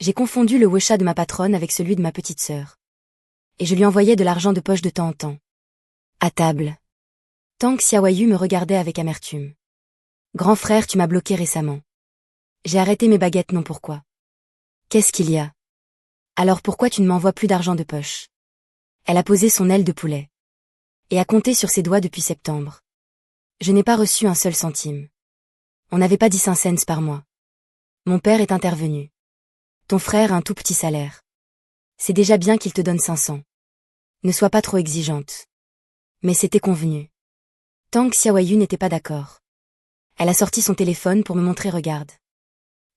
J'ai confondu le WeChat de ma patronne avec celui de ma petite sœur. Et je lui envoyais de l'argent de poche de temps en temps. À table. Tang Xiaoyu me regardait avec amertume. Grand frère, tu m'as bloqué récemment. J'ai arrêté mes baguettes, non pourquoi. Qu'est-ce qu'il y a? Alors pourquoi tu ne m'envoies plus d'argent de poche? Elle a posé son aile de poulet. Et a compté sur ses doigts depuis septembre. Je n'ai pas reçu un seul centime. On n'avait pas dit 5 cents par mois. Mon père est intervenu. Ton frère a un tout petit salaire. C'est déjà bien qu'il te donne 500. Ne sois pas trop exigeante. Mais c'était convenu. Tang Xiaoyu n'était pas d'accord. Elle a sorti son téléphone pour me montrer, regarde.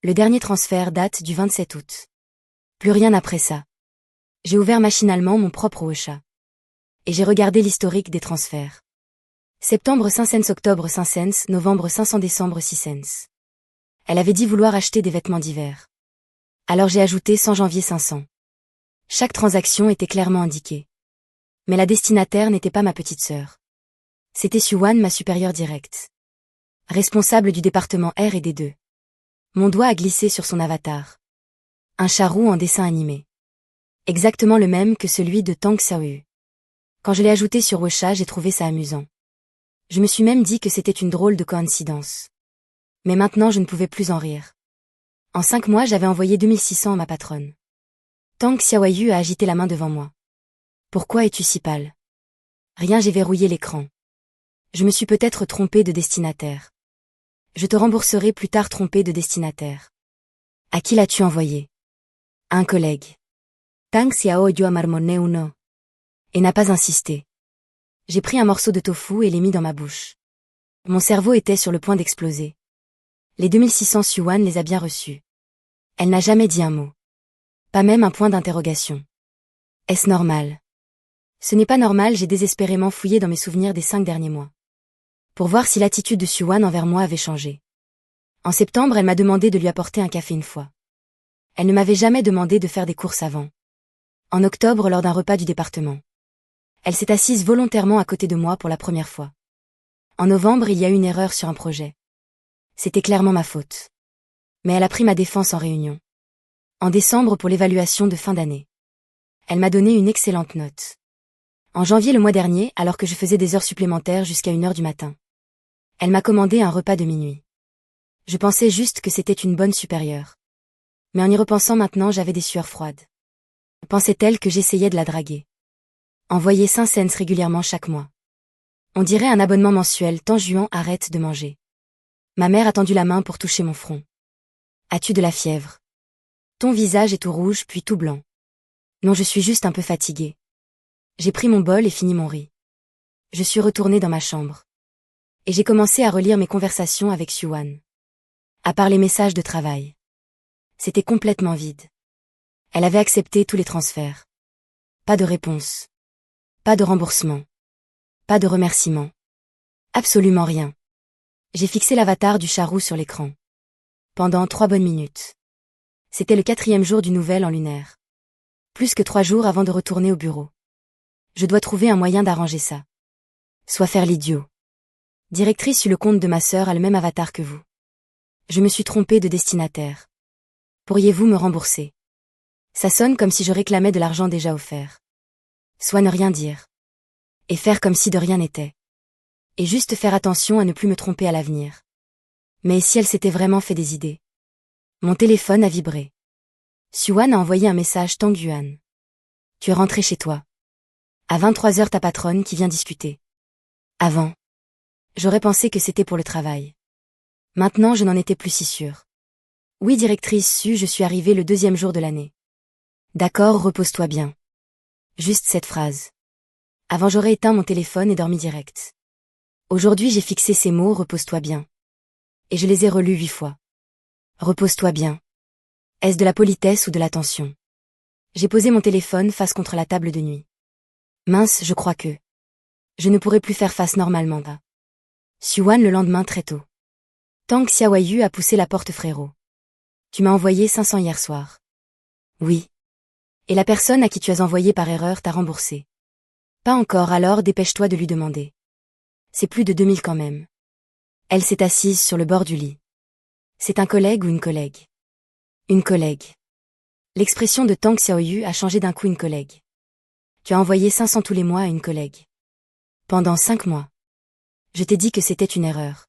Le dernier transfert date du 27 août. Plus rien après ça. J'ai ouvert machinalement mon propre WeChat. Et j'ai regardé l'historique des transferts. Septembre 5 cents, octobre 5 cents, novembre 500, décembre 6 cents. Elle avait dit vouloir acheter des vêtements d'hiver. Alors j'ai ajouté 100 janvier 500. Chaque transaction était clairement indiquée. Mais la destinataire n'était pas ma petite sœur. C'était Suwan, ma supérieure directe. Responsable du département R&D2. Mon doigt a glissé sur son avatar. Un charou en dessin animé. Exactement le même que celui de Tang Xiaoyu. Quand je l'ai ajouté sur WeChat, j'ai trouvé ça amusant. Je me suis même dit que c'était une drôle de coïncidence. Mais maintenant je ne pouvais plus en rire. En 5 mois, j'avais envoyé 2600 à ma patronne. Tang Xiaoyu a agité la main devant moi. Pourquoi es-tu si pâle? Rien, j'ai verrouillé l'écran. Je me suis peut-être trompée de destinataire. Je te rembourserai plus tard, trompée de destinataire. À qui l'as-tu envoyé? À un collègue. Tang Xiaoyu a marmonné ou non? Et n'a pas insisté. J'ai pris un morceau de tofu et l'ai mis dans ma bouche. Mon cerveau était sur le point d'exploser. Les 2600 Suwan les a bien reçus. Elle n'a jamais dit un mot. Pas même un point d'interrogation. Est-ce normal? Ce n'est pas normal, j'ai désespérément fouillé dans mes souvenirs des 5 derniers mois. Pour voir si l'attitude de Suwan envers moi avait changé. En septembre, elle m'a demandé de lui apporter un café une fois. Elle ne m'avait jamais demandé de faire des courses avant. En octobre, lors d'un repas du département. Elle s'est assise volontairement à côté de moi pour la première fois. En novembre, il y a eu une erreur sur un projet. C'était clairement ma faute. Mais elle a pris ma défense en réunion. En décembre, pour l'évaluation de fin d'année. Elle m'a donné une excellente note. En janvier le mois dernier, alors que je faisais des heures supplémentaires jusqu'à 1 heure du matin. Elle m'a commandé un repas de minuit. Je pensais juste que c'était une bonne supérieure. Mais en y repensant maintenant, j'avais des sueurs froides. Pensait-elle que j'essayais de la draguer? Envoyer 5 cents régulièrement chaque mois. On dirait un abonnement mensuel tant Juan arrête de manger. Ma mère a tendu la main pour toucher mon front. As-tu de la fièvre? Ton visage est tout rouge puis tout blanc. Non, je suis juste un peu fatiguée. J'ai pris mon bol et fini mon riz. Je suis retournée dans ma chambre. Et j'ai commencé à relire mes conversations avec Suwan. À part les messages de travail. C'était complètement vide. Elle avait accepté tous les transferts. Pas de réponse. Pas de remboursement. Pas de remerciement. Absolument rien. J'ai fixé l'avatar du charou sur l'écran. Pendant 3 bonnes minutes. C'était le 4e jour du nouvel an lunaire. Plus que 3 jours avant de retourner au bureau. Je dois trouver un moyen d'arranger ça. Soit faire l'idiot. Directrice sur le compte de ma sœur a le même avatar que vous. Je me suis trompée de destinataire. Pourriez-vous me rembourser? Ça sonne comme si je réclamais de l'argent déjà offert. Soit ne rien dire. Et faire comme si de rien n'était. Et juste faire attention à ne plus me tromper à l'avenir. Mais si elle s'était vraiment fait des idées? Mon téléphone a vibré. Suwan a envoyé un message. Tang Yuan. Tu es rentré chez toi. À 23 heures, ta patronne qui vient discuter. Avant. J'aurais pensé que c'était pour le travail. Maintenant, je n'en étais plus si sûre. Oui, directrice Su, je suis arrivée le 2e jour de l'année. D'accord, repose-toi bien. Juste cette phrase. Avant, j'aurais éteint mon téléphone et dormi direct. Aujourd'hui, j'ai fixé ces mots, repose-toi bien. Et je les ai relus 8 fois. Repose-toi bien. Est-ce de la politesse ou de l'attention? J'ai posé mon téléphone face contre la table de nuit. Mince, je crois que je ne pourrai plus faire face normalement. Suwan le lendemain très tôt. Tang Xiaoyu a poussé la porte, frérot. Tu m'as envoyé 500 hier soir. Oui. Et la personne à qui tu as envoyé par erreur t'a remboursé. Pas encore, alors dépêche-toi de lui demander. C'est plus de 2000 quand même. Elle s'est assise sur le bord du lit. C'est un collègue ou une collègue? Une collègue. L'expression de Tang Xiaoyu a changé d'un coup une collègue. Tu as envoyé 500 tous les mois à une collègue. Pendant 5 mois. Je t'ai dit que c'était une erreur.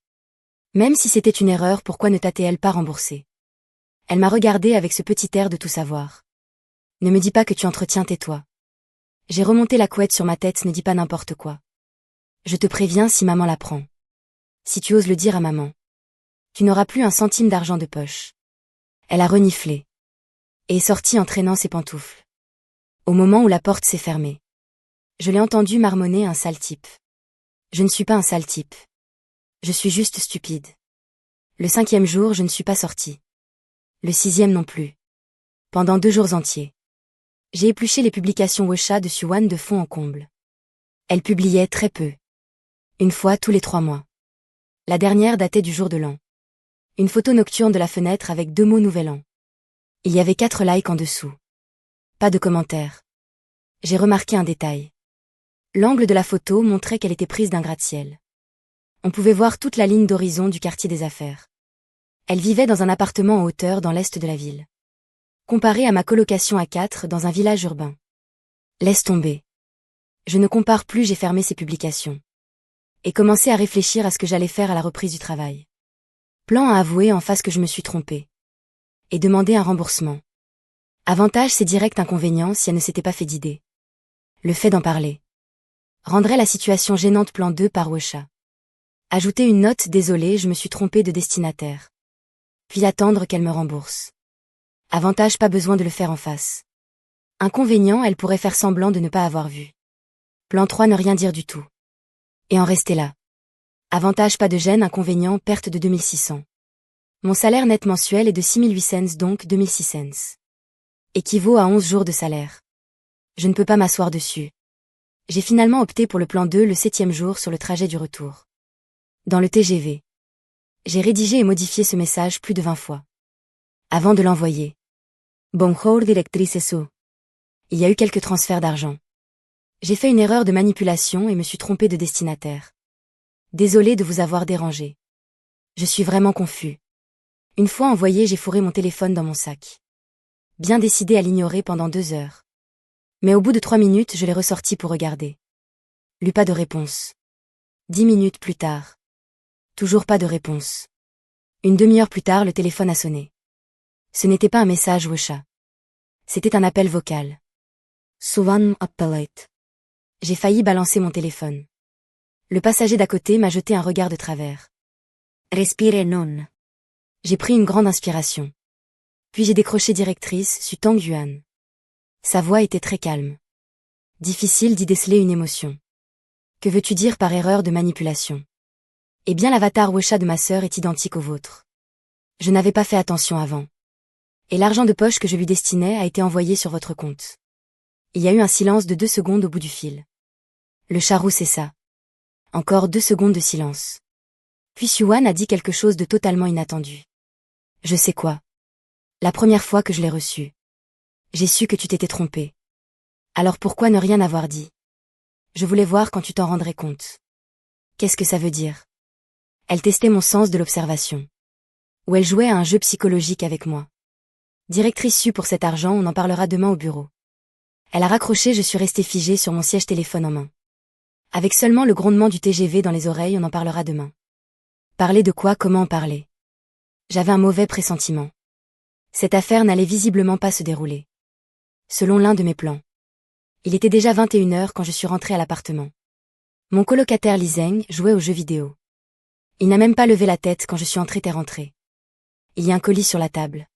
Même si c'était une erreur, pourquoi ne t'as-t-elle pas remboursé? Elle m'a regardé avec ce petit air de tout savoir. Ne me dis pas que tu entretiens, tais-toi. J'ai remonté la couette sur ma tête, ne dis pas n'importe quoi. Je te préviens si maman l'apprend. Si tu oses le dire à maman. Tu n'auras plus un centime d'argent de poche. Elle a reniflé. Et est sortie en traînant ses pantoufles. Au moment où la porte s'est fermée. Je l'ai entendu marmonner un sale type. Je ne suis pas un sale type. Je suis juste stupide. Le 5e jour, je ne suis pas sortie. Le 6e non plus. Pendant 2 jours entiers. J'ai épluché les publications Wechat de Suwan de fond en comble. Elle publiait très peu. Une fois tous les 3 mois. La dernière datait du jour de l'an. Une photo nocturne de la fenêtre avec 2 mots nouvel an. Il y avait 4 likes en dessous. Pas de commentaires. J'ai remarqué un détail. L'angle de la photo montrait qu'elle était prise d'un gratte-ciel. On pouvait voir toute la ligne d'horizon du quartier des affaires. Elle vivait dans un appartement en hauteur dans l'est de la ville. Comparé à ma colocation à 4 dans un village urbain. Laisse tomber. Je ne compare plus, j'ai fermé ces publications. Et commencé à réfléchir à ce que j'allais faire à la reprise du travail. Plan à avouer en face que je me suis trompée. Et demander un remboursement. Avantage, c'est direct, inconvénient si elle ne s'était pas fait d'idée. Le fait d'en parler. Rendrait la situation gênante. Plan 2 par Wechat. Ajouter une note, désolé, je me suis trompée de destinataire. Puis attendre qu'elle me rembourse. Avantage, pas besoin de le faire en face. Inconvénient, elle pourrait faire semblant de ne pas avoir vu. Plan 3, ne rien dire du tout. Et en rester là. Avantage, pas de gêne. Inconvénient, perte de 2600. Mon salaire net mensuel est de 6800, donc 2600. Équivaut à 11 jours de salaire. Je ne peux pas m'asseoir dessus. J'ai finalement opté pour le plan 2 le 7e jour sur le trajet du retour. Dans le TGV. J'ai rédigé et modifié ce message plus de 20 fois. Avant de l'envoyer. Bonjour directrice SO. Il y a eu quelques transferts d'argent. J'ai fait une erreur de manipulation et me suis trompée de destinataire. Désolée de vous avoir dérangé. Je suis vraiment confus. Une fois envoyé, j'ai fourré mon téléphone dans mon sac. Bien décidé à l'ignorer pendant 2 heures. Mais au bout de 3 minutes, je l'ai ressorti pour regarder. Lu, pas de réponse. 10 minutes plus tard. Toujours pas de réponse. Une demi-heure plus tard, le téléphone a sonné. Ce n'était pas un message Wechat. C'était un appel vocal. Suwan appelait. J'ai failli balancer mon téléphone. Le passager d'à côté m'a jeté un regard de travers. Respire non. J'ai pris une grande inspiration. Puis j'ai décroché directrice Su Tang Yuan. Sa voix était très calme. Difficile d'y déceler une émotion. Que veux-tu dire par erreur de manipulation? Eh bien, l'avatar Wechat de ma sœur est identique au vôtre. Je n'avais pas fait attention avant. Et l'argent de poche que je lui destinais a été envoyé sur votre compte. Il y a eu un silence de 2 secondes au bout du fil. Le charou cessa. Encore 2 secondes de silence. Puis Suwan a dit quelque chose de totalement inattendu. Je sais quoi. La première fois que je l'ai reçu. J'ai su que tu t'étais trompé. Alors pourquoi ne rien avoir dit? Je voulais voir quand tu t'en rendrais compte. Qu'est-ce que ça veut dire? Elle testait mon sens de l'observation. Ou elle jouait à un jeu psychologique avec moi. Directrice Su, pour cet argent, on en parlera demain au bureau. Elle a raccroché, je suis restée figée sur mon siège, téléphone en main. Avec seulement le grondement du TGV dans les oreilles, on en parlera demain. Parler de quoi, comment en parler? J'avais un mauvais pressentiment. Cette affaire n'allait visiblement pas se dérouler. Selon l'un de mes plans. Il était déjà 21h quand je suis rentrée à l'appartement. Mon colocataire Li Zeng jouait aux jeux vidéo. Il n'a même pas levé la tête quand je suis entrée. T'es rentrée. Il y a un colis sur la table.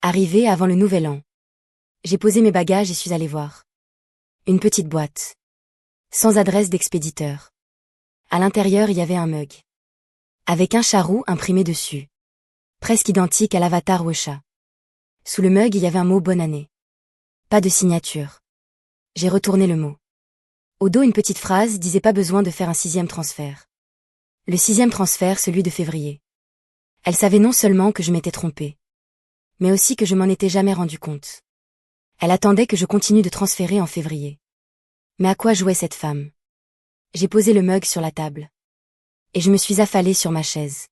Arrivé avant le nouvel an. J'ai posé mes bagages et suis allée voir. Une petite boîte. Sans adresse d'expéditeur. À l'intérieur, il y avait un mug. Avec un charou imprimé dessus. Presque identique à l'avatar Wechat. Sous le mug, il y avait un mot bonne année. Pas de signature. J'ai retourné le mot. Au dos, une petite phrase disait pas besoin de faire un 6e transfert. Le 6e transfert, celui de février. Elle savait non seulement que je m'étais trompée, mais aussi que je m'en étais jamais rendu compte. Elle attendait que je continue de transférer en février. Mais à quoi jouait cette femme? J'ai posé le mug sur la table. Et je me suis affalée sur ma chaise.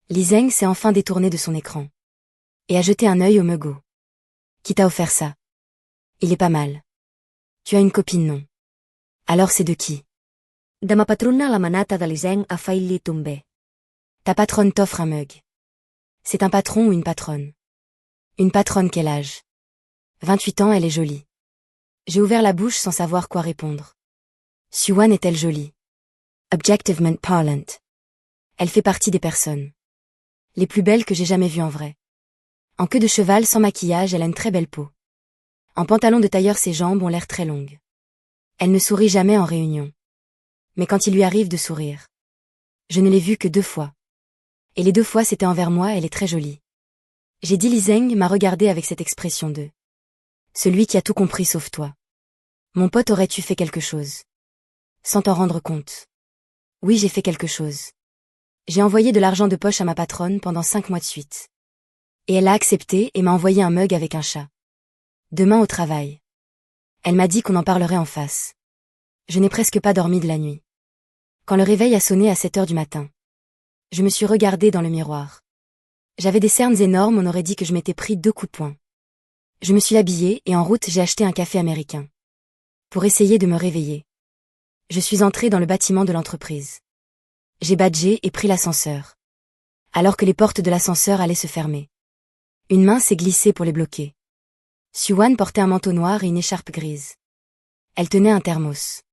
Li Zeng s'est enfin détourné de son écran. Et a jeté un œil au mugo. Qui t'a offert ça? Il est pas mal. Tu as une copine, non? Alors c'est de qui? Demà patrona la manata de l'Isenc a Faili Tombé. Ta patronne t'offre un mug. C'est un patron ou une patronne? Une patronne, quel âge? 28 ans, elle est jolie. J'ai ouvert la bouche sans savoir quoi répondre. Suwan est-elle jolie? Objectivement parlant. Elle fait partie des personnes les plus belles que j'ai jamais vues en vrai. En queue de cheval sans maquillage, elle a une très belle peau. En pantalon de tailleur, ses jambes ont l'air très longues. Elle ne sourit jamais en réunion. Mais quand il lui arrive de sourire, je ne l'ai vue que 2 fois. Et les 2 fois c'était envers moi, elle est très jolie. J'ai dit Lizeng m'a regardé avec cette expression de celui qui a tout compris sauf toi. Mon pote, aurais-tu fait quelque chose? Sans t'en rendre compte. Oui, j'ai fait quelque chose. J'ai envoyé de l'argent de poche à ma patronne pendant 5 mois de suite. Et elle a accepté et m'a envoyé un mug avec un chat. Demain au travail. Elle m'a dit qu'on en parlerait en face. Je n'ai presque pas dormi de la nuit. Quand le réveil a sonné à 7 heures du matin, je me suis regardée dans le miroir. J'avais des cernes énormes, on aurait dit que je m'étais pris 2 coups de poing. Je me suis habillée et en route j'ai acheté un café américain. Pour essayer de me réveiller. Je suis entrée dans le bâtiment de l'entreprise. J'ai badgé et pris l'ascenseur. Alors que les portes de l'ascenseur allaient se fermer. Une main s'est glissée pour les bloquer. Suwan portait un manteau noir et une écharpe grise. Elle tenait un thermos.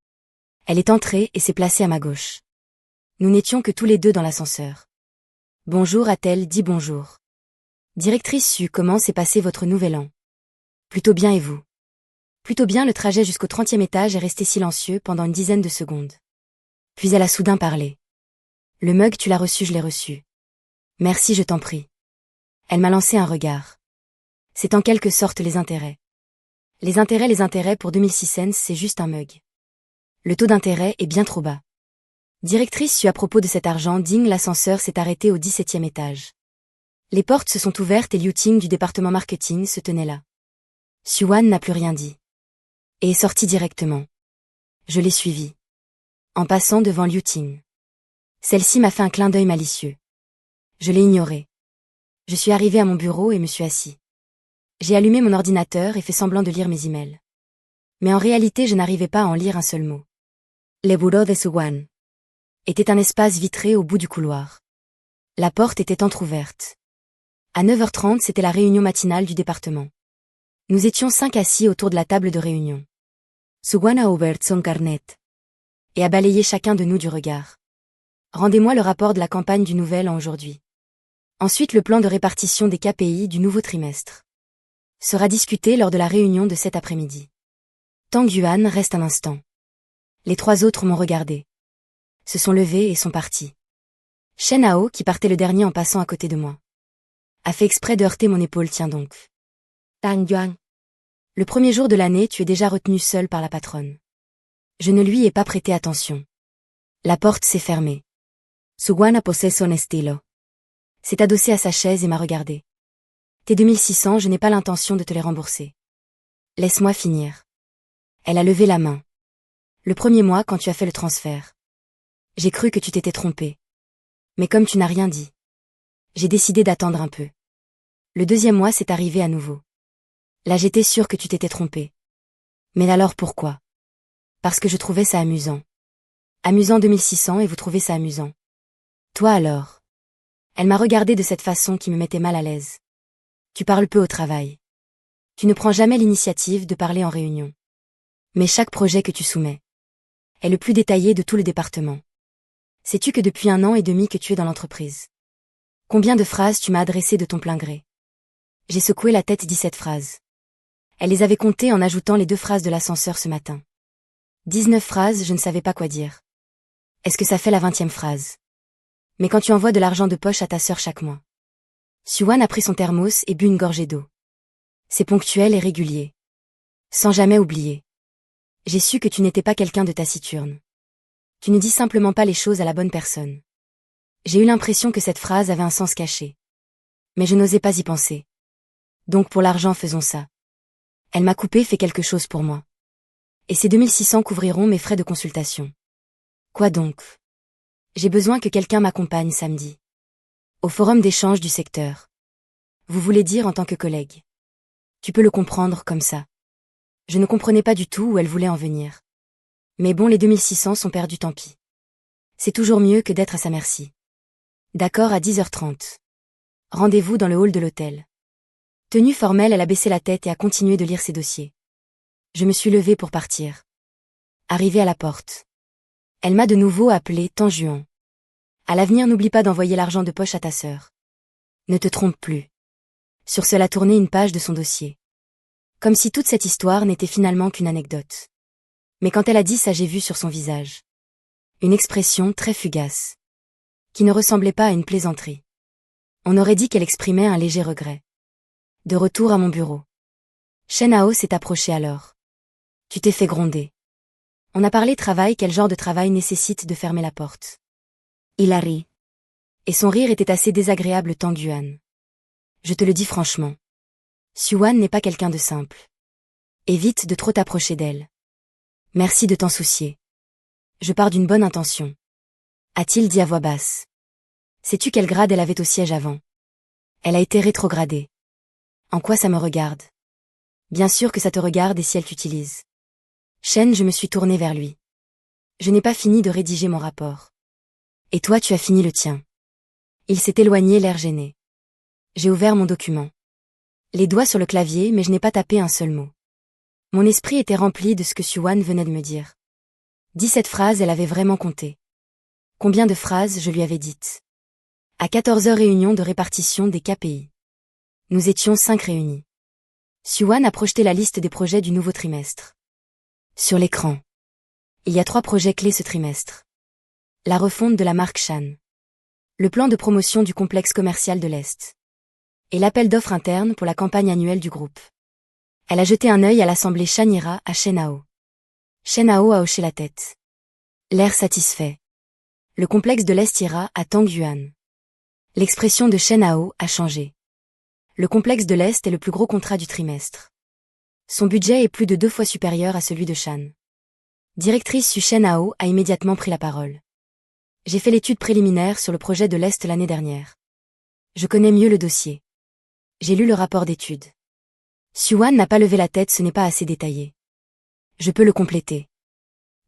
Elle est entrée et s'est placée à ma gauche. Nous n'étions que tous les 2 dans l'ascenseur. Bonjour, a-t-elle dit. Bonjour. Directrice Su, comment s'est passé votre nouvel an? Plutôt bien, et vous? Plutôt bien, le trajet jusqu'au 30e étage est resté silencieux pendant une dizaine de secondes. Puis elle a soudain parlé. Le mug, tu l'as reçu, je l'ai reçu. Merci, je t'en prie. Elle m'a lancé un regard. C'est en quelque sorte les intérêts. Les intérêts pour 2006 cents, c'est juste un mug. Le taux d'intérêt est bien trop bas. Directrice Su, à propos de cet argent, ding, l'ascenseur s'est arrêté au 17e étage. Les portes se sont ouvertes et Liu Ting du département marketing se tenait là. Suwan n'a plus rien dit. Et est sorti directement. Je l'ai suivi. En passant devant Liu Ting. Celle-ci m'a fait un clin d'œil malicieux. Je l'ai ignoré. Je suis arrivé à mon bureau et me suis assis. J'ai allumé mon ordinateur et fait semblant de lire mes emails. Mais en réalité, je n'arrivais pas à en lire un seul mot. Le bureau de Suwan était un espace vitré au bout du couloir. La porte était entr'ouverte. À 9h30, c'était la réunion matinale du département. Nous étions 5 assis autour de la table de réunion. Suwan a ouvert son carnet et a balayé chacun de nous du regard. Rendez-moi le rapport de la campagne du nouvel an aujourd'hui. Ensuite, le plan de répartition des KPI du nouveau trimestre sera discuté lors de la réunion de cet après-midi. Tang Yuan reste un instant. Les 3 autres m'ont regardé. Se sont levés et sont partis. Shen Hao, qui partait le dernier en passant à côté de moi, a fait exprès de heurter mon épaule. Tiens donc. Tang Yuan. Le premier jour de l'année, tu es déjà retenu seul par la patronne. Je ne lui ai pas prêté attention. La porte s'est fermée. Suwan a posé son estilo. S'est adossé à sa chaise et m'a regardé. Tes 2600, je n'ai pas l'intention de te les rembourser. Laisse-moi finir. Elle a levé la main. Le premier mois, quand tu as fait le transfert, j'ai cru que tu t'étais trompé. Mais comme tu n'as rien dit, j'ai décidé d'attendre un peu. Le 2e mois, c'est arrivé à nouveau. Là, j'étais sûre que tu t'étais trompé. Mais alors pourquoi? Parce que je trouvais ça amusant. Amusant 2600 et vous trouvez ça amusant. Toi alors? Elle m'a regardé de cette façon qui me mettait mal à l'aise. Tu parles peu au travail. Tu ne prends jamais l'initiative de parler en réunion. Mais chaque projet que tu soumets est le plus détaillé de tout le département. Sais-tu que depuis 1 an et demi que tu es dans l'entreprise? Combien de phrases tu m'as adressées de ton plein gré? J'ai secoué la tête. 17 phrases. Elle les avait comptées en ajoutant les 2 phrases de l'ascenseur ce matin. 19 phrases, je ne savais pas quoi dire. Est-ce que ça fait la 20e phrase? Mais quand tu envoies de l'argent de poche à ta sœur chaque mois. Suwan a pris son thermos et bu une gorgée d'eau. C'est ponctuel et régulier. Sans jamais oublier. J'ai su que tu n'étais pas quelqu'un de taciturne. Tu ne dis simplement pas les choses à la bonne personne. J'ai eu l'impression que cette phrase avait un sens caché. Mais je n'osais pas y penser. Donc pour l'argent, faisons ça. Elle m'a coupé, fait quelque chose pour moi. Et ces 2600 couvriront mes frais de consultation. Quoi donc? J'ai besoin que quelqu'un m'accompagne samedi. Au forum d'échange du secteur. Vous voulez dire en tant que collègue? Tu peux le comprendre comme ça. Je ne comprenais pas du tout où elle voulait en venir. Mais bon, les 2600 sont perdus, tant pis. C'est toujours mieux que d'être à sa merci. D'accord, à 10h30. Rendez-vous dans le hall de l'hôtel. Tenue formelle, elle a baissé la tête et a continué de lire ses dossiers. Je me suis levée pour partir. Arrivée à la porte. Elle m'a de nouveau appelé Tang Juan. À l'avenir, n'oublie pas d'envoyer l'argent de poche à ta sœur. Ne te trompe plus. Sur cela, tournait une page de son dossier. Comme si toute cette histoire n'était finalement qu'une anecdote. Mais quand elle a dit ça, j'ai vu sur son visage une expression très fugace, qui ne ressemblait pas à une plaisanterie. On aurait dit qu'elle exprimait un léger regret. De retour à mon bureau. Shen Hao s'est approché alors. Tu t'es fait gronder. On a parlé travail, quel genre de travail nécessite de fermer la porte. Il a ri. Et son rire était assez désagréable, Tang Yuan. Je te le dis franchement. Suan n'est pas quelqu'un de simple. Évite de trop t'approcher d'elle. Merci de t'en soucier. Je pars d'une bonne intention. A-t-il dit à voix basse. Sais-tu quel grade elle avait au siège avant? Elle a été rétrogradée. En quoi ça me regarde? Bien sûr que ça te regarde, et si elle t'utilise. Shen, je me suis tournée vers lui. Je n'ai pas fini de rédiger mon rapport. Et toi, tu as fini le tien. Il s'est éloigné, l'air gêné. J'ai ouvert mon document. Les doigts sur le clavier, mais je n'ai pas tapé un seul mot. Mon esprit était rempli de ce que Suan venait de me dire. 17 phrases, elle avait vraiment compté. Combien de phrases je lui avais dites? À 14h, réunion de répartition des KPI. Nous étions 5 réunis. Suan a projeté la liste des projets du nouveau trimestre. Sur l'écran. Il y a 3 projets clés ce trimestre. La refonte de la marque Shan. Le plan de promotion du complexe commercial de l'Est. Et l'appel d'offres interne pour la campagne annuelle du groupe. Elle a jeté un œil à l'assemblée Shanira à Shen Hao. Shen Hao a hoché la tête. L'air satisfait. Le complexe de l'Est ira à Tang Yuan. L'expression de Shen Hao a changé. Le complexe de l'Est est le plus gros contrat du trimestre. Son budget est plus de 2 fois supérieur à celui de Shan. Directrice Su Shen Hao a immédiatement pris la parole. J'ai fait l'étude préliminaire sur le projet de l'Est l'année dernière. Je connais mieux le dossier. J'ai lu le rapport d'étude. Suan n'a pas levé la tête, ce n'est pas assez détaillé. Je peux le compléter.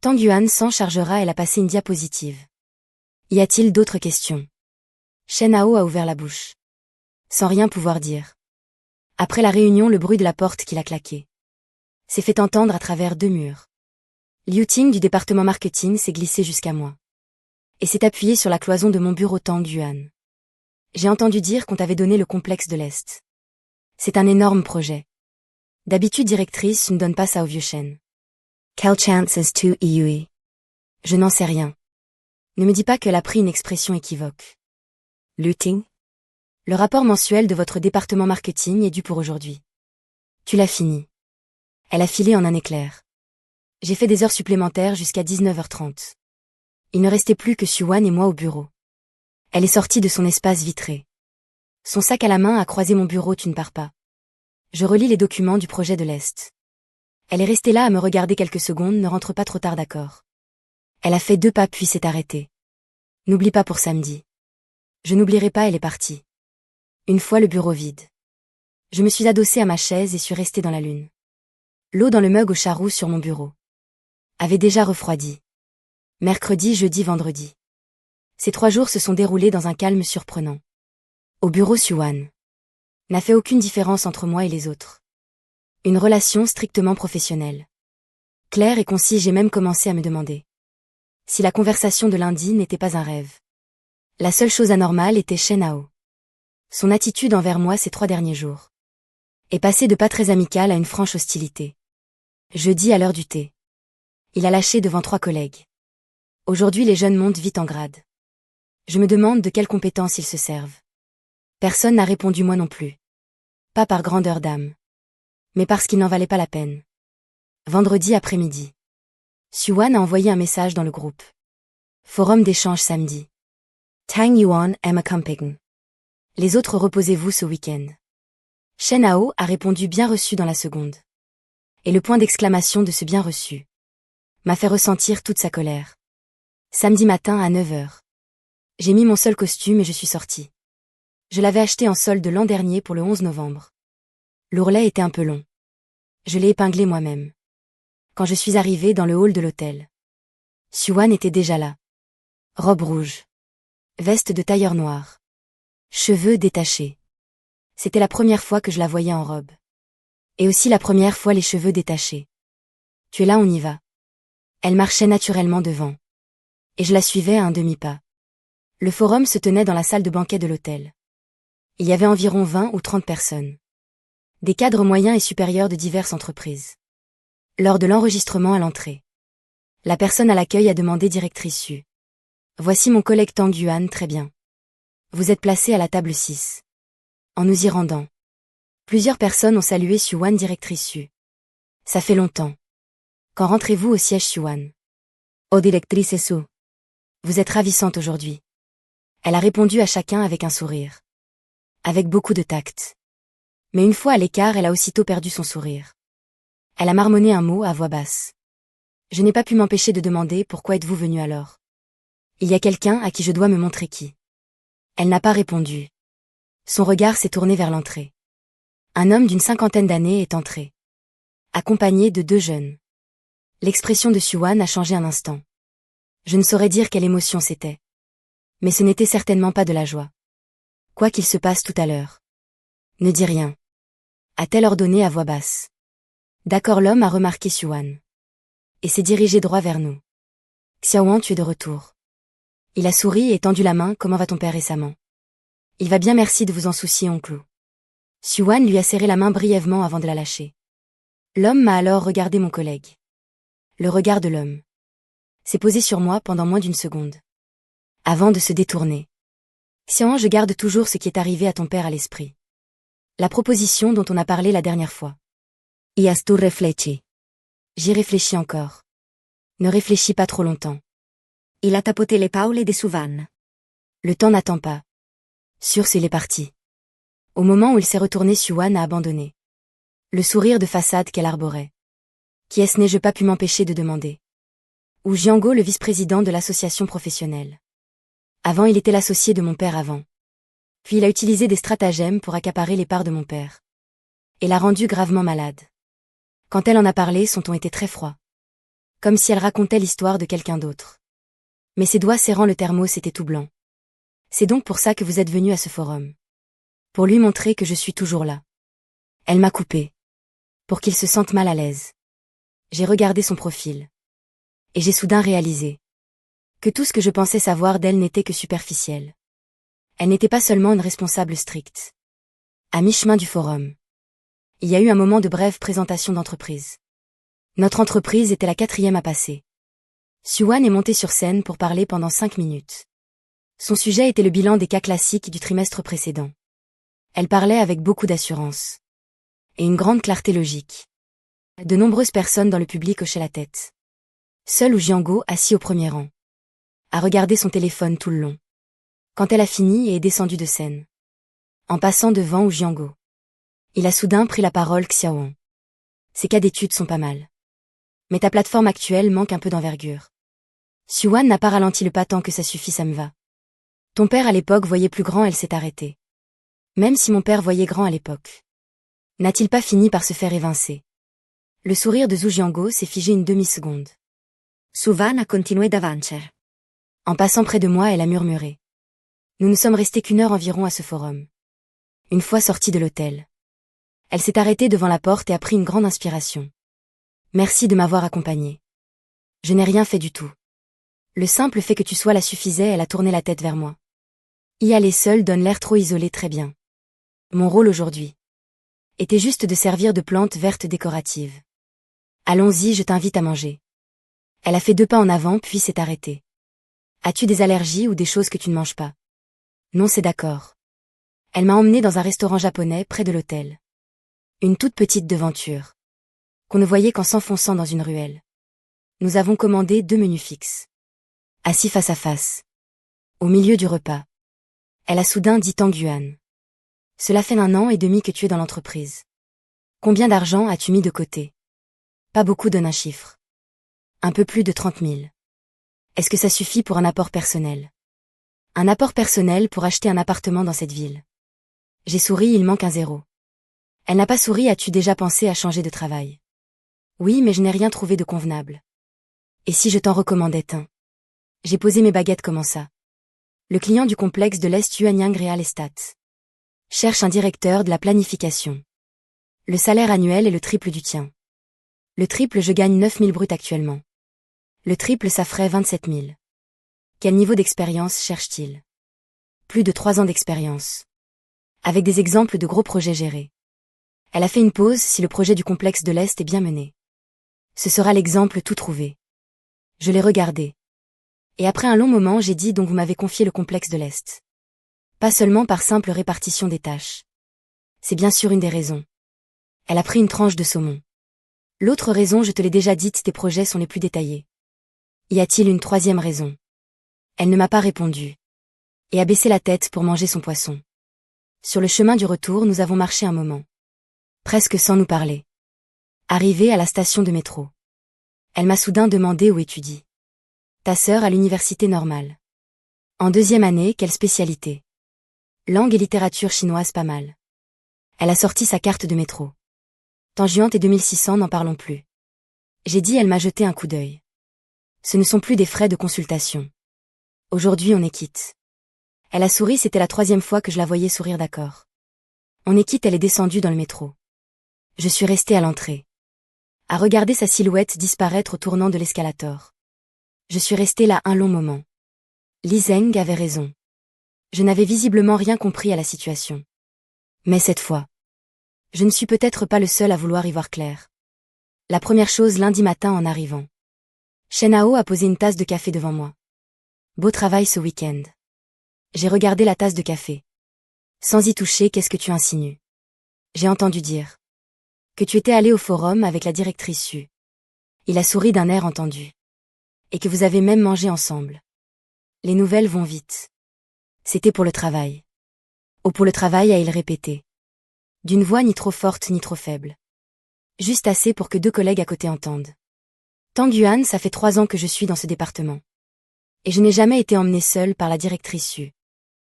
Tang Yuan s'en chargera, elle a passé une diapositive. Y a-t-il d'autres questions? Shen Hao a ouvert la bouche. Sans rien pouvoir dire. Après la réunion, le bruit de la porte qu'il a claqué s'est fait entendre à travers 2 murs. Liu Ting du département marketing s'est glissé jusqu'à moi. Et s'est appuyé sur la cloison de mon bureau. Tang Yuan. J'ai entendu dire qu'on t'avait donné le complexe de l'Est. C'est un énorme projet. D'habitude, directrice ne donne pas ça au vieux Shen. Quelle chances to you? Je n'en sais rien. Ne me dis pas qu'elle a pris une expression équivoque. Liu Ting? Le rapport mensuel de votre département marketing est dû pour aujourd'hui. Tu l'as fini. Elle a filé en un éclair. J'ai fait des heures supplémentaires jusqu'à 19h30. Il ne restait plus que Suan et moi au bureau. Elle est sortie de son espace vitré. Son sac à la main a croisé mon bureau. Tu ne pars pas. Je relis les documents du projet de l'Est. Elle est restée là à me regarder quelques secondes. Ne rentre pas trop tard, d'accord. Elle a fait 2 pas puis s'est arrêtée. N'oublie pas pour samedi. Je n'oublierai pas, elle est partie. Une fois le bureau vide. Je me suis adossée à ma chaise et suis restée dans la lune. L'eau dans le mug au charroux sur mon bureau avait déjà refroidi. Mercredi, jeudi, vendredi. Ces 3 jours se sont déroulés dans un calme surprenant. Au bureau, Suan n'a fait aucune différence entre moi et les autres. Une relation strictement professionnelle. Claire et concise, j'ai même commencé à me demander si la conversation de lundi n'était pas un rêve. La seule chose anormale était Shen Hao. Son attitude envers moi ces 3 derniers jours est passée de pas très amicale à une franche hostilité. Jeudi, à l'heure du thé, il a lâché devant 3 collègues. Aujourd'hui, les jeunes montent vite en grade. Je me demande de quelles compétences ils se servent. Personne n'a répondu, moi non plus. Pas par grandeur d'âme, mais parce qu'il n'en valait pas la peine. Vendredi après-midi. Suan a envoyé un message dans le groupe. Forum d'échange samedi. Tang Yuan Emma Camping. Les autres, reposez-vous ce week-end. Shen Hao a répondu bien reçu dans la seconde. Et le point d'exclamation de ce bien reçu m'a fait ressentir toute sa colère. Samedi matin à 9h. J'ai mis mon seul costume et je suis sortie. Je l'avais acheté en solde l'an dernier pour le 11 novembre. L'ourlet était un peu long. Je l'ai épinglé moi-même. Quand je suis arrivée dans le hall de l'hôtel, Siouan était déjà là. Robe rouge. Veste de tailleur noir. Cheveux détachés. C'était la première fois que je la voyais en robe. Et aussi la première fois les cheveux détachés. Tu es là, on y va. Elle marchait naturellement devant. Et je la suivais à un demi-pas. Le forum se tenait dans la salle de banquet de l'hôtel. Il y avait environ 20 ou 30 personnes. Des cadres moyens et supérieurs de diverses entreprises. Lors de l'enregistrement à l'entrée, la personne à l'accueil a demandé directrice Su. Voici mon collègue Tang Yuan, très bien. Vous êtes placé à la table 6. En nous y rendant, plusieurs personnes ont salué Siouan, directrice Su. Ça fait longtemps. Quand rentrez-vous au siège Siouan? Oh, directrice Su. Vous êtes ravissante aujourd'hui. Elle a répondu à chacun avec un sourire. Avec beaucoup de tact. Mais une fois à l'écart, elle a aussitôt perdu son sourire. Elle a marmonné un mot à voix basse. Je n'ai pas pu m'empêcher de demander pourquoi êtes-vous venu alors? Il y a quelqu'un à qui je dois me montrer qui. Elle n'a pas répondu. Son regard s'est tourné vers l'entrée. Un homme d'une 50aine d'années est entré. Accompagné de 2 jeunes. L'expression de Siouan a changé un instant. Je ne saurais dire quelle émotion c'était. Mais ce n'était certainement pas de la joie. Quoi qu'il se passe tout à l'heure. Ne dis rien. A-t-elle ordonné à voix basse. D'accord, l'homme a remarqué Siouan. Et s'est dirigé droit vers nous. Xiaoan, tu es de retour. Il a souri et tendu la main. Comment va ton père récemment? Il va bien, merci de vous en soucier, oncle. Siouan lui a serré la main brièvement avant de la lâcher. L'homme m'a alors regardé mon collègue. Le regard de l'homme s'est posé sur moi pendant moins d'une seconde. Avant de se détourner. Xiaoan, je garde toujours ce qui est arrivé à ton père à l'esprit. La proposition dont on a parlé la dernière fois. Y has tu reflechi? J'y réfléchis encore. Ne réfléchis pas trop longtemps. Il a tapoté les épaules de Siouan. Le temps n'attend pas. Sûr, il est parti. Au moment où il s'est retourné, Siouan a abandonné. Le sourire de façade qu'elle arborait. Qui est-ce, n'ai-je pas pu m'empêcher de demander. Ou Jiango, le vice-président de l'association professionnelle. Avant, il était l'associé de mon père avant. Puis il a utilisé des stratagèmes pour accaparer les parts de mon père. Et l'a rendu gravement malade. Quand elle en a parlé, son ton était très froid. Comme si elle racontait l'histoire de quelqu'un d'autre. Mais ses doigts serrant le thermos étaient tout blancs. C'est donc pour ça que vous êtes venu à ce forum. Pour lui montrer que je suis toujours là. Elle m'a coupé. Pour qu'il se sente mal à l'aise. J'ai regardé son profil. Et j'ai soudain réalisé que tout ce que je pensais savoir d'elle n'était que superficiel. Elle n'était pas seulement une responsable stricte. À mi-chemin du forum, il y a eu un moment de brève présentation d'entreprise. Notre entreprise était la 4e à passer. Siouan est monté sur scène pour parler pendant 5 minutes. Son sujet était le bilan des cas classiques du trimestre précédent. Elle parlait avec beaucoup d'assurance. Et une grande clarté logique. De nombreuses personnes dans le public hochaient la tête. Seul Jiango, assis au premier rang, a regardé son téléphone tout le long. Quand elle a fini et est descendue de scène. En passant devant Jiango. Il a soudain pris la parole. Xiaoan. Ces cas d'études sont pas mal. Mais ta plateforme actuelle manque un peu d'envergure. Siouan n'a pas ralenti le pas. Tant que ça suffit, ça me va. Ton père à l'époque voyait plus grand, elle s'est arrêtée. Même si mon père voyait grand à l'époque. N'a-t-il pas fini par se faire évincer? Le sourire de Zhu Jiango s'est figé une demi-seconde. Siouan a continué d'avancer. En passant près de moi, elle a murmuré. Nous ne sommes restés qu'1 heure environ à ce forum. Une fois sortie de l'hôtel. Elle s'est arrêtée devant la porte et a pris une grande inspiration. Merci de m'avoir accompagnée. Je n'ai rien fait du tout. Le simple fait que tu sois là suffisait, elle a tourné la tête vers moi. Y aller seule donne l'air trop isolé. Très bien. Mon rôle aujourd'hui était juste de servir de plante verte décorative. Allons-y, je t'invite à manger. Elle a fait 2 pas en avant puis s'est arrêtée. As-tu des allergies ou des choses que tu ne manges pas? Non, c'est d'accord. Elle m'a emmenée dans un restaurant japonais près de l'hôtel. Une toute petite devanture. Qu'on ne voyait qu'en s'enfonçant dans une ruelle. Nous avons commandé 2 menus fixes. Assis face à face. Au milieu du repas. Elle a soudain dit Tang Yuan. Cela fait 1 an et demi que tu es dans l'entreprise. Combien d'argent as-tu mis de côté? Pas beaucoup, donne un chiffre. Un peu plus de 30 000. Est-ce que ça suffit pour un apport personnel? Un apport personnel pour acheter un appartement dans cette ville. J'ai souri, il manque un 0. Elle n'a pas souri. As-tu déjà pensé à changer de travail? Oui, mais je n'ai rien trouvé de convenable. Et si je t'en recommandais un? J'ai posé mes baguettes. Comment ça? Le client du complexe de l'Est Yuanyang Real Estate cherche un directeur de la planification. Le salaire annuel est le triple du tien. Le triple, je gagne 9 000 bruts actuellement. Le triple, ça ferait 27 000. Quel niveau d'expérience cherche-t-il? Plus de 3 ans d'expérience. Avec des exemples de gros projets gérés. Elle a fait une pause. Si le projet du complexe de l'Est est bien mené, ce sera l'exemple tout trouvé. Je l'ai regardé. Et après un long moment, j'ai dit: donc vous m'avez confié le complexe de l'Est. Pas seulement par simple répartition des tâches. C'est bien sûr une des raisons. Elle a pris une tranche de saumon. L'autre raison, je te l'ai déjà dite, tes projets sont les plus détaillés. Y a-t-il une troisième raison? Elle ne m'a pas répondu. Et a baissé la tête pour manger son poisson. Sur le chemin du retour, nous avons marché un moment. Presque sans nous parler. Arrivée à la station de métro. Elle m'a soudain demandé: où étudies? Ta sœur à l'université normale. En 2e année, quelle spécialité? Langue et littérature chinoise. Pas mal. Elle a sorti sa carte de métro. Tangente et 2600, n'en parlons plus. J'ai dit. Elle m'a jeté un coup d'œil. Ce ne sont plus des frais de consultation. Aujourd'hui on est quitte. Elle a souri. C'était la 3e fois que je la voyais sourire. D'accord. On est quitte. Elle est descendue dans le métro. Je suis restée à l'entrée. À regarder sa silhouette disparaître au tournant de l'escalator. Je suis restée là un long moment. Li Zeng avait raison. Je n'avais visiblement rien compris à la situation. Mais cette fois, je ne suis peut-être pas le seul à vouloir y voir clair. La première chose lundi matin en arrivant. Shen Hao a posé une tasse de café devant moi. Beau travail ce week-end. J'ai regardé la tasse de café. Sans y toucher. Qu'est-ce que tu insinues? J'ai entendu dire que tu étais allé au forum avec la directrice Su. Il a souri d'un air entendu. Et que vous avez même mangé ensemble. Les nouvelles vont vite. C'était pour le travail. Oh, pour le travail, a-il répété. D'une voix ni trop forte ni trop faible. Juste assez pour que 2 collègues à côté entendent. Tang Yuan, ça fait 3 ans que je suis dans ce département. Et je n'ai jamais été emmenée seule par la directrice Su.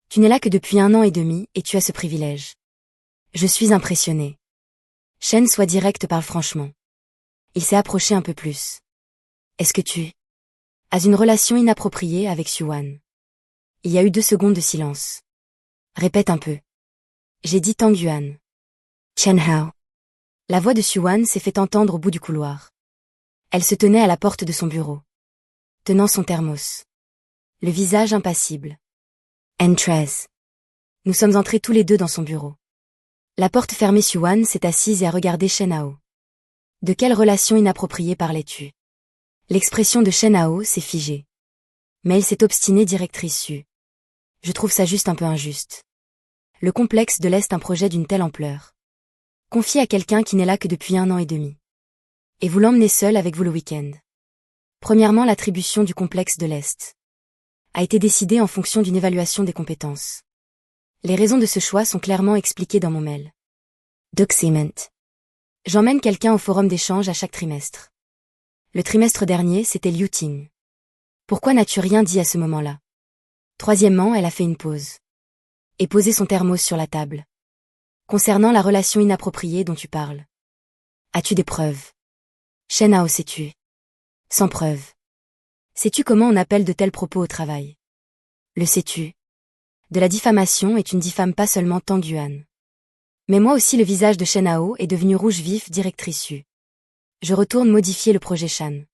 Tu n'es là que depuis 1 an et demi, et tu as ce privilège. Je suis impressionnée. Shen, sois direct, parle franchement. Il s'est approché un peu plus. Est-ce que tu as une relation inappropriée avec Xuan? Il y a eu 2 secondes de silence. Répète un peu. J'ai dit Tang Yuan. Chen Hao. La voix de Xuan s'est fait entendre au bout du couloir. Elle se tenait à la porte de son bureau. Tenant son thermos. Le visage impassible. N13. Nous sommes entrés tous les 2 dans son bureau. La porte fermée, Xuan s'est assise et a regardé Shen Hao. De quelle relation inappropriée parlais-tu? L'expression de Shen Hao s'est figée. Mais elle s'est obstinée. Directrice Su. Je trouve ça juste un peu injuste. Le complexe de l'Est, un projet d'une telle ampleur. Confié à quelqu'un qui n'est là que depuis 1 an et demi. Et vous l'emmenez seul avec vous le week-end. Premièrement, l'attribution du complexe de l'Est a été décidée en fonction d'une évaluation des compétences. Les raisons de ce choix sont clairement expliquées dans mon mail. Document. J'emmène quelqu'un au forum d'échange à chaque trimestre. Le trimestre dernier, c'était Liu Ting. Pourquoi n'as-tu rien dit à ce moment-là? Troisièmement, elle a fait une pause. Et posé son thermos sur la table. Concernant la relation inappropriée dont tu parles. As-tu des preuves? Shen Hao, sais-tu? Sans preuve. Sais-tu comment on appelle de tels propos au travail? Le sais-tu? De la diffamation, et tu ne diffames pas seulement Tang Yuan. Mais moi aussi. Le visage de Shen Hao est devenu rouge vif. Directrice Su. Je retourne modifier le projet Shan.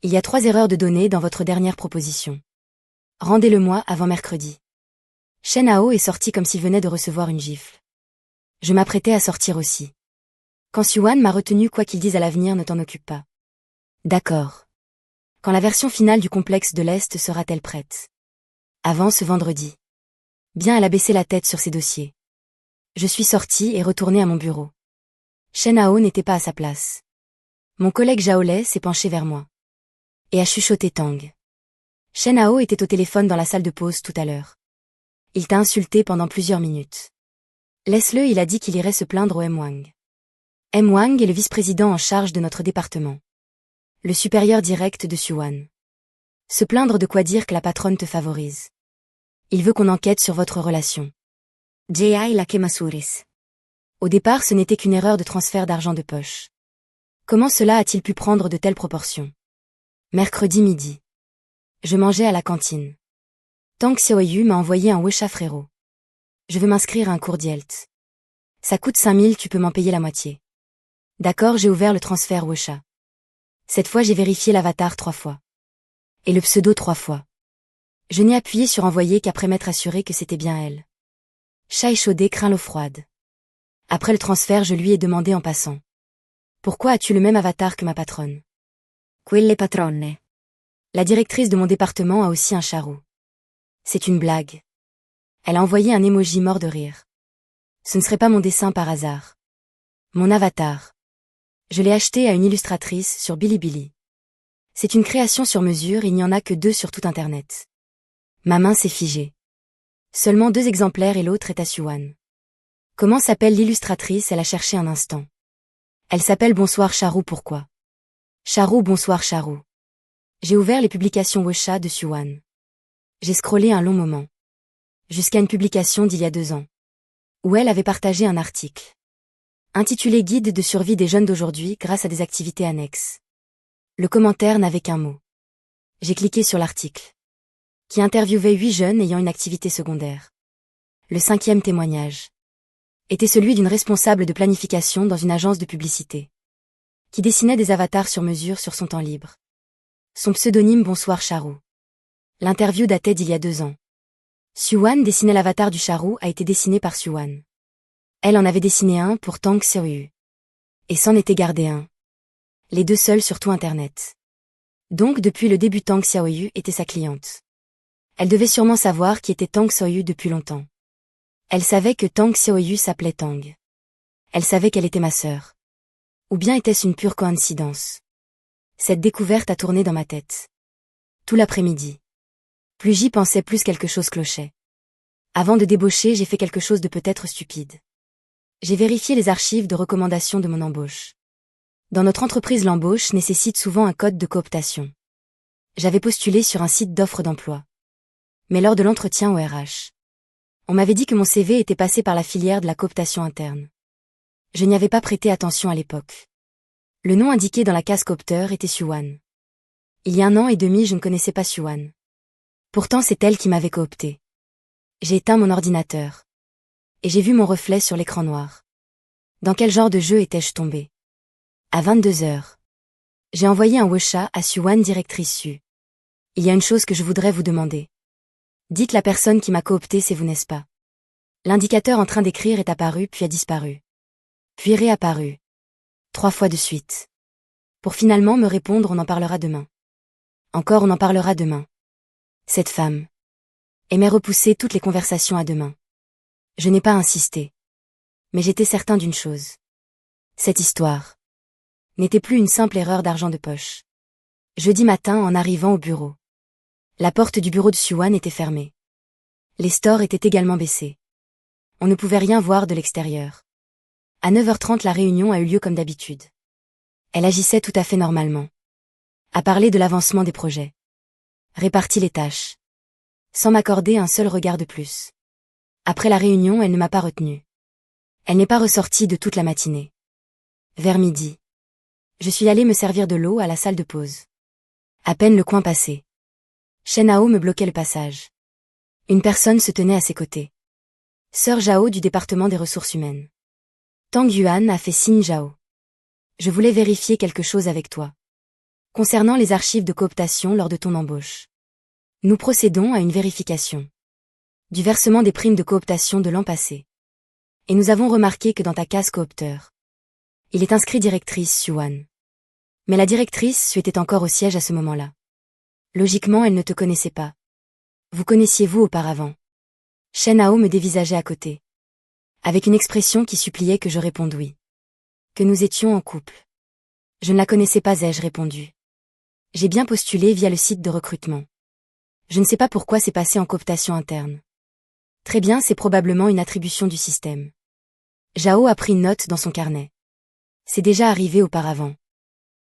Il y a 3 erreurs de données dans votre dernière proposition. Rendez-le-moi avant mercredi. Shen Hao est sorti comme s'il venait de recevoir une gifle. Je m'apprêtais à sortir aussi. Quand Xuan m'a retenu: quoi qu'il dise à l'avenir, ne t'en occupe pas. D'accord. Quand la version finale du complexe de l'Est sera-t-elle prête? Avant ce vendredi. Bien. Elle a baissé la tête sur ses dossiers. Je suis sortie et retournée à mon bureau. Shen Hao n'était pas à sa place. Mon collègue Zhao s'est penché vers moi. Et a chuchoté Tang. Shen Hao était au téléphone dans la salle de pause tout à l'heure. Il t'a insulté pendant plusieurs minutes. Laisse-le, il a dit qu'il irait se plaindre au M. Wang. M. Wang est le vice-président en charge de notre département. Le supérieur direct de Xuan. Se plaindre de quoi? Dire que la patronne te favorise. Il veut qu'on enquête sur votre relation. J.I. Lakemasuris. Au départ, ce n'était qu'une erreur de transfert d'argent de poche. Comment cela a-t-il pu prendre de telles proportions? Mercredi midi. Je mangeais à la cantine. Tang Xiaoyu m'a envoyé un Wecha frérot. Je veux m'inscrire à un cours d'IELTS. Ça coûte 5000, tu peux m'en payer la moitié. D'accord, j'ai ouvert le transfert Wecha. Cette fois j'ai vérifié l'avatar 3 fois. Et le pseudo 3 fois. Je n'ai appuyé sur envoyer qu'après m'être assuré que c'était bien elle. Chat échaudé craint l'eau froide. Après le transfert, je lui ai demandé en passant. Pourquoi as-tu le même avatar que ma patronne? Quelle patronne. La directrice de mon département a aussi un charou. C'est une blague. Elle a envoyé un emoji mort de rire. Ce ne serait pas mon dessin par hasard. Mon avatar. Je l'ai acheté à une illustratrice sur Bilibili. C'est une création sur mesure et il n'y en a que 2 sur tout Internet. Ma main s'est figée. Seulement 2 exemplaires et l'autre est à Siouan. Comment s'appelle l'illustratrice? Elle a cherché un instant. Elle s'appelle Bonsoir Charou. Pourquoi? Charou, bonsoir Charou. J'ai ouvert les publications Wecha de Siouan. J'ai scrollé un long moment. Jusqu'à une publication d'il y a 2 ans. Où elle avait partagé un article. Intitulé Guide de survie des jeunes d'aujourd'hui grâce à des activités annexes. Le commentaire n'avait qu'un mot. J'ai cliqué sur l'article. Qui interviewait 8 jeunes ayant une activité secondaire. Le 5e témoignage. Était celui d'une responsable de planification dans une agence de publicité. Qui dessinait des avatars sur mesure sur son temps libre. Son pseudonyme Bonsoir Charou. L'interview datait d'il y a 2 ans. Siouan dessinait l'avatar du charou a été dessiné par Siouan. Elle en avait dessiné un pour Tang Xiaoyu. Et s'en était gardé un. Les 2 seuls sur tout Internet. Donc depuis le début Tang Xiaoyu était sa cliente. Elle devait sûrement savoir qui était Tang Xiaoyu depuis longtemps. Elle savait que Tang Xiaoyu s'appelait Tang. Elle savait qu'elle était ma sœur. Ou bien était-ce une pure coïncidence? Cette découverte a tourné dans ma tête. Tout l'après-midi. Plus j'y pensais, plus quelque chose clochait. Avant de débaucher, j'ai fait quelque chose de peut-être stupide. J'ai vérifié les archives de recommandation de mon embauche. Dans notre entreprise, l'embauche nécessite souvent un code de cooptation. J'avais postulé sur un site d'offre d'emploi. Mais lors de l'entretien au RH, on m'avait dit que mon CV était passé par la filière de la cooptation interne. Je n'y avais pas prêté attention à l'époque. Le nom indiqué dans la case coopteur était Siouan. Il y a 1 an et demi, je ne connaissais pas Siouan. Pourtant c'est elle qui m'avait coopté. J'ai éteint mon ordinateur. Et j'ai vu mon reflet sur l'écran noir. Dans quel genre de jeu étais-je tombé? À 22h. J'ai envoyé un Wecha à Siouan, directrice Su. Il y a une chose que je voudrais vous demander. Dites la personne qui m'a coopté, c'est vous, n'est-ce pas? L'indicateur en train d'écrire est apparu puis a disparu. Puis réapparu. 3 fois de suite. Pour finalement me répondre, on en parlera demain. Encore, on en parlera demain. Cette femme aimait repousser toutes les conversations à demain. Je n'ai pas insisté. Mais j'étais certain d'une chose. Cette histoire n'était plus une simple erreur d'argent de poche. Jeudi matin, en arrivant au bureau. La porte du bureau de Siouan était fermée. Les stores étaient également baissés. On ne pouvait rien voir de l'extérieur. À 9h30, la réunion a eu lieu comme d'habitude. Elle agissait tout à fait normalement. A parlé de l'avancement des projets. Répartit les tâches. Sans m'accorder un seul regard de plus. Après la réunion, elle ne m'a pas retenue. Elle n'est pas ressortie de toute la matinée. Vers midi. Je suis allée me servir de l'eau à la salle de pause. À peine le coin passé. Shen Hao me bloquait le passage. Une personne se tenait à ses côtés. Sœur Zhao du département des ressources humaines. Tang Yuan a fait signe Zhao. Je voulais vérifier quelque chose avec toi. Concernant les archives de cooptation lors de ton embauche. Nous procédons à une vérification. Du versement des primes de cooptation de l'an passé. Et nous avons remarqué que dans ta case coopteur, il est inscrit directrice Siouan. Mais la directrice Su était encore au siège à ce moment-là. Logiquement, elle ne te connaissait pas. Vous connaissiez-vous auparavant? Shen Hao me dévisageait à côté. Avec une expression qui suppliait que je réponde oui. Que nous étions en couple. Je ne la connaissais pas, ai-je répondu. J'ai bien postulé via le site de recrutement. Je ne sais pas pourquoi c'est passé en cooptation interne. Très bien, c'est probablement une attribution du système. Zhao a pris note dans son carnet. C'est déjà arrivé auparavant.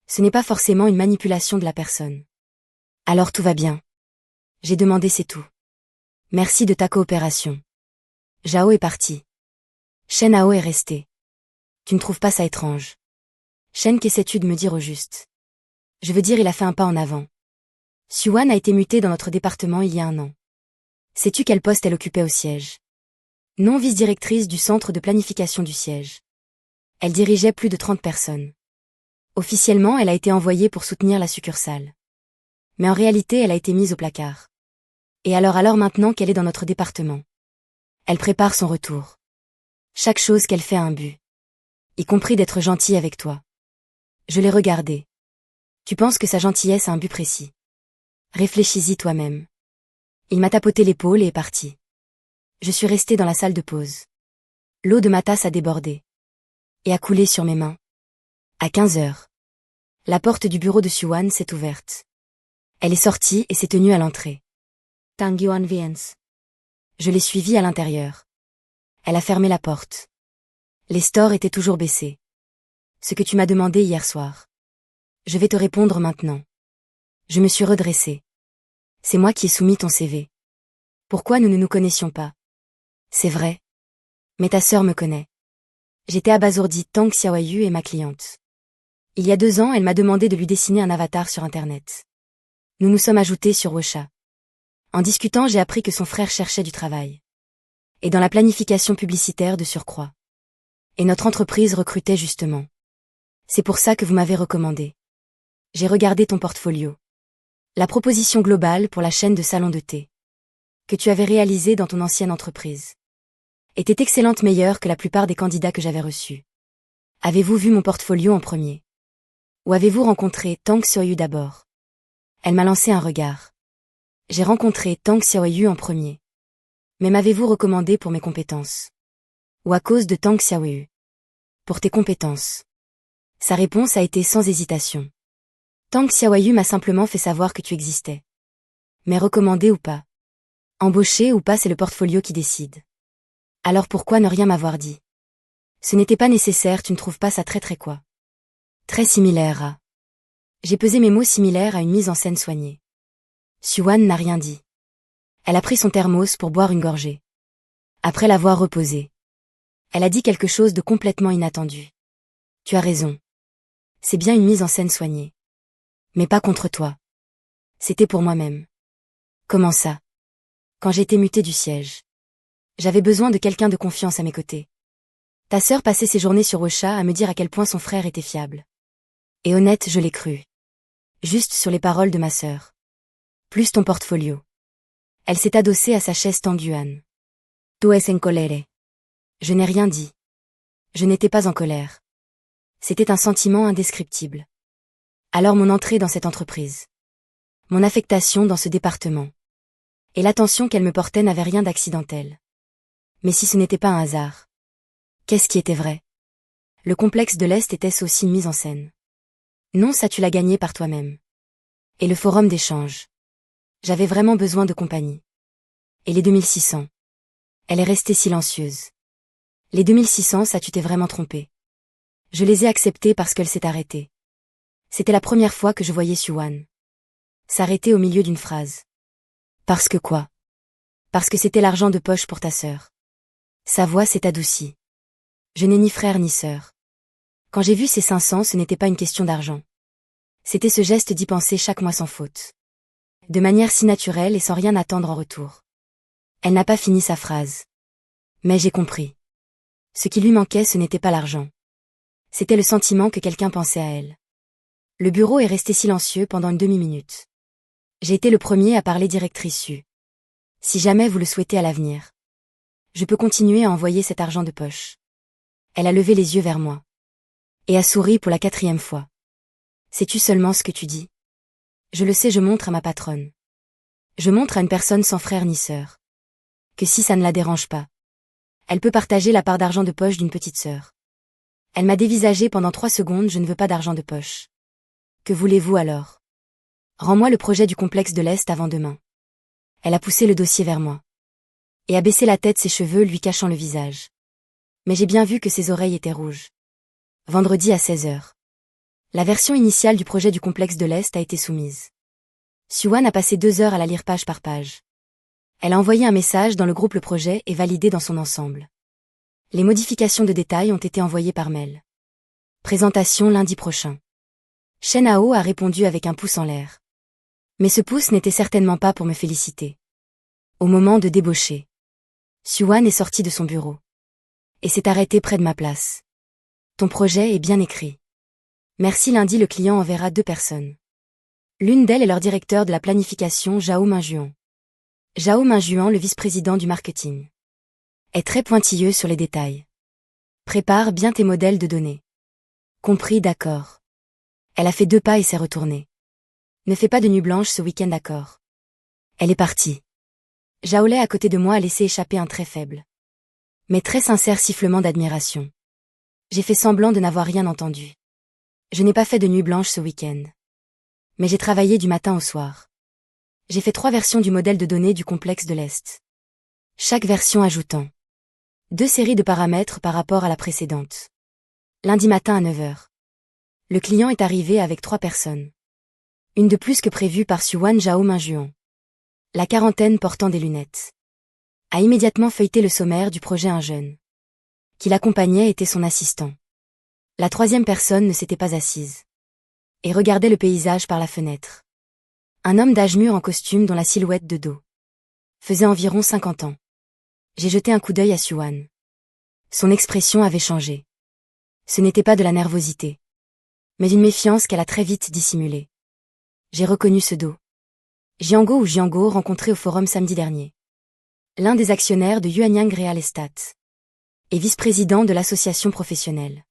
Ce n'est pas forcément une manipulation de la personne. Alors tout va bien. J'ai demandé, c'est tout. Merci de ta coopération. Zhao est parti. Shen Hao est resté. Tu ne trouves pas ça étrange? Shen, qu'essaies-tu de me dire au juste? Je veux dire, il a fait un pas en avant. Suwan a été mutée dans notre département il y a 1 an. Sais-tu quel poste elle occupait au siège? Non, vice-directrice du centre de planification du siège. Elle dirigeait plus de 30 personnes. Officiellement, elle a été envoyée pour soutenir la succursale. Mais en réalité, elle a été mise au placard. Et alors maintenant qu'elle est dans notre département. Elle prépare son retour. Chaque chose qu'elle fait a un but. Y compris d'être gentille avec toi. Je l'ai regardée. Tu penses que sa gentillesse a un but précis. Réfléchis-y toi-même. Il m'a tapoté l'épaule et est parti. Je suis restée dans la salle de pause. L'eau de ma tasse a débordé. Et a coulé sur mes mains. À 15 heures. La porte du bureau de Suwan s'est ouverte. Elle est sortie et s'est tenue à l'entrée. Tang Yuan viens. Je l'ai suivie à l'intérieur. Elle a fermé la porte. Les stores étaient toujours baissés. Ce que tu m'as demandé hier soir. Je vais te répondre maintenant. Je me suis redressée. C'est moi qui ai soumis ton CV. Pourquoi nous ne nous connaissions pas? C'est vrai. Mais ta sœur me connaît. J'étais abasourdie. Tang Xiaoyu est ma cliente. Il y a 2 ans, elle m'a demandé de lui dessiner un avatar sur Internet. Nous nous sommes ajoutés sur Wosha. En discutant, j'ai appris que son frère cherchait du travail. Et dans la planification publicitaire de surcroît. Et notre entreprise recrutait justement. C'est pour ça que vous m'avez recommandé. J'ai regardé ton portfolio. La proposition globale pour la chaîne de salons de thé. Que tu avais réalisée dans ton ancienne entreprise. Était excellente, meilleure que la plupart des candidats que j'avais reçus. Avez-vous vu mon portfolio en premier? Ou avez-vous rencontré Tang Xiaoyu d'abord? Elle m'a lancé un regard. J'ai rencontré Tang Xiaoyu en premier. Mais m'avez-vous recommandé pour mes compétences? Ou à cause de Tang Xiaoyu? Pour tes compétences. Sa réponse a été sans hésitation. Tang Xiaoyu m'a simplement fait savoir que tu existais. Mais recommandé ou pas? Embauché ou pas, c'est le portfolio qui décide. Alors pourquoi ne rien m'avoir dit? Ce n'était pas nécessaire, tu ne trouves pas ça très quoi? Très similaire à... J'ai pesé mes mots, similaires à une mise en scène soignée. Suwan n'a rien dit. Elle a pris son thermos pour boire une gorgée. Après l'avoir reposé. Elle a dit quelque chose de complètement inattendu. Tu as raison. C'est bien une mise en scène soignée. Mais pas contre toi. C'était pour moi-même. Comment ça? Quand j'ai été mutée du siège. J'avais besoin de quelqu'un de confiance à mes côtés. Ta sœur passait ses journées sur Wosha à me dire à quel point son frère était fiable. Et honnête, je l'ai cru. Juste sur les paroles de ma sœur. Plus ton portfolio. Elle s'est adossée à sa chaise Tang Yuan. Tu es en colère. Je n'ai rien dit. Je n'étais pas en colère. C'était un sentiment indescriptible. Alors mon entrée dans cette entreprise. Mon affectation dans ce département. Et l'attention qu'elle me portait n'avait rien d'accidentel. Mais si ce n'était pas un hasard. Qu'est-ce qui était vrai? Le complexe de l'Est était-ce aussi une mise en scène? Non, ça tu l'as gagné par toi-même. Et le forum d'échange. J'avais vraiment besoin de compagnie. Et les 2600. Elle est restée silencieuse. Les 2600, ça tu t'es vraiment trompé. Je les ai acceptés parce qu'elle s'est arrêtée. C'était la première fois que je voyais Suwan s'arrêter au milieu d'une phrase. Parce que quoi? Parce que c'était l'argent de poche pour ta sœur. Sa voix s'est adoucie. Je n'ai ni frère ni sœur. Quand j'ai vu ces 500, ce n'était pas une question d'argent. C'était ce geste d'y penser chaque mois sans faute. De manière si naturelle et sans rien attendre en retour. Elle n'a pas fini sa phrase. Mais j'ai compris. Ce qui lui manquait, ce n'était pas l'argent. C'était le sentiment que quelqu'un pensait à elle. Le bureau est resté silencieux pendant une demi-minute. J'ai été le premier à parler, directrice Su. Si jamais vous le souhaitez à l'avenir. Je peux continuer à envoyer cet argent de poche. Elle a levé les yeux vers moi. Et a souri pour la 4e fois. Sais-tu seulement ce que tu dis? Je le sais, je montre à ma patronne. Je montre à une personne sans frère ni sœur. Que si ça ne la dérange pas. Elle peut partager la part d'argent de poche d'une petite sœur. Elle m'a dévisagé pendant 3 secondes, je ne veux pas d'argent de poche. Que voulez-vous alors? Rends-moi le projet du complexe de l'Est avant demain. Elle a poussé le dossier vers moi. Et a baissé la tête, ses cheveux lui cachant le visage. Mais j'ai bien vu que ses oreilles étaient rouges. Vendredi à 16 heures. La version initiale du projet du complexe de l'Est a été soumise. Suwan a passé 2 heures à la lire page par page. Elle a envoyé un message dans le groupe Le Projet et validé dans son ensemble. Les modifications de détails ont été envoyées par mail. Présentation lundi prochain. Shen Hao a répondu avec un pouce en l'air. Mais ce pouce n'était certainement pas pour me féliciter. Au moment de débaucher, Suwan est sorti de son bureau. Et s'est arrêté près de ma place. Ton projet est bien écrit. Merci. Lundi, le client enverra 2 personnes. L'une d'elles est leur directeur de la planification, Zhao Minjuan. Zhao Minjuan, le vice-président du marketing, est très pointilleux sur les détails. Prépare bien tes modèles de données. Compris, d'accord. Elle a fait 2 pas et s'est retournée. Ne fais pas de nuit blanche ce week-end, d'accord. Elle est partie. Zhaolei à côté de moi a laissé échapper un très faible, mais très sincère sifflement d'admiration. J'ai fait semblant de n'avoir rien entendu. Je n'ai pas fait de nuit blanche ce week-end. Mais j'ai travaillé du matin au soir. J'ai fait 3 versions du modèle de données du complexe de l'Est. Chaque version ajoutant 2 séries de paramètres par rapport à la précédente. Lundi matin à 9 heures. Le client est arrivé avec 3 personnes. Une de plus que prévue par Suwan Zhao Minjuan. La quarantaine portant des lunettes. A immédiatement feuilleté le sommaire du projet. Un jeune qui l'accompagnait était son assistant. La 3e personne ne s'était pas assise et regardait le paysage par la fenêtre. Un homme d'âge mûr en costume dont la silhouette de dos faisait environ 50 ans. J'ai jeté un coup d'œil à Suwan. Son expression avait changé. Ce n'était pas de la nervosité, mais d'une méfiance qu'elle a très vite dissimulée. J'ai reconnu ce dos. Jiango ou Jiango rencontré au forum samedi dernier. L'un des actionnaires de Yuanyang Real Estate et vice-président de l'association professionnelle.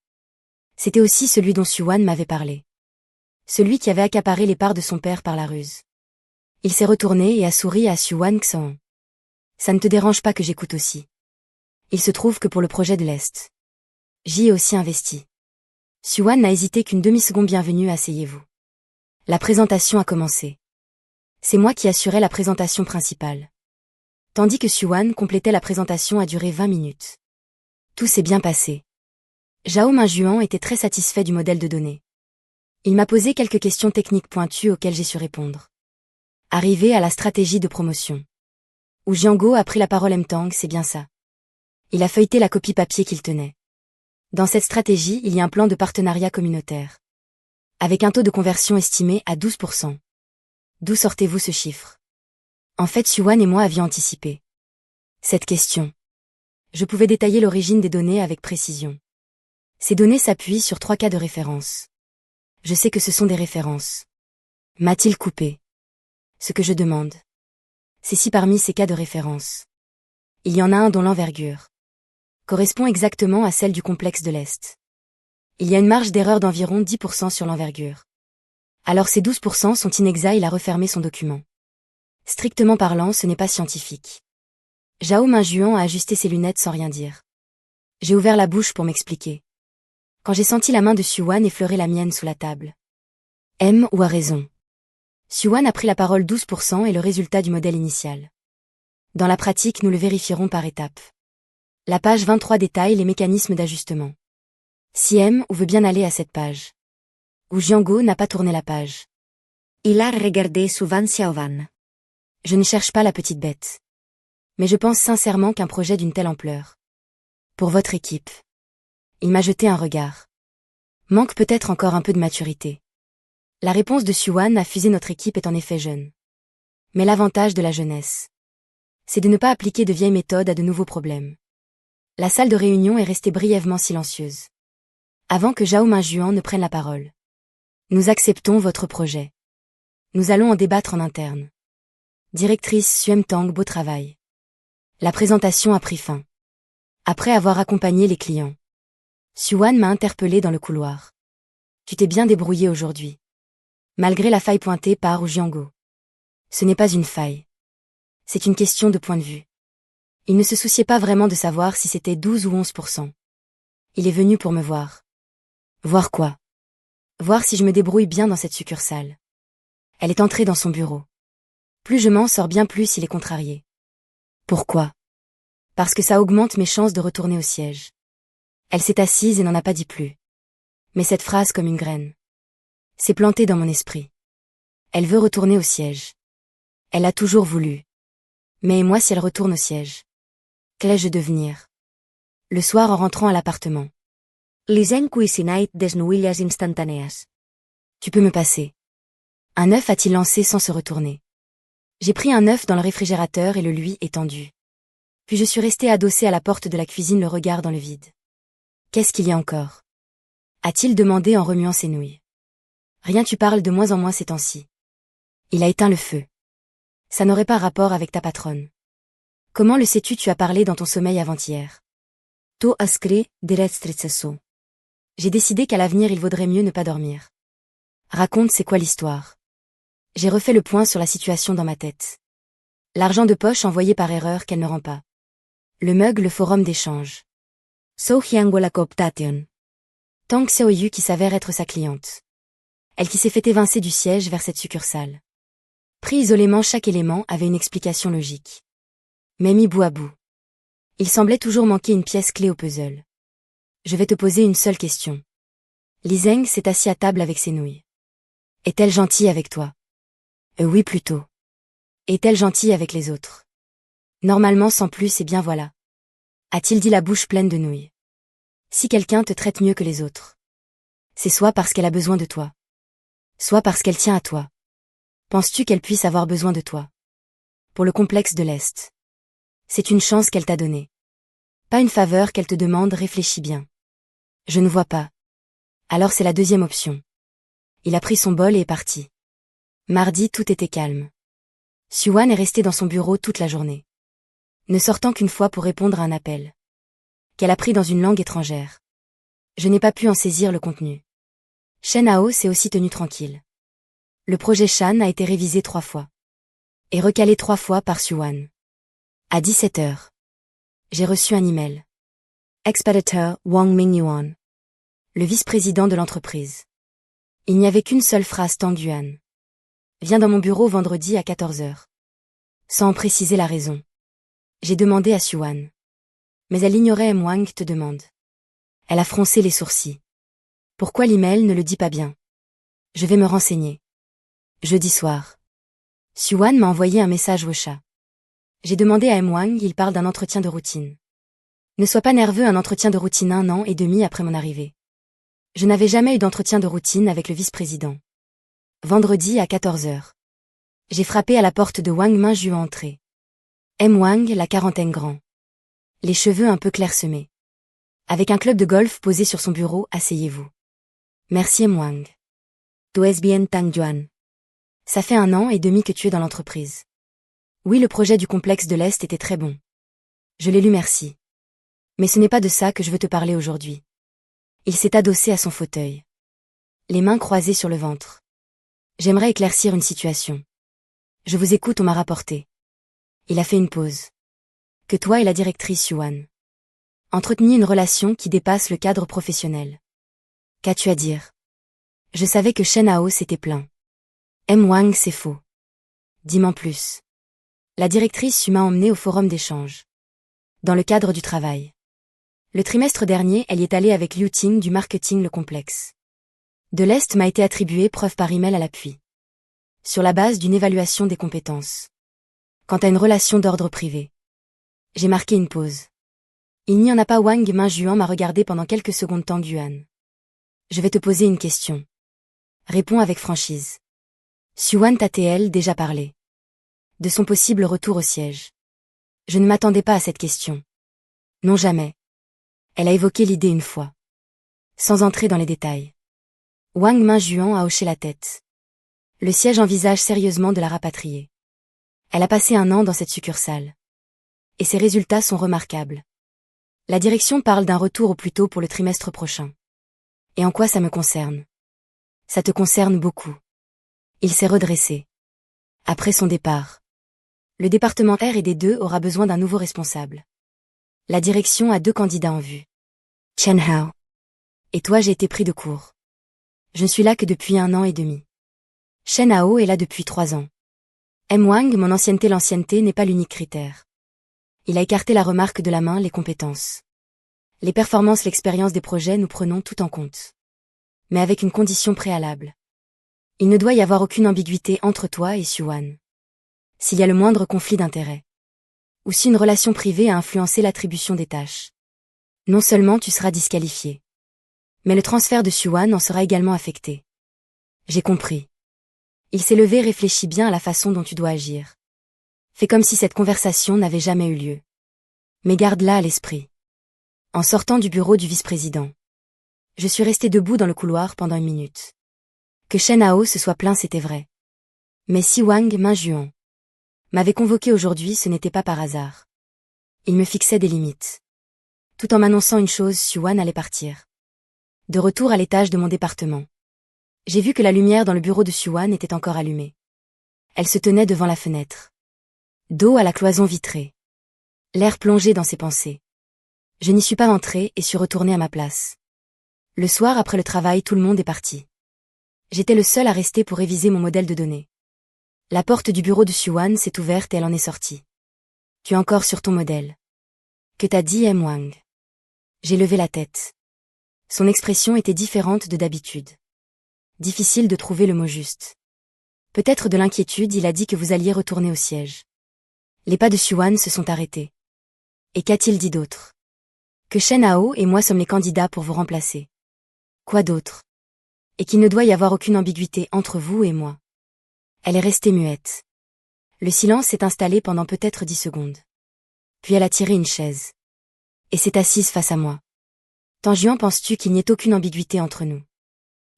C'était aussi celui dont Suwan m'avait parlé. Celui qui avait accaparé les parts de son père par la ruse. Il s'est retourné et a souri à Suwan Xan. Ça ne te dérange pas que j'écoute aussi. Il se trouve que pour le projet de l'Est, j'y ai aussi investi. Suwan n'a hésité qu'une demi-seconde. Bienvenue, asseyez-vous. La présentation a commencé. C'est moi qui assurais la présentation principale. Tandis que Suwan complétait la présentation a duré 20 minutes. Tout s'est bien passé. Zhao Minjuan était très satisfait du modèle de données. Il m'a posé quelques questions techniques pointues auxquelles j'ai su répondre. Arrivé à la stratégie de promotion. Où Jiango a pris la parole. Mtang, c'est bien ça. Il a feuilleté la copie papier qu'il tenait. Dans cette stratégie, il y a un plan de partenariat communautaire. Avec un taux de conversion estimé à 12%. D'où sortez-vous ce chiffre? En fait, Suwan et moi avions anticipé cette question. Je pouvais détailler l'origine des données avec précision. Ces données s'appuient sur 3 cas de référence. Je sais que ce sont des références. M'a-t-il coupé? Ce que je demande, c'est si parmi ces cas de référence, il y en a un dont l'envergure correspond exactement à celle du complexe de l'Est. Il y a une marge d'erreur d'environ 10% sur l'envergure. Alors ces 12% sont inexacts. Il a refermé son document. Strictement parlant, ce n'est pas scientifique. Zhao Minjuan a ajusté ses lunettes sans rien dire. J'ai ouvert la bouche pour m'expliquer. Quand j'ai senti la main de Suwan effleurer la mienne sous la table. M ou a raison. Suwan a pris la parole. 12% est le résultat du modèle initial. Dans la pratique, nous le vérifierons par étapes. La page 23 détaille les mécanismes d'ajustement. Si M ou veut bien aller à cette page. Ou Jiango n'a pas tourné la page. Il a regardé Suwan Xiaowan. Je ne cherche pas la petite bête. Mais je pense sincèrement qu'un projet d'une telle ampleur. Pour votre équipe. Il m'a jeté un regard. Manque peut-être encore un peu de maturité. La réponse de Suwan a fusé. Notre équipe est en effet jeune. Mais l'avantage de la jeunesse, c'est de ne pas appliquer de vieilles méthodes à de nouveaux problèmes. La salle de réunion est restée brièvement silencieuse. Avant que Zhao Minjuan ne prenne la parole. Nous acceptons votre projet. Nous allons en débattre en interne. Directrice Suem Tang, beau travail. La présentation a pris fin. Après avoir accompagné les clients, Suwan m'a interpellé dans le couloir. Tu t'es bien débrouillé aujourd'hui. Malgré la faille pointée par Wu Jiango. Ce n'est pas une faille. C'est une question de point de vue. Il ne se souciait pas vraiment de savoir si c'était 12 ou 11%. Il est venu pour me voir. Voir quoi? Voir si je me débrouille bien dans cette succursale. Elle est entrée dans son bureau. Plus je m'en sors bien, plus il est contrarié. Pourquoi? Parce que ça augmente mes chances de retourner au siège. Elle s'est assise et n'en a pas dit plus. Mais cette phrase comme une graine s'est plantée dans mon esprit. Elle veut retourner au siège. Elle a toujours voulu. Mais moi, si elle retourne au siège, qu'allais-je devenir? Le soir en rentrant à l'appartement. Li Zeng cuisinait des nouilles instantanéas. Tu peux me passer. Un œuf a-t-il lancé sans se retourner. J'ai pris un œuf dans le réfrigérateur et le lui étendu. Puis je suis restée adossée à la porte de la cuisine, le regard dans le vide. Qu'est-ce qu'il y a encore? A-t-il demandé en remuant ses nouilles. Rien, tu parles de moins en moins ces temps-ci. Il a éteint le feu. Ça n'aurait pas rapport avec ta patronne. Comment le sais-tu? Tu as parlé dans ton sommeil avant-hier. Tu has scris direct. J'ai décidé qu'à l'avenir il vaudrait mieux ne pas dormir. Raconte, c'est quoi l'histoire? J'ai refait le point sur la situation dans ma tête. L'argent de poche envoyé par erreur qu'elle ne rend pas. Le mug, le forum d'échange. So la cooptation. Tang Xiaoyu qui s'avère être sa cliente. Elle qui s'est fait évincer du siège vers cette succursale. Pris isolément, chaque élément avait une explication logique. Mais mis bout à bout. Il semblait toujours manquer une pièce clé au puzzle. Je vais te poser une seule question. Li Zeng s'est assis à table avec ses nouilles. Est-elle gentille avec toi? Oui, plutôt. Est-elle gentille avec les autres? Normalement sans plus, et bien voilà. A-t-il dit la bouche pleine de nouilles. Si quelqu'un te traite mieux que les autres, c'est soit parce qu'elle a besoin de toi, soit parce qu'elle tient à toi. Penses-tu qu'elle puisse avoir besoin de toi? Pour le complexe de l'Est. C'est une chance qu'elle t'a donnée. Pas une faveur qu'elle te demande, réfléchis bien. Je ne vois pas. Alors c'est la deuxième option. Il a pris son bol et est parti. Mardi, tout était calme. Xuan est resté dans son bureau toute la journée. Ne sortant qu'une fois pour répondre à un appel. Qu'elle a pris dans une langue étrangère. Je n'ai pas pu en saisir le contenu. Shen Hao s'est aussi tenu tranquille. Le projet Shan a été révisé 3 fois. Et recalé 3 fois par Xuan. À 17h. J'ai reçu un email. Expeditor Wang Mingyuan. Le vice-président de l'entreprise. Il n'y avait qu'une seule phrase: Tang Yuan. Viens dans mon bureau vendredi à 14h. Sans en préciser la raison. J'ai demandé à Xuan. Mais elle ignorait. Wang te demande. Elle a froncé les sourcils. Pourquoi l'email ne le dit pas bien? Je vais me renseigner. Jeudi soir. Xuan m'a envoyé un message WeChat. J'ai demandé à Wang, il parle d'un entretien de routine. Ne sois pas nerveux, un entretien de routine 1 an et demi après mon arrivée. Je n'avais jamais eu d'entretien de routine avec le vice-président. Vendredi à 14h. J'ai frappé à la porte de Wang, main juin entrée. Wang, la quarantaine grand. Les cheveux un peu clairsemés. Avec un club de golf posé sur son bureau, asseyez-vous. Merci Wang. Tu es bien Tang Yuan. Ça fait 1 an et demi que tu es dans l'entreprise. Oui, le projet du complexe de l'Est était très bon. Je l'ai lu, merci. Mais ce n'est pas de ça que je veux te parler aujourd'hui. Il s'est adossé à son fauteuil. Les mains croisées sur le ventre. J'aimerais éclaircir une situation. Je vous écoute, on m'a rapporté. Il a fait une pause. Que toi et la directrice Yuan entreteniez une relation qui dépasse le cadre professionnel. Qu'as-tu à dire? Je savais que Shen Hao s'était plaint. Wang, c'est faux. Dis-m'en plus. La directrice m'a emmené au forum d'échange. Dans le cadre du travail. Le trimestre dernier, elle y est allée avec Liu Ting du marketing le complexe. De l'Est m'a été attribuée, preuve par email à l'appui. Sur la base d'une évaluation des compétences. Quant à une relation d'ordre privé. J'ai marqué une pause. Il n'y en a pas. Wang Main Juan m'a regardé pendant quelques secondes. Tang Yuan. Je vais te poser une question. Réponds avec franchise. Xuan t'a-t-elle déjà parlé de son possible retour au siège? Je ne m'attendais pas à cette question. Non, jamais. Elle a évoqué l'idée une fois. Sans entrer dans les détails. Wang Main Juan a hoché la tête. Le siège envisage sérieusement de la rapatrier. Elle a passé 1 an dans cette succursale. Et ses résultats sont remarquables. La direction parle d'un retour au plus tôt pour le trimestre prochain. Et en quoi ça me concerne? Ça te concerne beaucoup. Il s'est redressé. Après son départ. Le département R&D2 aura besoin d'un nouveau responsable. La direction a 2 candidats en vue. Chen Hao. Et toi, j'ai été pris de court. Je ne suis là que depuis 1 an et demi. Shen Hao est là depuis 3 ans. Wang, mon l'ancienneté n'est pas l'unique critère. Il a écarté la remarque de la main, les compétences. Les performances, l'expérience des projets, nous prenons tout en compte. Mais avec une condition préalable. Il ne doit y avoir aucune ambiguïté entre toi et Xuan. S'il y a le moindre conflit d'intérêts. Ou si une relation privée a influencé l'attribution des tâches. Non seulement tu seras disqualifié, mais le transfert de Siouan en sera également affecté. J'ai compris. Il s'est levé et réfléchit bien à la façon dont tu dois agir. Fais comme si cette conversation n'avait jamais eu lieu. Mais garde-la à l'esprit. En sortant du bureau du vice-président, je suis resté debout dans le couloir pendant 1 minute. Que Shen Hao se soit plaint, c'était vrai. Mais si Wang Minjuan m'avait convoqué aujourd'hui, ce n'était pas par hasard. Il me fixait des limites. Tout en m'annonçant une chose, Siouan allait partir. De retour à l'étage de mon département, j'ai vu que la lumière dans le bureau de Siouan était encore allumée. Elle se tenait devant la fenêtre. Dos à la cloison vitrée. L'air plongé dans ses pensées. Je n'y suis pas entrée et suis retournée à ma place. Le soir après le travail, tout le monde est parti. J'étais le seul à rester pour réviser mon modèle de données. La porte du bureau de Siouan s'est ouverte et elle en est sortie. Tu es encore sur ton modèle. Que t'as dit M. Wang? J'ai levé la tête. Son expression était différente de d'habitude. Difficile de trouver le mot juste. Peut-être de l'inquiétude, il a dit que vous alliez retourner au siège. Les pas de Siouan se sont arrêtés. Et qu'a-t-il dit d'autre? Que Shen Hao et moi sommes les candidats pour vous remplacer. Quoi d'autre? Et qu'il ne doit y avoir aucune ambiguïté entre vous et moi. Elle est restée muette. Le silence s'est installé pendant peut-être 10 secondes. Puis elle a tiré une chaise. Et s'est assise face à moi. Tanjuan, penses-tu qu'il n'y ait aucune ambiguïté entre nous?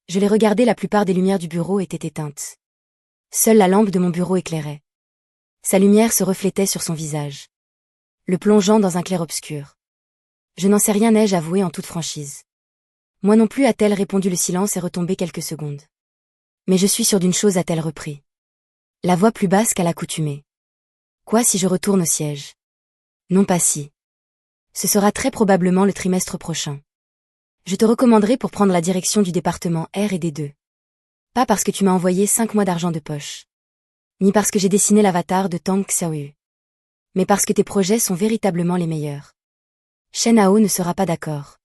Je l'ai regardé, la plupart des lumières du bureau étaient éteintes. Seule la lampe de mon bureau éclairait. Sa lumière se reflétait sur son visage, le plongeant dans un clair-obscur. Je n'en sais rien, ai-je avoué en toute franchise. Moi non plus, a-t-elle répondu. Le silence est retombé quelques secondes. Mais je suis sûre d'une chose, a-t-elle repris. La voix plus basse qu'à l'accoutumée. Quoi si je retourne au siège? Non, pas si. Ce sera très probablement le trimestre prochain. Je te recommanderai pour prendre la direction du département R&D2. Pas parce que tu m'as envoyé 5 mois d'argent de poche. Ni parce que j'ai dessiné l'avatar de Tang Xiaoyu. Mais parce que tes projets sont véritablement les meilleurs. Shen Hao ne sera pas d'accord.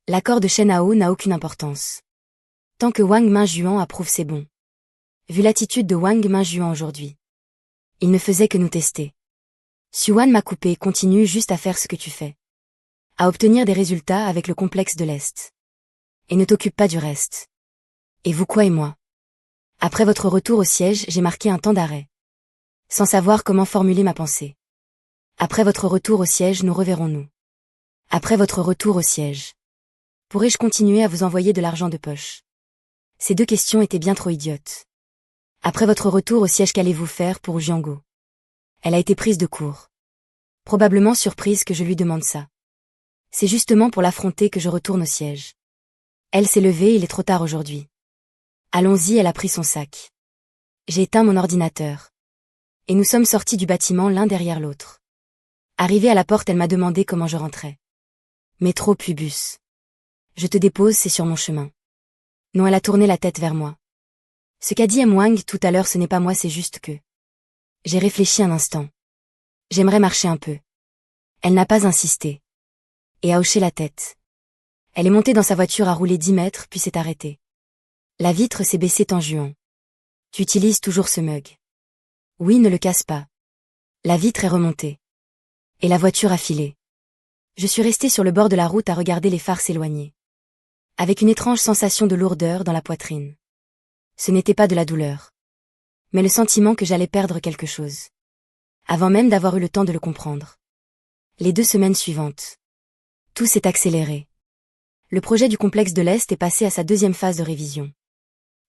L'accord de Shen Hao n'a aucune importance. Tant que Wang Minjuan approuve, c'est bon. Vu l'attitude de Wang Minjuan aujourd'hui, il ne faisait que nous tester. Siouan m'a coupé, continue juste à faire ce que tu fais. À obtenir des résultats avec le complexe de l'Est. Et ne t'occupe pas du reste. Et vous quoi et moi? Après votre retour au siège, j'ai marqué un temps d'arrêt. Sans savoir comment formuler ma pensée. Après votre retour au siège, nous reverrons-nous. Après votre retour au siège. Pourrais-je continuer à vous envoyer de l'argent de poche? Ces 2 questions étaient bien trop idiotes. Après votre retour au siège, qu'allez-vous faire pour Jiango? Elle a été prise de court. Probablement surprise que je lui demande ça. C'est justement pour l'affronter que je retourne au siège. Elle s'est levée, il est trop tard aujourd'hui. Allons-y, elle a pris son sac. J'ai éteint mon ordinateur. Et nous sommes sortis du bâtiment l'un derrière l'autre. Arrivée à la porte, elle m'a demandé comment je rentrais. Métro puis bus. Je te dépose, c'est sur mon chemin. Non, elle a tourné la tête vers moi. Ce qu'a dit M. Wang tout à l'heure, ce n'est pas moi, c'est juste que... J'ai réfléchi un instant. J'aimerais marcher un peu. Elle n'a pas insisté. Et a hoché la tête. Elle est montée dans sa voiture, a roulé 10 mètres, puis s'est arrêtée. La vitre s'est baissée en juant. Tu utilises toujours ce mug? Oui, ne le casse pas. La vitre est remontée. Et la voiture a filé. Je suis restée sur le bord de la route à regarder les phares s'éloigner. Avec une étrange sensation de lourdeur dans la poitrine. Ce n'était pas de la douleur. Mais le sentiment que j'allais perdre quelque chose. Avant même d'avoir eu le temps de le comprendre. Les 2 semaines suivantes. Tout s'est accéléré. Le projet du complexe de l'Est est passé à sa 2e phase de révision.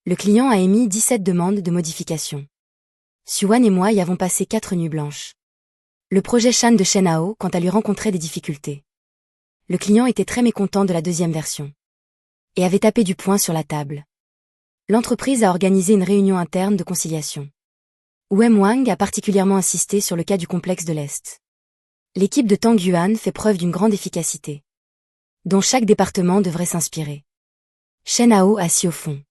Le client a émis 17 demandes de modification. Siouan et moi y avons passé 4 nuits blanches. Le projet Shan de Shen Hao, quant à lui, rencontrait des difficultés. Le client était très mécontent de la 2e version. Et avait tapé du poing sur la table. L'entreprise a organisé une réunion interne de conciliation. Où M. Wang a particulièrement insisté sur le cas du complexe de l'Est. L'équipe de Tang Yuan fait preuve d'une grande efficacité. Dont chaque département devrait s'inspirer. Shen Hao, assis au fond,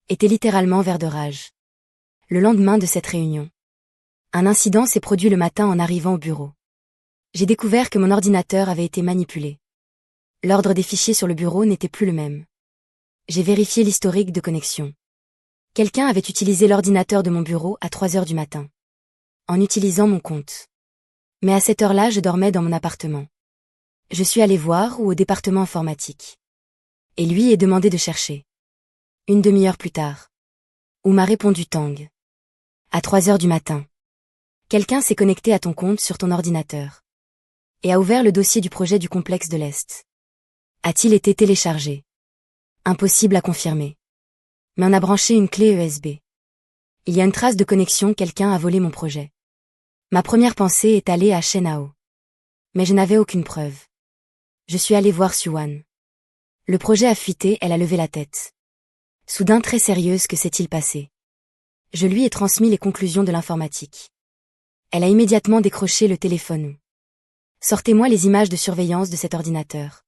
était littéralement vert de rage. Le lendemain de cette réunion, un incident s'est produit le matin en arrivant au bureau. J'ai découvert que mon ordinateur avait été manipulé. L'ordre des fichiers sur le bureau n'était plus le même. J'ai vérifié l'historique de connexion. Quelqu'un avait utilisé l'ordinateur de mon bureau à 3 heures du matin. En utilisant mon compte. Mais à cette heure-là, je dormais dans mon appartement. Je suis allé voir ou au département informatique. Et lui est demandé de chercher. Une demi-heure plus tard. Où m'a répondu Tang. À 3 heures du matin. Quelqu'un s'est connecté à ton compte sur ton ordinateur. Et a ouvert le dossier du projet du complexe de l'Est. A-t-il été téléchargé? Impossible à confirmer. Mais on a branché une clé USB. Il y a une trace de connexion, quelqu'un a volé mon projet. Ma première pensée est allée à Shenhao. Mais je n'avais aucune preuve. Je suis allée voir Suwan. Le projet a fuité, elle a levé la tête. Soudain très sérieuse, que s'est-il passé? Je lui ai transmis les conclusions de l'informatique. Elle a immédiatement décroché le téléphone. Sortez-moi les images de surveillance de cet ordinateur.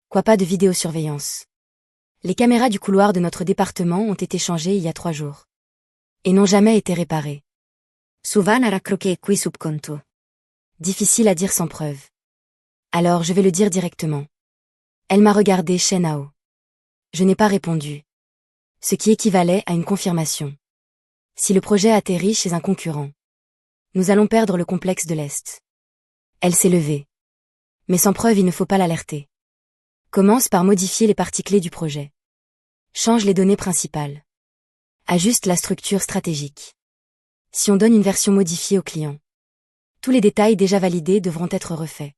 Quoi, pas de vidéosurveillance? Les caméras du couloir de notre département ont été changées il y a 3 jours. Et n'ont jamais été réparées. Suvan a raccroché qui sub conto. Difficile à dire sans preuve. Alors je vais le dire directement. Elle m'a regardé, Shenhao. Je n'ai pas répondu. Ce qui équivalait à une confirmation. Si le projet atterrit chez un concurrent, nous allons perdre le complexe de l'Est. Elle s'est levée. Mais sans preuve, il ne faut pas l'alerter. Commence par modifier les parties clés du projet. Change les données principales. Ajuste la structure stratégique. Si on donne une version modifiée au client, tous les détails déjà validés devront être refaits.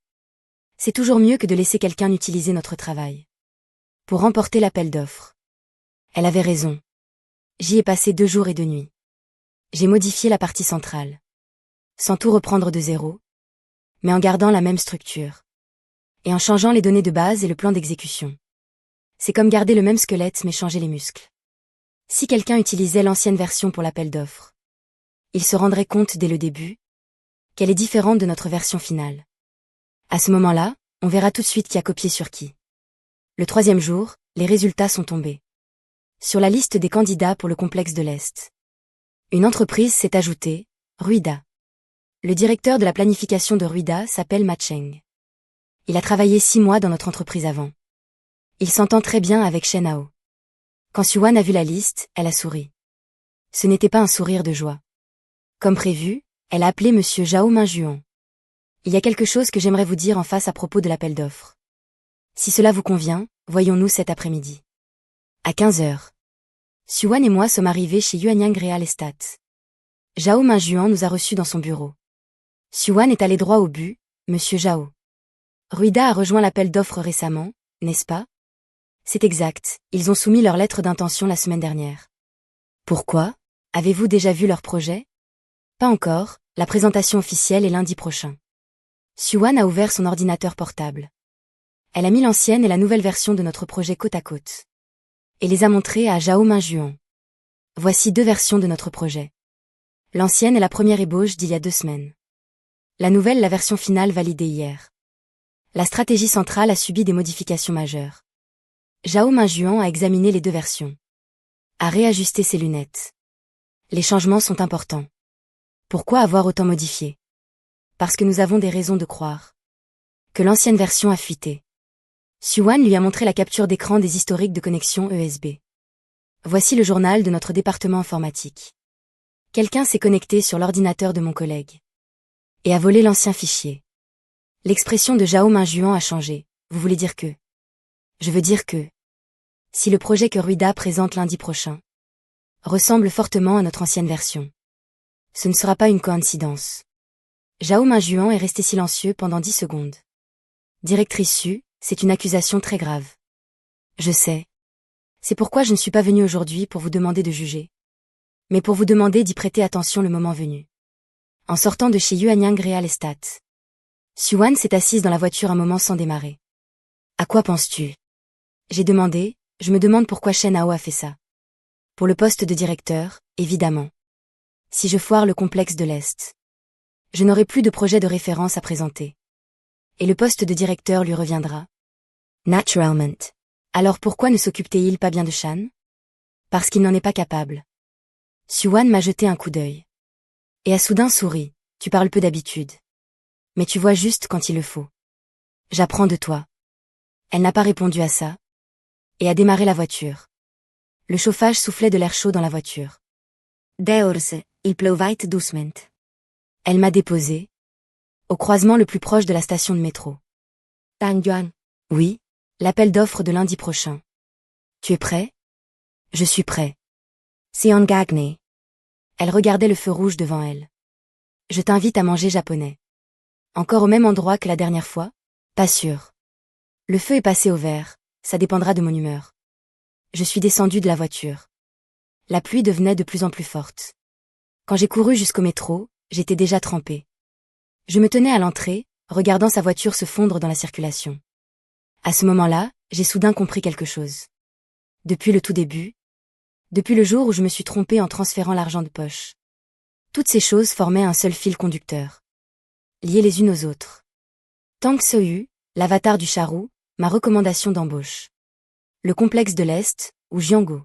C'est toujours mieux que de laisser quelqu'un utiliser notre travail. Pour remporter l'appel d'offres. Elle avait raison. J'y ai passé 2 jours et 2 nuits. J'ai modifié la partie centrale. Sans tout reprendre de zéro, mais en gardant la même structure. Et en changeant les données de base et le plan d'exécution. C'est comme garder le même squelette mais changer les muscles. Si quelqu'un utilisait l'ancienne version pour l'appel d'offres, il se rendrait compte dès le début qu'elle est différente de notre version finale. À ce moment-là, on verra tout de suite qui a copié sur qui. Le 3e jour, les résultats sont tombés. Sur la liste des candidats pour le complexe de l'Est. Une entreprise s'est ajoutée, Ruida. Le directeur de la planification de Ruida s'appelle Ma Cheng. Il a travaillé 6 mois dans notre entreprise avant. Il s'entend très bien avec Shenhao. Quand Suwan a vu la liste, elle a souri. Ce n'était pas un sourire de joie. Comme prévu, elle a appelé Monsieur Zhao Minjuan. Il y a quelque chose que j'aimerais vous dire en face à propos de l'appel d'offres. Si cela vous convient, voyons-nous cet après-midi. À 15 heures. Suwan et moi sommes arrivés chez Yuanyang Real Estate. Zhao Minjuan nous a reçus dans son bureau. Suwan est allé droit au but, Monsieur Zhao. Ruida a rejoint l'appel d'offres récemment, n'est-ce pas? C'est exact, ils ont soumis leur lettre d'intention la semaine dernière. Pourquoi? Avez-vous déjà vu leur projet? Pas encore, la présentation officielle est lundi prochain. Suwan a ouvert son ordinateur portable. Elle a mis l'ancienne et la nouvelle version de notre projet côte à côte. Et les a montrées à Zhao Minjuan. Voici 2 versions de notre projet. L'ancienne est la première ébauche d'il y a 2 semaines. La nouvelle, la version finale validée hier. La stratégie centrale a subi des modifications majeures. Zhao Minjuan a examiné les 2 versions. A réajusté ses lunettes. Les changements sont importants. Pourquoi avoir autant modifié? Parce que nous avons des raisons de croire que l'ancienne version a fuité. Suwan lui a montré la capture d'écran des historiques de connexion USB. Voici le journal de notre département informatique. Quelqu'un s'est connecté sur l'ordinateur de mon collègue et a volé l'ancien fichier. L'expression de Zhao Minjuan a changé. Vous voulez dire que? Je veux dire que si le projet que Ruida présente lundi prochain ressemble fortement à notre ancienne version, ce ne sera pas une coïncidence. Zhao Minjuan est resté silencieux pendant 10 secondes. Directrice Su, c'est une accusation très grave. Je sais. C'est pourquoi je ne suis pas venue aujourd'hui pour vous demander de juger, mais pour vous demander d'y prêter attention le moment venu. En sortant de chez Yuanyang Real Estate, Suwan s'est assise dans la voiture un moment sans démarrer. À quoi penses-tu? J'ai demandé, je me demande pourquoi Shenhao a fait ça. Pour le poste de directeur, évidemment. Si je foire le complexe de l'Est, je n'aurai plus de projet de référence à présenter. Et le poste de directeur lui reviendra. Naturellement. Alors pourquoi ne s'occupe-t-il pas bien de Shan? Parce qu'il n'en est pas capable. Suwan m'a jeté un coup d'œil. Et a soudain souri. Tu parles peu d'habitude. Mais tu vois juste quand il le faut. J'apprends de toi. Elle n'a pas répondu à ça. Et a démarré la voiture. Le chauffage soufflait de l'air chaud dans la voiture. Deors, il pleuvait doucement. Elle m'a déposé au croisement le plus proche de la station de métro. Tang Yuan. Oui, l'appel d'offres de lundi prochain. Tu es prêt? Je suis prêt. Sion Gagne. Elle regardait le feu rouge devant elle. Je t'invite à manger japonais. Encore au même endroit que la dernière fois? Pas sûr. Le feu est passé au vert, ça dépendra de mon humeur. Je suis descendue de la voiture. La pluie devenait de plus en plus forte. Quand j'ai couru jusqu'au métro, j'étais déjà trempée. Je me tenais à l'entrée, regardant sa voiture se fondre dans la circulation. À ce moment-là, j'ai soudain compris quelque chose. Depuis le tout début, depuis le jour où je me suis trompée en transférant l'argent de poche. Toutes ces choses formaient un seul fil conducteur. Liées les unes aux autres. Tang So-yu, l'avatar du charou, ma recommandation d'embauche. Le complexe de l'Est, ou Jianggo.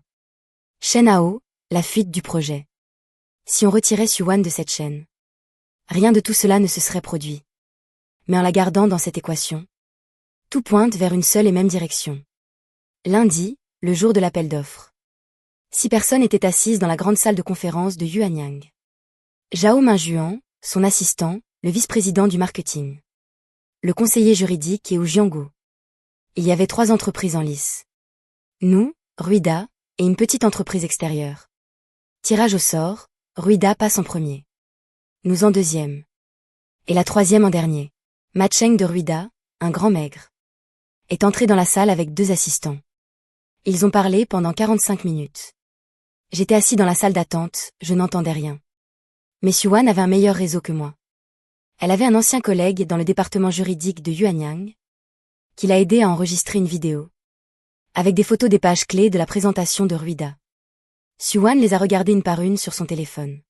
Shen Hao, la fuite du projet. Si on retirait Suwan de cette chaîne, rien de tout cela ne se serait produit. Mais en la gardant dans cette équation, tout pointe vers une seule et même direction. Lundi, le jour de l'appel d'offres. 6 personnes étaient assises dans la grande salle de conférence de Yuanyang. Zhao Minjuan, son assistant, le vice-président du marketing. Le conseiller juridique et Wu Jianggu. Il y avait 3 entreprises en lice. Nous, Ruida, et une petite entreprise extérieure. Tirage au sort, Ruida passe en premier. Nous en deuxième. Et la troisième en dernier. Ma Cheng de Ruida, un grand maigre, est entré dans la salle avec 2 assistants. Ils ont parlé pendant 45 minutes. J'étais assis dans la salle d'attente, je n'entendais rien. Mais Suwan avait un meilleur réseau que moi. Elle avait un ancien collègue dans le département juridique de Yuanyang, qui l'a aidé à enregistrer une vidéo, avec des photos des pages clés de la présentation de Ruida. Suwan les a regardées une par une sur son téléphone.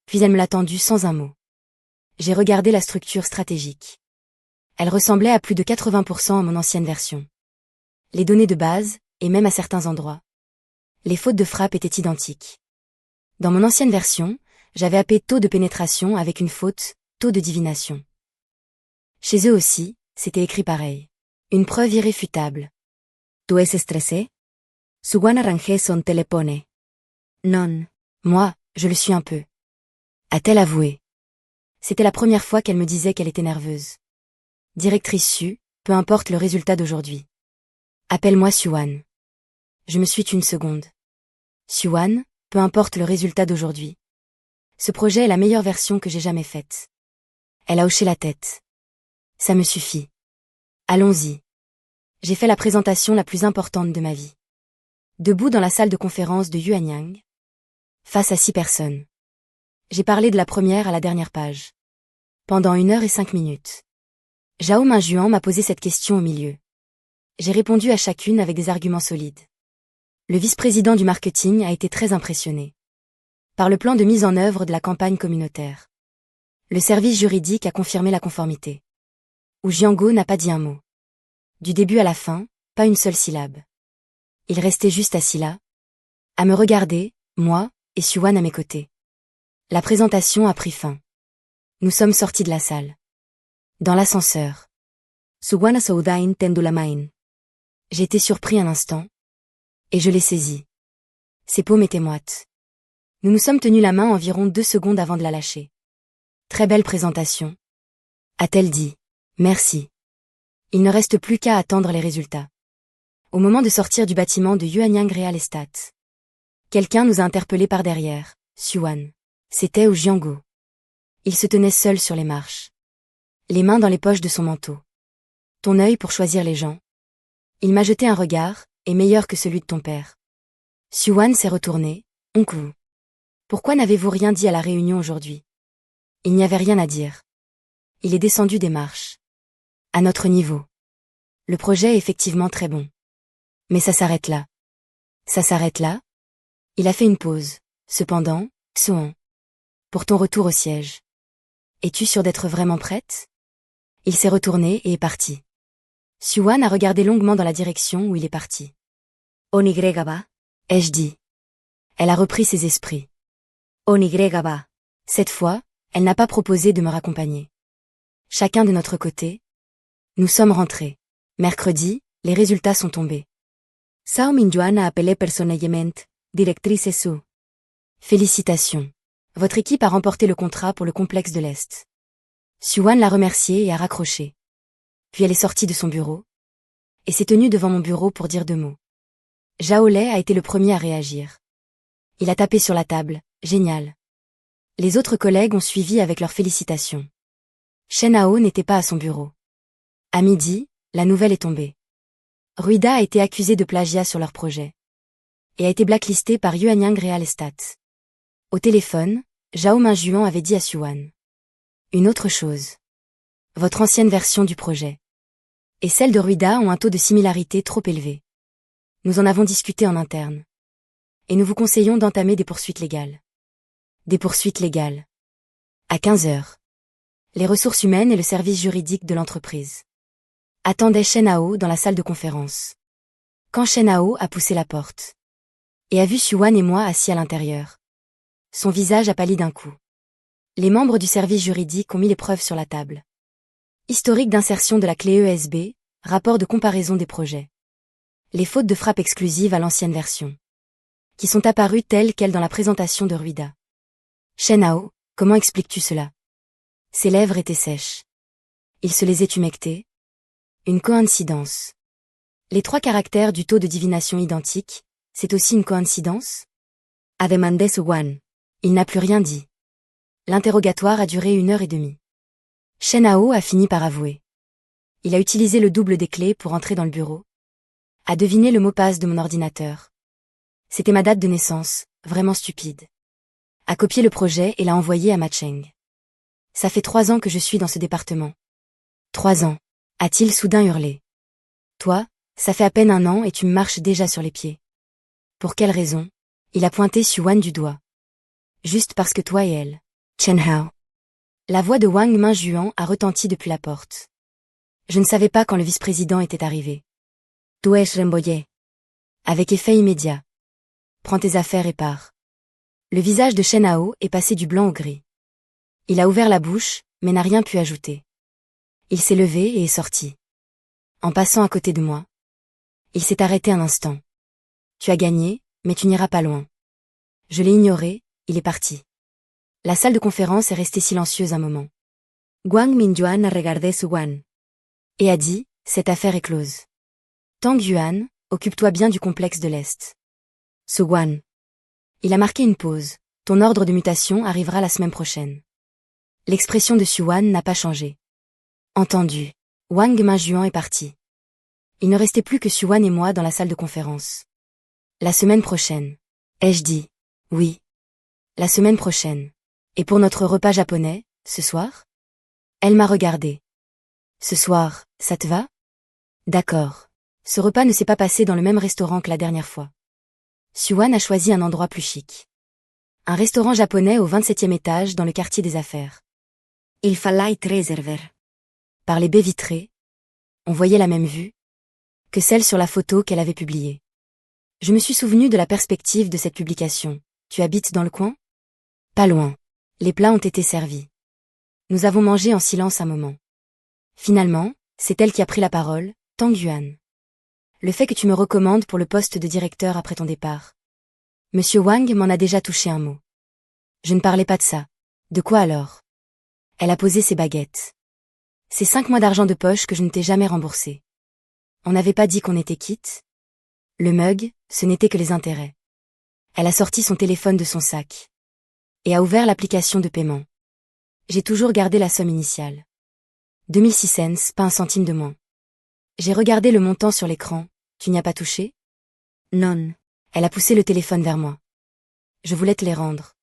Puis elle me l'a tendue sans un mot. J'ai regardé la structure stratégique. Elle ressemblait à plus de 80% à mon ancienne version. Les données de base, et même à certains endroits. Les fautes de frappe étaient identiques. Dans mon ancienne version, j'avais appelé taux de pénétration avec une faute, taux de divination. Chez eux aussi, c'était écrit pareil. Une preuve irréfutable. Tu es stressé? Suwan arrangé son téléphone. Non. Moi, je le suis un peu. A-t-elle avoué? C'était la première fois qu'elle me disait qu'elle était nerveuse. Directrice Su, peu importe le résultat d'aujourd'hui. Appelle-moi Suwan. Je me suis une seconde. Suwan, peu importe le résultat d'aujourd'hui. Ce projet est la meilleure version que j'ai jamais faite. Elle a hoché la tête. Ça me suffit. Allons-y. J'ai fait la présentation la plus importante de ma vie. Debout dans la salle de conférence de Yuanyang, face à 6 personnes. J'ai parlé de la première à la dernière page. Pendant 1 heure et 5 minutes. Zhao Minjuan m'a posé cette question au milieu. J'ai répondu à chacune avec des arguments solides. Le vice-président du marketing a été très impressionné par le plan de mise en œuvre de la campagne communautaire. Le service juridique a confirmé la conformité. Wu Jianggu n'a pas dit un mot. Du début à la fin, pas une seule syllabe. Il restait juste assis là, à me regarder, moi, et Suwan à mes côtés. La présentation a pris fin. Nous sommes sortis de la salle. Dans l'ascenseur. Suwan Soudain tendu la main. J'ai été surpris un instant. Et je l'ai saisi. Ses paumes étaient moites. Nous nous sommes tenus la main environ 2 secondes avant de la lâcher. Très belle présentation. A-t-elle dit. Merci. Il ne reste plus qu'à attendre les résultats. Au moment de sortir du bâtiment de Yuanyang Real Estate. Quelqu'un nous a interpellés par derrière, Suwan. C'était Wu Jianggu. Il se tenait seul sur les marches. Les mains dans les poches de son manteau. Ton œil pour choisir les gens. Il m'a jeté un regard, et meilleur que celui de ton père. Suwan s'est retourné, oncle. Pourquoi n'avez-vous rien dit à la réunion aujourd'hui? Il n'y avait rien à dire. Il est descendu des marches. À notre niveau. Le projet est effectivement très bon. Mais ça s'arrête là. Ça s'arrête là? Il a fait une pause. Cependant, Xuan. Pour ton retour au siège. Es-tu sûre d'être vraiment prête? Il s'est retourné et est parti. Suwan a regardé longuement dans la direction où il est parti. Onigrega. Ai-je dit. Elle a repris ses esprits. Onigrega. Cette fois, elle n'a pas proposé de me raccompagner. Chacun de notre côté. Nous sommes rentrés. Mercredi, les résultats sont tombés. Zhao Minjuan a appelé personnellement, directrice Su. Félicitations. Votre équipe a remporté le contrat pour le complexe de l'Est. Suwan l'a remercié et a raccroché. puis elle est sortie de son bureau, et s'est tenue devant mon bureau pour dire 2 mots. Zhao Lei a été le premier à réagir. Il a tapé sur la table, génial. Les autres collègues ont suivi avec leurs félicitations. Shen Hao n'était pas à son bureau. À midi, la nouvelle est tombée. Ruida a été accusée de plagiat sur leur projet. Et a été blacklistée par Yuanyang Real Estate. Au téléphone, Zhao Minjuan avait dit à Xuan. Une autre chose. Votre ancienne version du projet et celle de Ruida ont un taux de similarité trop élevé. Nous en avons discuté en interne. Et nous vous conseillons d'entamer des poursuites légales. Des poursuites légales. À 15 heures. Les ressources humaines et le service juridique de l'entreprise attendaient Shen Hao dans la salle de conférence. Quand Shen Hao a poussé la porte et a vu Xuan et moi assis à l'intérieur, son visage a pâli d'un coup. Les membres du service juridique ont mis les preuves sur la table. Historique d'insertion de la clé ESB, rapport de comparaison des projets. Les fautes de frappe exclusives à l'ancienne version, qui sont apparues telles quelles dans la présentation de Ruida. Shen Hao, comment expliques-tu cela? Ses lèvres étaient sèches. Il se les est humectées. Une coïncidence. Les 3 caractères du taux de divination identique, c'est aussi une coïncidence? A demandé Xuan. Il n'a plus rien dit. L'interrogatoire a duré 1h30. Shen Hao a fini par avouer. Il a utilisé le double des clés pour entrer dans le bureau. A deviné le mot passe de mon ordinateur. C'était ma date de naissance, vraiment stupide. A copié le projet et l'a envoyé à Ma Cheng. Ça fait 3 ans que je suis dans ce département. 3 ans, a-t-il soudain hurlé. Toi, ça fait à peine 1 an et tu me marches déjà sur les pieds. Pour quelle raison? Il a pointé Xuan du doigt. Juste parce que toi et elle. Chen Hao. La voix de Wang Minjuan a retenti depuis la porte. Je ne savais pas quand le vice-président était arrivé. Tu es remboyé. Avec effet immédiat. Prends tes affaires et pars. Le visage de Shen Hao est passé du blanc au gris. Il a ouvert la bouche, mais n'a rien pu ajouter. Il s'est levé et est sorti. En passant à côté de moi. Il s'est arrêté un instant. Tu as gagné, mais tu n'iras pas loin. Je l'ai ignoré, il est parti. La salle de conférence est restée silencieuse un moment. Wang Minjuan a regardé Xuan. Et a dit, cette affaire est close. Tang Yuan, occupe-toi bien du complexe de l'Est. Xuan. Il a marqué une pause. Ton ordre de mutation arrivera la semaine prochaine. L'expression de Xuan n'a pas changé. Entendu. Wang Minjuan est parti. Il ne restait plus que Xuan et moi dans la salle de conférence. La semaine prochaine. Ai-je dit? Oui. La semaine prochaine. Et pour notre repas japonais, ce soir? Elle m'a regardé. Ce soir, ça te va? D'accord. Ce repas ne s'est pas passé dans le même restaurant que la dernière fois. Xuan a choisi un endroit plus chic. Un restaurant japonais au 27e étage dans le quartier des affaires. Il fallait réserver. Par les baies vitrées, on voyait la même vue que celle sur la photo qu'elle avait publiée. Je me suis souvenu de la perspective de cette publication. Tu habites dans le coin? Pas loin. Les plats ont été servis. Nous avons mangé en silence un moment. Finalement, c'est elle qui a pris la parole, Tang Yuan. Le fait que tu me recommandes pour le poste de directeur après ton départ. Monsieur Wang m'en a déjà touché un mot. Je ne parlais pas de ça. De quoi alors? Elle a posé ses baguettes. C'est 5 mois d'argent de poche que je ne t'ai jamais remboursé. On n'avait pas dit qu'on était quitte? Le mug, ce n'était que les intérêts. Elle a sorti son téléphone de son sac. Et a ouvert l'application de paiement. J'ai toujours gardé la somme initiale. 2006 cents, pas un centime de moins. J'ai regardé le montant sur l'écran. Tu n'y as pas touché? Non. Elle a poussé le téléphone vers moi. Je voulais te les rendre.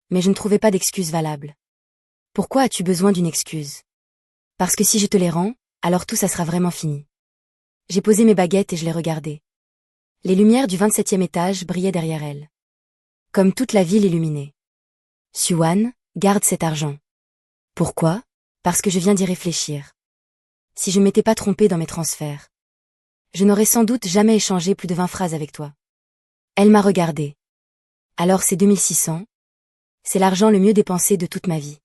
Mais je ne trouvais pas d'excuse valable. Pourquoi as-tu besoin d'une excuse? Parce que si je te les rends, alors tout ça sera vraiment fini. J'ai posé mes baguettes et je les regardais. Les lumières du 27e étage brillaient derrière elle. Comme toute la ville illuminée. Xuan, garde cet argent. Pourquoi? Parce que je viens d'y réfléchir. Si je m'étais pas trompée dans mes transferts, je n'aurais sans doute jamais échangé plus de 20 phrases avec toi. Elle m'a regardé. Alors c'est 2600. C'est l'argent le mieux dépensé de toute ma vie.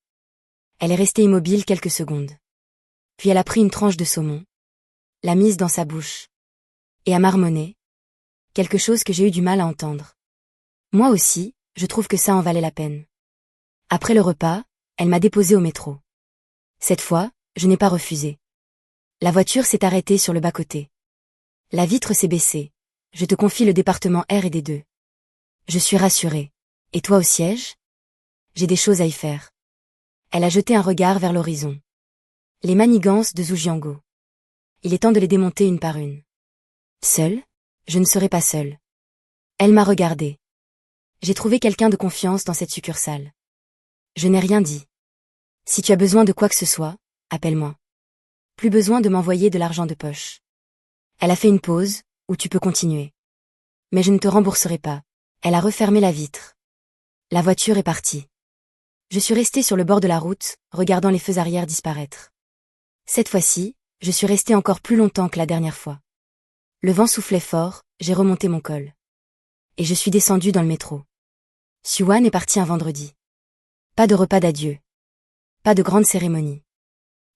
Elle est restée immobile quelques secondes. Puis elle a pris une tranche de saumon, l'a mise dans sa bouche, et a marmonné. Quelque chose que j'ai eu du mal à entendre. Moi aussi, je trouve que ça en valait la peine. Après le repas, elle m'a déposé au métro. Cette fois, je n'ai pas refusé. La voiture s'est arrêtée sur le bas-côté. La vitre s'est baissée. Je te confie le département R et D2. Je suis rassurée. Et toi au siège? J'ai des choses à y faire. Elle a jeté un regard vers l'horizon. Les manigances de Zhujiango. Il est temps de les démonter une par une. Seule? Je ne serai pas seule. Elle m'a regardée. J'ai trouvé quelqu'un de confiance dans cette succursale. Je n'ai rien dit. Si tu as besoin de quoi que ce soit, appelle-moi. Plus besoin de m'envoyer de l'argent de poche. Elle a fait une pause, où tu peux continuer. Mais je ne te rembourserai pas. Elle a refermé la vitre. La voiture est partie. Je suis restée sur le bord de la route, regardant les feux arrière disparaître. Cette fois-ci, je suis restée encore plus longtemps que la dernière fois. Le vent soufflait fort, j'ai remonté mon col. Et je suis descendue dans le métro. Suwan est parti un vendredi. Pas de repas d'adieu. Pas de grande cérémonie.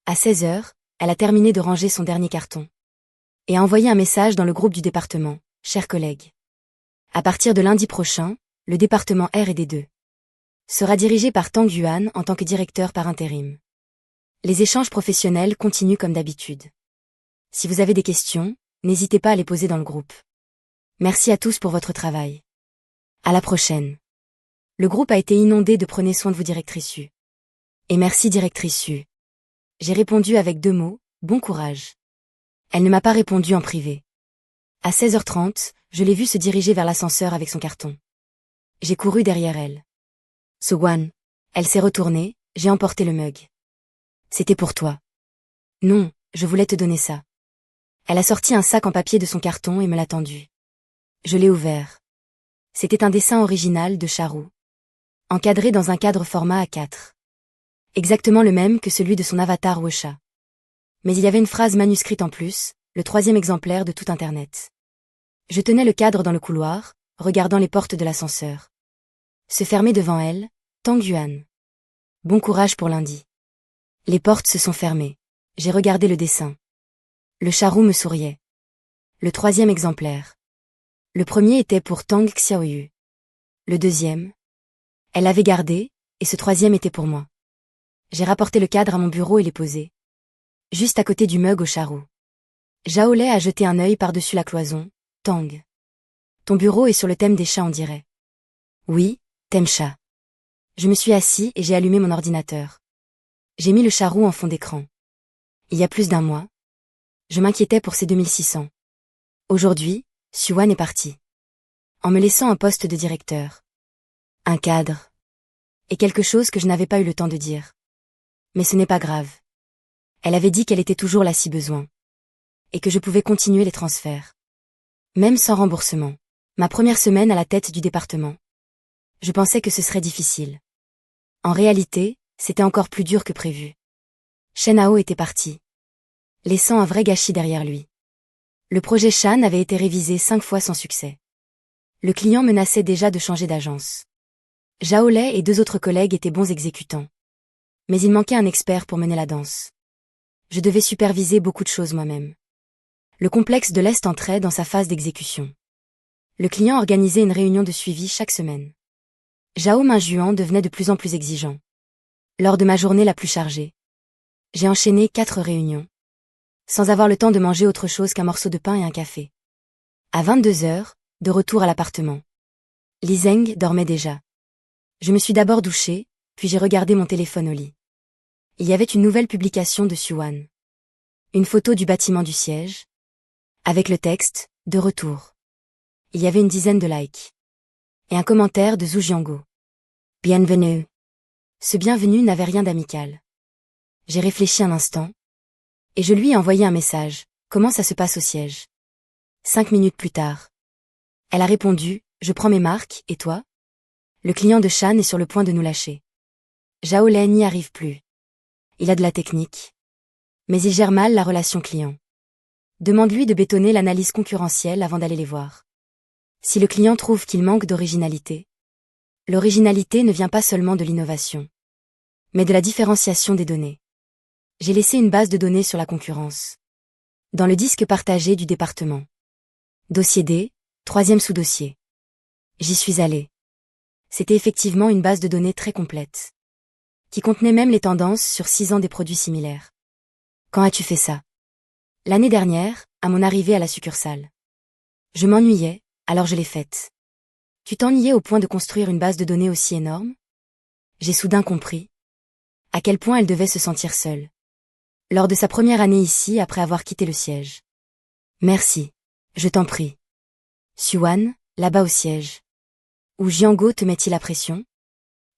À 16 heures, elle a terminé de ranger son dernier carton. Et a envoyé un message dans le groupe du département, chers collègues. À partir de lundi prochain, le département R et D2 sera dirigé par Tang Yuan en tant que directeur par intérim. Les échanges professionnels continuent comme d'habitude. Si vous avez des questions, n'hésitez pas à les poser dans le groupe. Merci à tous pour votre travail. À la prochaine. Le groupe a été inondé de prenez soin de vous directrice Su. Et merci directrice Su. J'ai répondu avec 2 mots, bon courage. Elle ne m'a pas répondu en privé. À 16h30, je l'ai vue se diriger vers l'ascenseur avec son carton. J'ai couru derrière elle. Suwan. Elle s'est retournée, j'ai emporté le mug. C'était pour toi. Non, je voulais te donner ça. Elle a sorti un sac en papier de son carton et me l'a tendu. Je l'ai ouvert. C'était un dessin original de Charou. Encadré dans un cadre format A4. Exactement le même que celui de son avatar Wosha. Mais il y avait une phrase manuscrite en plus, le 3e exemplaire de tout Internet. Je tenais le cadre dans le couloir, regardant les portes de l'ascenseur. Se fermer devant elle, Tang Yuan. Bon courage pour lundi. Les portes se sont fermées. J'ai regardé le dessin. Le charou me souriait. Le 3e exemplaire. Le premier était pour Tang Xiaoyu. Le 2e. Elle l'avait gardé, et ce 3e était pour moi. J'ai rapporté le cadre à mon bureau et l'ai posé. Juste à côté du mug au charou. Zhao Lei a jeté un œil par-dessus la cloison. Tang. Ton bureau est sur le thème des chats on dirait. Oui, thème chat. Je me suis assis et j'ai allumé mon ordinateur. J'ai mis le charou en fond d'écran. Il y a plus d'un mois. Je m'inquiétais pour ces 2600. Aujourd'hui, Suwan est parti. En me laissant un poste de directeur. Un cadre. Et quelque chose que je n'avais pas eu le temps de dire. Mais ce n'est pas grave. Elle avait dit qu'elle était toujours là si besoin. Et que je pouvais continuer les transferts. Même sans remboursement. Ma première semaine à la tête du département. Je pensais que ce serait difficile. En réalité, c'était encore plus dur que prévu. Shen Hao était parti. Laissant un vrai gâchis derrière lui. Le projet Shan avait été révisé 5 fois sans succès. Le client menaçait déjà de changer d'agence. Zhao Lei et 2 autres collègues étaient bons exécutants. Mais il manquait un expert pour mener la danse. Je devais superviser beaucoup de choses moi-même. Le complexe de l'Est entrait dans sa phase d'exécution. Le client organisait une réunion de suivi chaque semaine. Zhao Minjuan devenait de plus en plus exigeant. Lors de ma journée la plus chargée, j'ai enchaîné 4 réunions. Sans avoir le temps de manger autre chose qu'un morceau de pain et un café. À 22 heures, de retour à l'appartement. Li Zeng dormait déjà. Je me suis d'abord douchée, puis j'ai regardé mon téléphone au lit. Il y avait une nouvelle publication de Suwan. Une photo du bâtiment du siège. Avec le texte, de retour. Il y avait une dizaine de likes. Et un commentaire de Zhujiango. Bienvenue. Ce bienvenu n'avait rien d'amical. J'ai réfléchi un instant. Et je lui ai envoyé un message. Comment ça se passe au siège? 5 minutes plus tard. Elle a répondu, je prends mes marques, et toi? Le client de Shan est sur le point de nous lâcher. Zhao Lei n'y arrive plus. Il a de la technique. Mais il gère mal la relation client. Demande-lui de bétonner l'analyse concurrentielle avant d'aller les voir. Si le client trouve qu'il manque d'originalité, l'originalité ne vient pas seulement de l'innovation, mais de la différenciation des données. J'ai laissé une base de données sur la concurrence. Dans le disque partagé du département. Dossier D, 3e sous-dossier. J'y suis allée. C'était effectivement une base de données très complète. Qui contenait même les tendances sur 6 ans des produits similaires. Quand as-tu fait ça? L'année dernière, à mon arrivée à la succursale. Je m'ennuyais, alors je l'ai faite. Tu t'ennuyais au point de construire une base de données aussi énorme? J'ai soudain compris à quel point elle devait se sentir seule. Lors de sa première année ici après avoir quitté le siège. Merci. Je t'en prie. Suwan, là-bas au siège. Où Jiango te met-il la pression?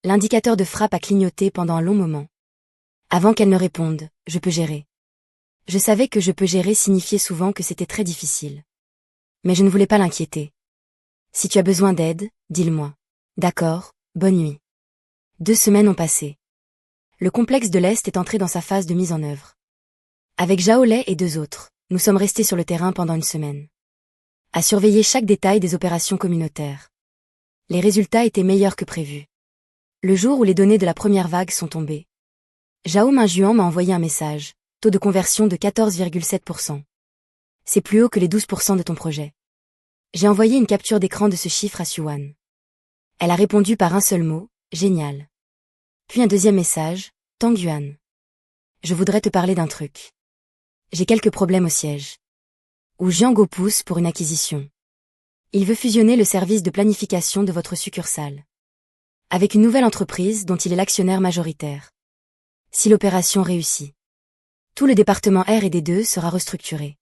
L'indicateur de frappe a clignoté pendant un long moment. Avant qu'elle ne réponde, je peux gérer. Je savais que je peux gérer signifiait souvent que c'était très difficile. Mais je ne voulais pas l'inquiéter. Si tu as besoin d'aide, dis-le-moi. D'accord, bonne nuit. 2 semaines ont passé. Le complexe de l'Est est entré dans sa phase de mise en œuvre. Avec Jaolai et 2 autres, nous sommes restés sur le terrain pendant une semaine. À surveiller chaque détail des opérations communautaires. Les résultats étaient meilleurs que prévu. Le jour où les données de la première vague sont tombées, Zhao Minjuan m'a envoyé un message, taux de conversion de 14,7%. C'est plus haut que les 12% de ton projet. J'ai envoyé une capture d'écran de ce chiffre à Suwan. Elle a répondu par un seul mot, génial. Puis un deuxième message, Tang Yuan. Je voudrais te parler d'un truc. J'ai quelques problèmes au siège. Où Jiango pousse pour une acquisition. Il veut fusionner le service de planification de votre succursale avec une nouvelle entreprise dont il est l'actionnaire majoritaire. Si l'opération réussit, tout le département R&D2 sera restructuré.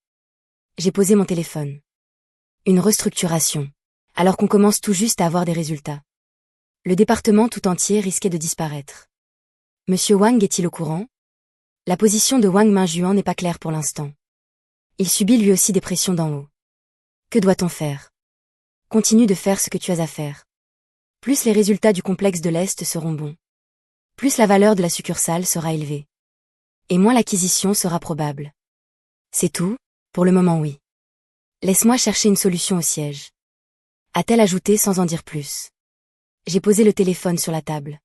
J'ai posé mon téléphone. Une restructuration, alors qu'on commence tout juste à avoir des résultats. Le département tout entier risquait de disparaître. Monsieur Wang est-il au courant? La position de Wang Minjuan n'est pas claire pour l'instant. Il subit lui aussi des pressions d'en haut. Que doit-on faire? Continue de faire ce que tu as à faire. Plus les résultats du complexe de l'Est seront bons. Plus la valeur de la succursale sera élevée. Et moins l'acquisition sera probable. C'est tout? Pour le moment oui. Laisse-moi chercher une solution au siège. A-t-elle ajouté sans en dire plus. J'ai posé le téléphone sur la table.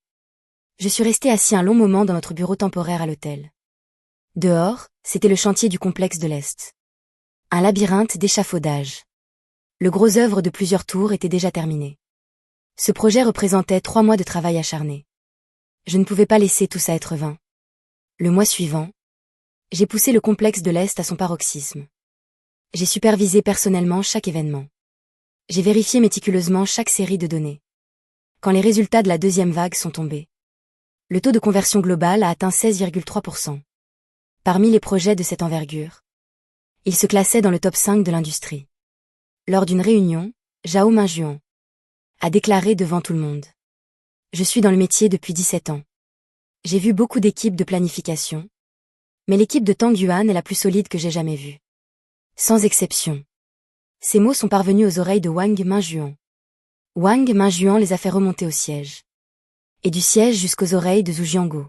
Je suis resté assis un long moment dans notre bureau temporaire à l'hôtel. Dehors, c'était le chantier du complexe de l'Est. Un labyrinthe d'échafaudage. Le gros œuvre de plusieurs tours était déjà terminé. Ce projet représentait 3 mois de travail acharné. Je ne pouvais pas laisser tout ça être vain. Le mois suivant, j'ai poussé le complexe de l'Est à son paroxysme. J'ai supervisé personnellement chaque événement. J'ai vérifié méticuleusement chaque série de données. Quand les résultats de la deuxième vague sont tombés, le taux de conversion global a atteint 16,3%. Parmi les projets de cette envergure, il se classait dans le top 5 de l'industrie. Lors d'une réunion, Zhao Minjuan a déclaré devant tout le monde. Je suis dans le métier depuis 17 ans. J'ai vu beaucoup d'équipes de planification, mais l'équipe de Tang Yuan est la plus solide que j'ai jamais vue. Sans exception. Ces mots sont parvenus aux oreilles de Wang Minjuan. Wang Minjuan les a fait remonter au siège. Et du siège jusqu'aux oreilles de Zhu Jiango.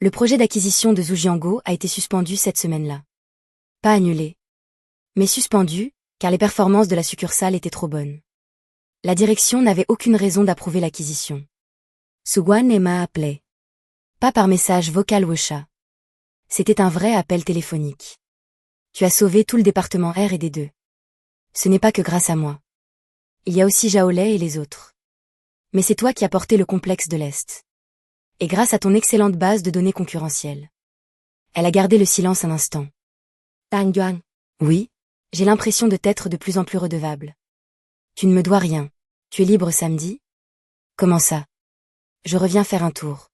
Le projet d'acquisition de Zhu Jiango a été suspendu cette semaine-là. Pas annulé, mais suspendu, car les performances de la succursale étaient trop bonnes. La direction n'avait aucune raison d'approuver l'acquisition. Suwan m'a appelé. Pas par message vocal ou chat. C'était un vrai appel téléphonique. Tu as sauvé tout le département R&D2. Ce n'est pas que grâce à moi. Il y a aussi Jaolai et les autres. Mais c'est toi qui as porté le complexe de l'Est. Et grâce à ton excellente base de données concurrentielle. Elle a gardé le silence un instant. Tang Yuan. Oui, j'ai l'impression de t'être de plus en plus redevable. Tu ne me dois rien. Tu es libre samedi? Comment ça? Je reviens faire un tour.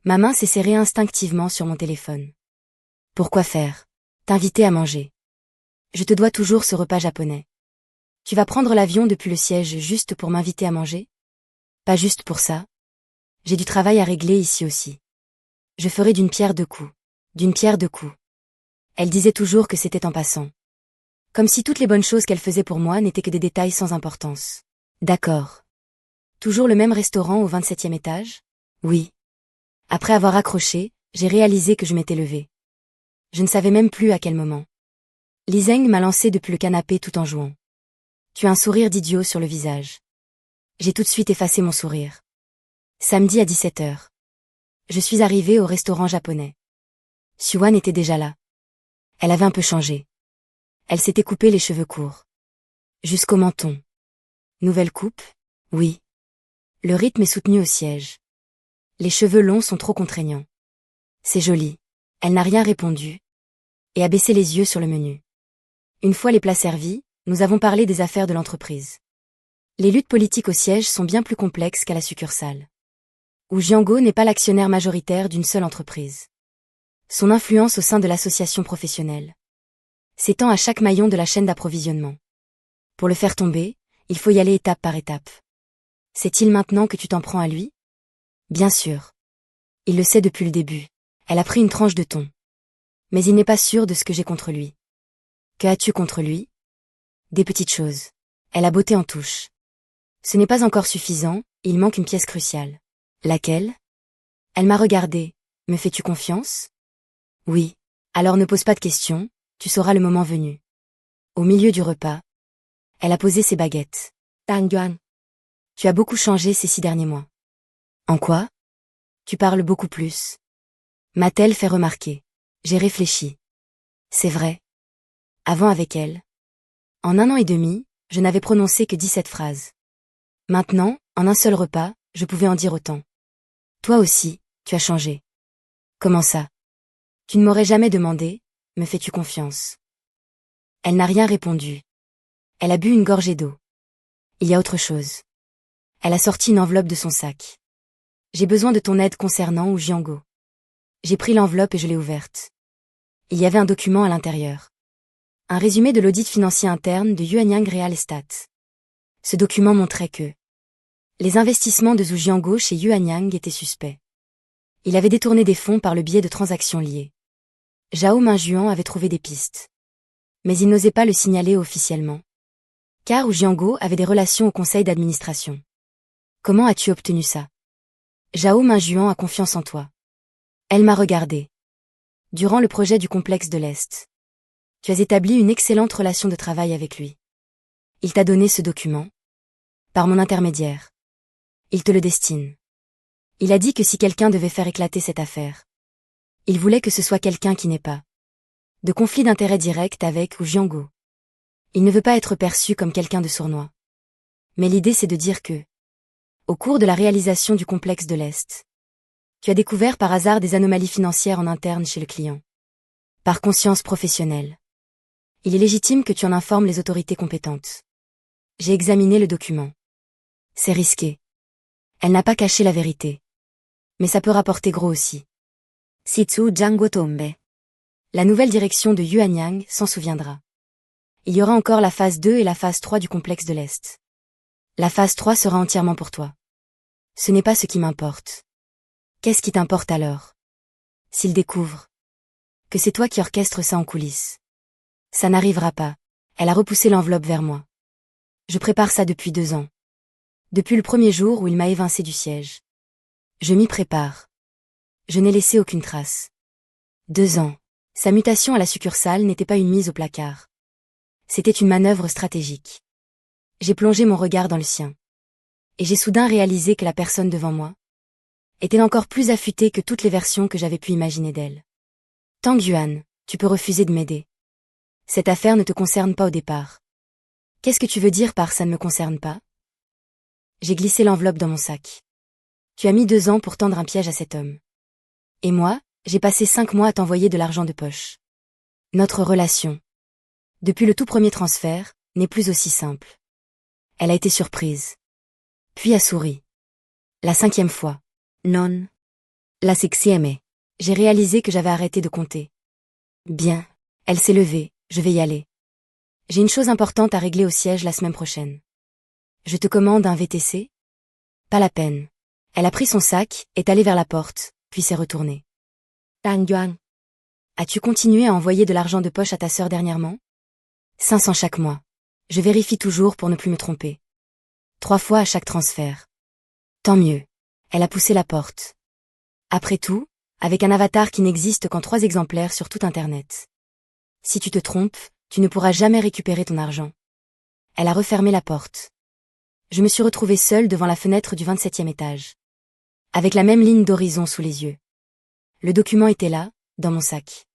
Ma main s'est serrée instinctivement sur mon téléphone. Pourquoi faire? T'inviter à manger. Je te dois toujours ce repas japonais. Tu vas prendre l'avion depuis le siège juste pour m'inviter à manger? Pas juste pour ça. J'ai du travail à régler ici aussi. Je ferai d'une pierre deux coups. D'une pierre deux coups. Elle disait toujours que c'était en passant. Comme si toutes les bonnes choses qu'elle faisait pour moi n'étaient que des détails sans importance. D'accord. Toujours le même restaurant au 27e étage? Oui. Après avoir accroché, j'ai réalisé que je m'étais levée. Je ne savais même plus à quel moment. Li Zeng m'a lancé depuis le canapé tout en jouant. Tu as un sourire d'idiot sur le visage. J'ai tout de suite effacé mon sourire. Samedi à 17h. Je suis arrivée au restaurant japonais. Suwan était déjà là. Elle avait un peu changé. Elle s'était coupé les cheveux courts. Jusqu'au menton. Nouvelle coupe? Oui. Le rythme est soutenu au siège. Les cheveux longs sont trop contraignants. C'est joli. Elle n'a rien répondu. et a baissé les yeux sur le menu. Une fois les plats servis, nous avons parlé des affaires de l'entreprise. Les luttes politiques au siège sont bien plus complexes qu'à la succursale. Wu Jianguo n'est pas l'actionnaire majoritaire d'une seule entreprise. Son influence au sein de l'association professionnelle s'étend à chaque maillon de la chaîne d'approvisionnement. Pour le faire tomber, il faut y aller étape par étape. Sait-il maintenant que tu t'en prends à lui? Bien sûr. Il le sait depuis le début. Elle a pris une tranche de ton. Mais il n'est pas sûr de ce que j'ai contre lui. Que as-tu contre lui? Des petites choses. Elle a botté en touche. Ce n'est pas encore suffisant, il manque une pièce cruciale. Laquelle? Elle m'a regardé. Me fais-tu confiance? Oui. Alors ne pose pas de questions, tu sauras le moment venu. Au milieu du repas, elle a posé ses baguettes. Tang Yuan. Tu as beaucoup changé ces 6 derniers mois. En quoi? Tu parles beaucoup plus. M'a-t-elle fait remarquer. J'ai réfléchi. C'est vrai. Avant avec elle. En 1 an et demi, je n'avais prononcé que 17 phrases. Maintenant, en un seul repas, je pouvais en dire autant. Toi aussi, tu as changé. Comment ça? Tu ne m'aurais jamais demandé, me fais-tu confiance? Elle n'a rien répondu. Elle a bu une gorgée d'eau. Il y a autre chose. Elle a sorti une enveloppe de son sac. J'ai besoin de ton aide concernant Wu Jianguo. J'ai pris l'enveloppe et je l'ai ouverte. Il y avait un document à l'intérieur. Un résumé de l'audit financier interne de Yuanyang Real Estate. Ce document montrait que les investissements de Zhu Jianguo chez Yuanyang étaient suspects. Il avait détourné des fonds par le biais de transactions liées. Zhao Minjuan avait trouvé des pistes. Mais il n'osait pas le signaler officiellement. Car Wu Jianguo avait des relations au conseil d'administration. Comment as-tu obtenu ça? Zhao Minjuan a confiance en toi. Elle m'a regardé. Durant le projet du complexe de l'Est. Tu as établi une excellente relation de travail avec lui. Il t'a donné ce document. Par mon intermédiaire. Il te le destine. Il a dit que si quelqu'un devait faire éclater cette affaire, il voulait que ce soit quelqu'un qui n'ait pas de conflit d'intérêt direct avec Wu Jianguo. Il ne veut pas être perçu comme quelqu'un de sournois. Mais l'idée c'est de dire que, au cours de la réalisation du complexe de l'Est, tu as découvert par hasard des anomalies financières en interne chez le client. Par conscience professionnelle. Il est légitime que tu en informes les autorités compétentes. J'ai examiné le document. C'est risqué. Elle n'a pas caché la vérité. Mais ça peut rapporter gros aussi. Si Zhu Jianguo tombe. La nouvelle direction de Yuanyang s'en souviendra. Il y aura encore la phase 2 et la phase 3 du complexe de l'Est. La phase 3 sera entièrement pour toi. Ce n'est pas ce qui m'importe. Qu'est-ce qui t'importe alors? S'il découvre que c'est toi qui orchestres ça en coulisses. Ça n'arrivera pas. Elle a repoussé l'enveloppe vers moi. Je prépare ça depuis 2 ans. Depuis le premier jour où il m'a évincé du siège. Je m'y prépare. Je n'ai laissé aucune trace. 2 ans. Sa mutation à la succursale n'était pas une mise au placard. C'était une manœuvre stratégique. J'ai plongé mon regard dans le sien. Et j'ai soudain réalisé que la personne devant moi était encore plus affûtée que toutes les versions que j'avais pu imaginer d'elle. Tang Yuan, tu peux refuser de m'aider. Cette affaire ne te concerne pas au départ. Qu'est-ce que tu veux dire par ça ne me concerne pas? J'ai glissé l'enveloppe dans mon sac. Tu as mis 2 ans pour tendre un piège à cet homme. Et moi, j'ai passé 5 mois à t'envoyer de l'argent de poche. Notre relation, depuis le tout premier transfert, n'est plus aussi simple. Elle a été surprise. Puis a souri. La 5e fois. Non. La 6e. J'ai réalisé que j'avais arrêté de compter. Bien. Elle s'est levée, je vais y aller. J'ai une chose importante à régler au siège la semaine prochaine. Je te commande un VTC? Pas la peine. Elle a pris son sac, est allée vers la porte, puis s'est retournée. Tang Yuan. As-tu continué à envoyer de l'argent de poche à ta sœur dernièrement? 500 chaque mois. Je vérifie toujours pour ne plus me tromper. 3 fois à chaque transfert. Tant mieux. Elle a poussé la porte. Après tout, avec un avatar qui n'existe qu'en 3 exemplaires sur tout Internet. Si tu te trompes, tu ne pourras jamais récupérer ton argent. Elle a refermé la porte. Je me suis retrouvée seule devant la fenêtre du 27e étage. Avec la même ligne d'horizon sous les yeux. Le document était là, dans mon sac.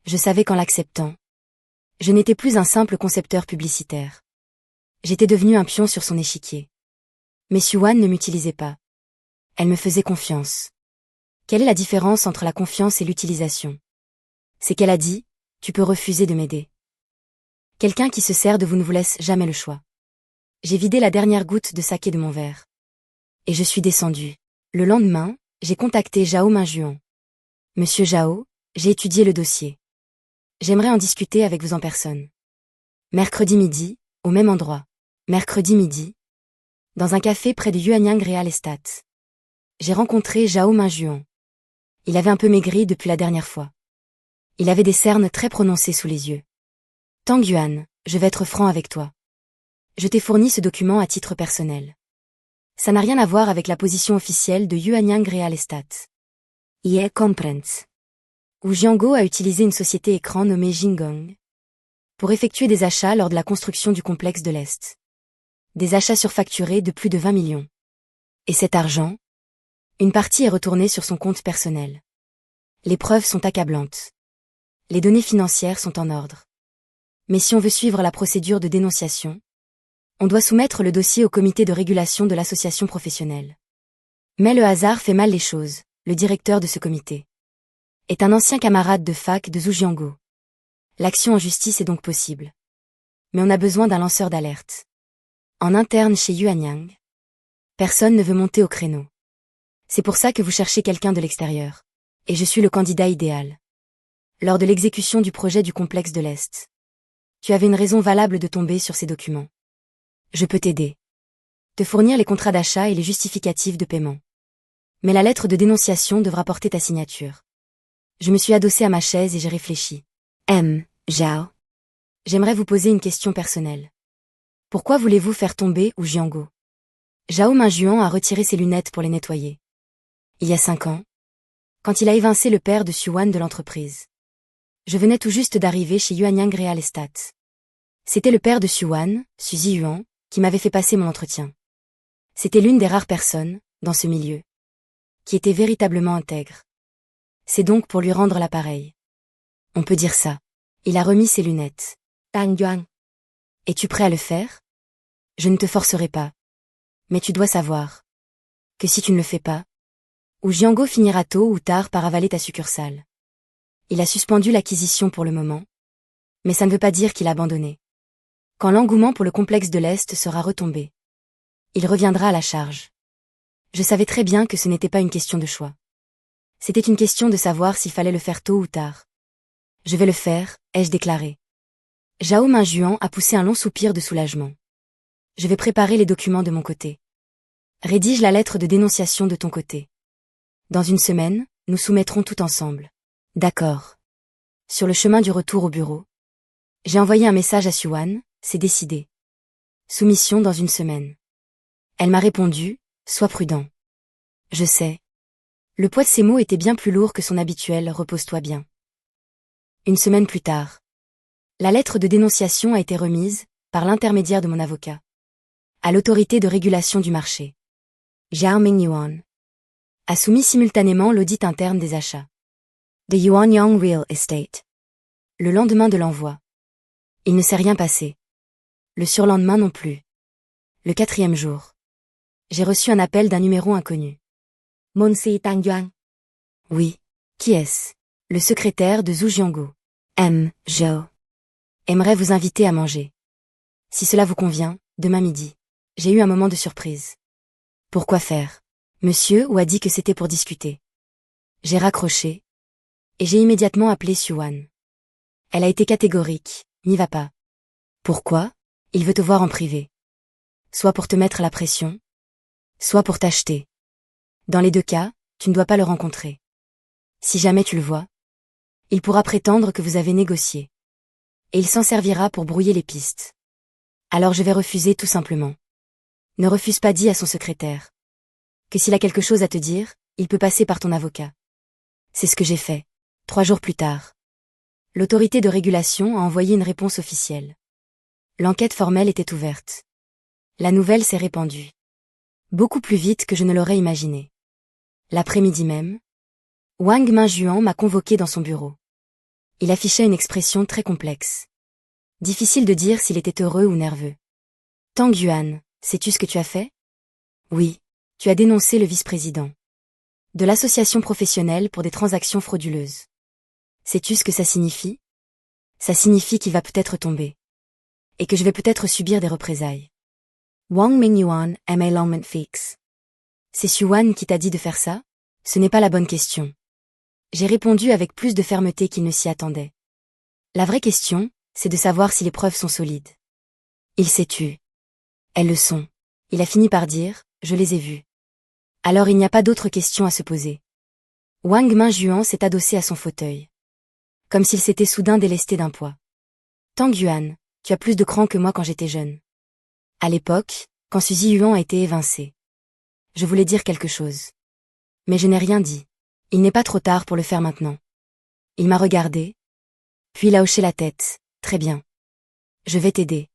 Je savais qu'en l'acceptant, je n'étais plus un simple concepteur publicitaire. J'étais devenu un pion sur son échiquier. Mais Yuan ne m'utilisait pas. Elle me faisait confiance. Quelle est la différence entre la confiance et l'utilisation? C'est qu'elle a dit, Tu peux refuser de m'aider. Quelqu'un qui se sert de vous ne vous laisse jamais le choix. J'ai vidé la dernière goutte de saké de mon verre. Et je suis descendu. Le lendemain, j'ai contacté Zhao Minjuan. Monsieur Zhao, j'ai étudié le dossier. J'aimerais en discuter avec vous en personne. Mercredi midi, au même endroit. Mercredi midi, dans un café près de Yuanyang Real Estate. J'ai rencontré Zhao Minjuan. Il avait un peu maigri depuis la dernière fois. Il avait des cernes très prononcées sous les yeux. Tang Yuan, je vais être franc avec toi. Je t'ai fourni ce document à titre personnel. Ça n'a rien à voir avec la position officielle de Yuanyang Real Estate. Je comprends. Wu Jianguo a utilisé une société écran nommée Jingong pour effectuer des achats lors de la construction du complexe de l'Est. Des achats surfacturés de plus de 20 millions. Et cet argent, une partie est retournée sur son compte personnel. Les preuves sont accablantes. Les données financières sont en ordre. Mais si on veut suivre la procédure de dénonciation, on doit soumettre le dossier au comité de régulation de l'association professionnelle. Mais le hasard fait mal les choses. Le directeur de ce comité est un ancien camarade de fac de Zhu Jianguo. L'action en justice est donc possible. Mais on a besoin d'un lanceur d'alerte. En interne chez Yuanyang, personne ne veut monter au créneau. C'est pour ça que vous cherchez quelqu'un de l'extérieur. Et je suis le candidat idéal. Lors de l'exécution du projet du complexe de l'Est, tu avais une raison valable de tomber sur ces documents. Je peux t'aider. Te fournir les contrats d'achat et les justificatifs de paiement. Mais la lettre de dénonciation devra porter ta signature. Je me suis adossé à ma chaise et j'ai réfléchi. Zhao. J'aimerais vous poser une question personnelle. Pourquoi voulez-vous faire tomber Wu Jianguo? Zhao Minjuan a retiré ses lunettes pour les nettoyer. Il y a 5 ans, quand il a évincé le père de Xuan de l'entreprise. Je venais tout juste d'arriver chez Yuanyang Real Estate. C'était le père de Xuan, Suzy Yuan, qui m'avait fait passer mon entretien. C'était l'une des rares personnes, dans ce milieu, qui était véritablement intègre. C'est donc pour lui rendre l'appareil. On peut dire ça. Il a remis ses lunettes. Tang Yuan. Es-tu prêt à le faire? Je ne te forcerai pas. Mais tu dois savoir que si tu ne le fais pas, Wu Jianguo finira tôt ou tard par avaler ta succursale. Il a suspendu l'acquisition pour le moment, mais ça ne veut pas dire qu'il a abandonné. Quand l'engouement pour le complexe de l'Est sera retombé, il reviendra à la charge. Je savais très bien que ce n'était pas une question de choix. C'était une question de savoir s'il fallait le faire tôt ou tard. Je vais le faire, ai-je déclaré. Zhao Minjuan a poussé un long soupir de soulagement. Je vais préparer les documents de mon côté. Rédige la lettre de dénonciation de ton côté. Dans une semaine, nous soumettrons tout ensemble. D'accord. Sur le chemin du retour au bureau, j'ai envoyé un message à Xuan, c'est décidé. Soumission dans une semaine. Elle m'a répondu, sois prudent. Je sais. Le poids de ces mots était bien plus lourd que son habituel, repose-toi bien. Une semaine plus tard, la lettre de dénonciation a été remise, par l'intermédiaire de mon avocat, à l'autorité de régulation du marché. Zhao Mingyuan A soumis simultanément l'audit interne des achats. de Yuanyang Real Estate. Le lendemain de l'envoi. Il ne s'est rien passé. Le surlendemain non plus. Le 4e jour. J'ai reçu un appel d'un numéro inconnu. Monsi Tang Yuan. Oui. Qui est-ce? Le secrétaire de Zhu Jianguo. Zhao. Aimerait vous inviter à manger. Si cela vous convient, demain midi. J'ai eu un moment de surprise. Pourquoi faire? Monsieur Wu a dit que c'était pour discuter. J'ai raccroché. Et j'ai immédiatement appelé Xuan. Elle a été catégorique, n'y va pas. Pourquoi? Il veut te voir en privé. Soit pour te mettre la pression, soit pour t'acheter. Dans les deux cas, tu ne dois pas le rencontrer. Si jamais tu le vois, il pourra prétendre que vous avez négocié. Et il s'en servira pour brouiller les pistes. Alors je vais refuser tout simplement. Ne refuse pas, dit à son secrétaire. Que s'il a quelque chose à te dire, il peut passer par ton avocat. C'est ce que j'ai fait. 3 jours plus tard. L'autorité de régulation a envoyé une réponse officielle. L'enquête formelle était ouverte. La nouvelle s'est répandue. Beaucoup plus vite que je ne l'aurais imaginé. L'après-midi même, Wang Minjuan m'a convoqué dans son bureau. Il affichait une expression très complexe. Difficile de dire s'il était heureux ou nerveux. Tang Yuan, sais-tu ce que tu as fait? Oui, tu as dénoncé le vice-président de l'association professionnelle pour des transactions frauduleuses. Sais-tu ce que ça signifie? Ça signifie qu'il va peut-être tomber. Et que je vais peut-être subir des représailles. Wang Mingyuan est Longman Fix. C'est Xuan qui t'a dit de faire ça? Ce n'est pas la bonne question. J'ai répondu avec plus de fermeté qu'il ne s'y attendait. La vraie question, c'est de savoir si les preuves sont solides. Il s'est tu. Elles le sont. Il a fini par dire, je les ai vues. Alors il n'y a pas d'autre question à se poser. Wang Mingjuan s'est adossé à son fauteuil. Comme s'il s'était soudain délesté d'un poids. Tang Yuan, tu as plus de cran que moi quand j'étais jeune. À l'époque, quand Suzy Yuan a été évincée. Je voulais dire quelque chose. Mais je n'ai rien dit. Il n'est pas trop tard pour le faire maintenant. Il m'a regardé. Puis il a hoché la tête. Très bien. Je vais t'aider.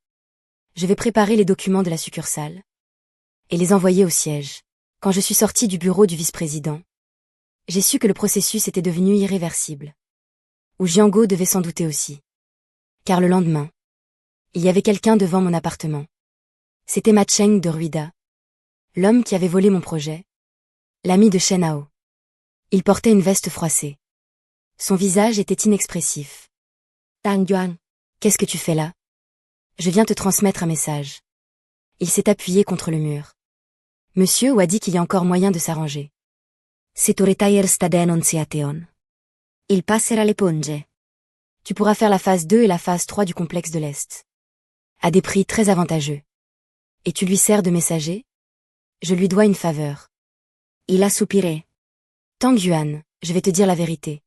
Je vais préparer les documents de la succursale. Et les envoyer au siège. Quand je suis sortie du bureau du vice-président, j'ai su que le processus était devenu irréversible. Ou Jiango devait s'en douter aussi. Car le lendemain, il y avait quelqu'un devant mon appartement. C'était Ma Cheng de Ruida. L'homme qui avait volé mon projet. L'ami de Shen Hao. Il portait une veste froissée. Son visage était inexpressif. Tang Yuan, qu'est-ce que tu fais là? Je viens te transmettre un message. Il s'est appuyé contre le mur. Monsieur Wu a dit qu'il y a encore moyen de s'arranger. Sitoretaier sta denunziation. Il passera le ponge. Tu pourras faire la phase 2 et la phase 3 du complexe de l'Est. À des prix très avantageux. Et tu lui sers de messager? Je lui dois une faveur. Il a soupiré. Tang Yuan, je vais te dire la vérité.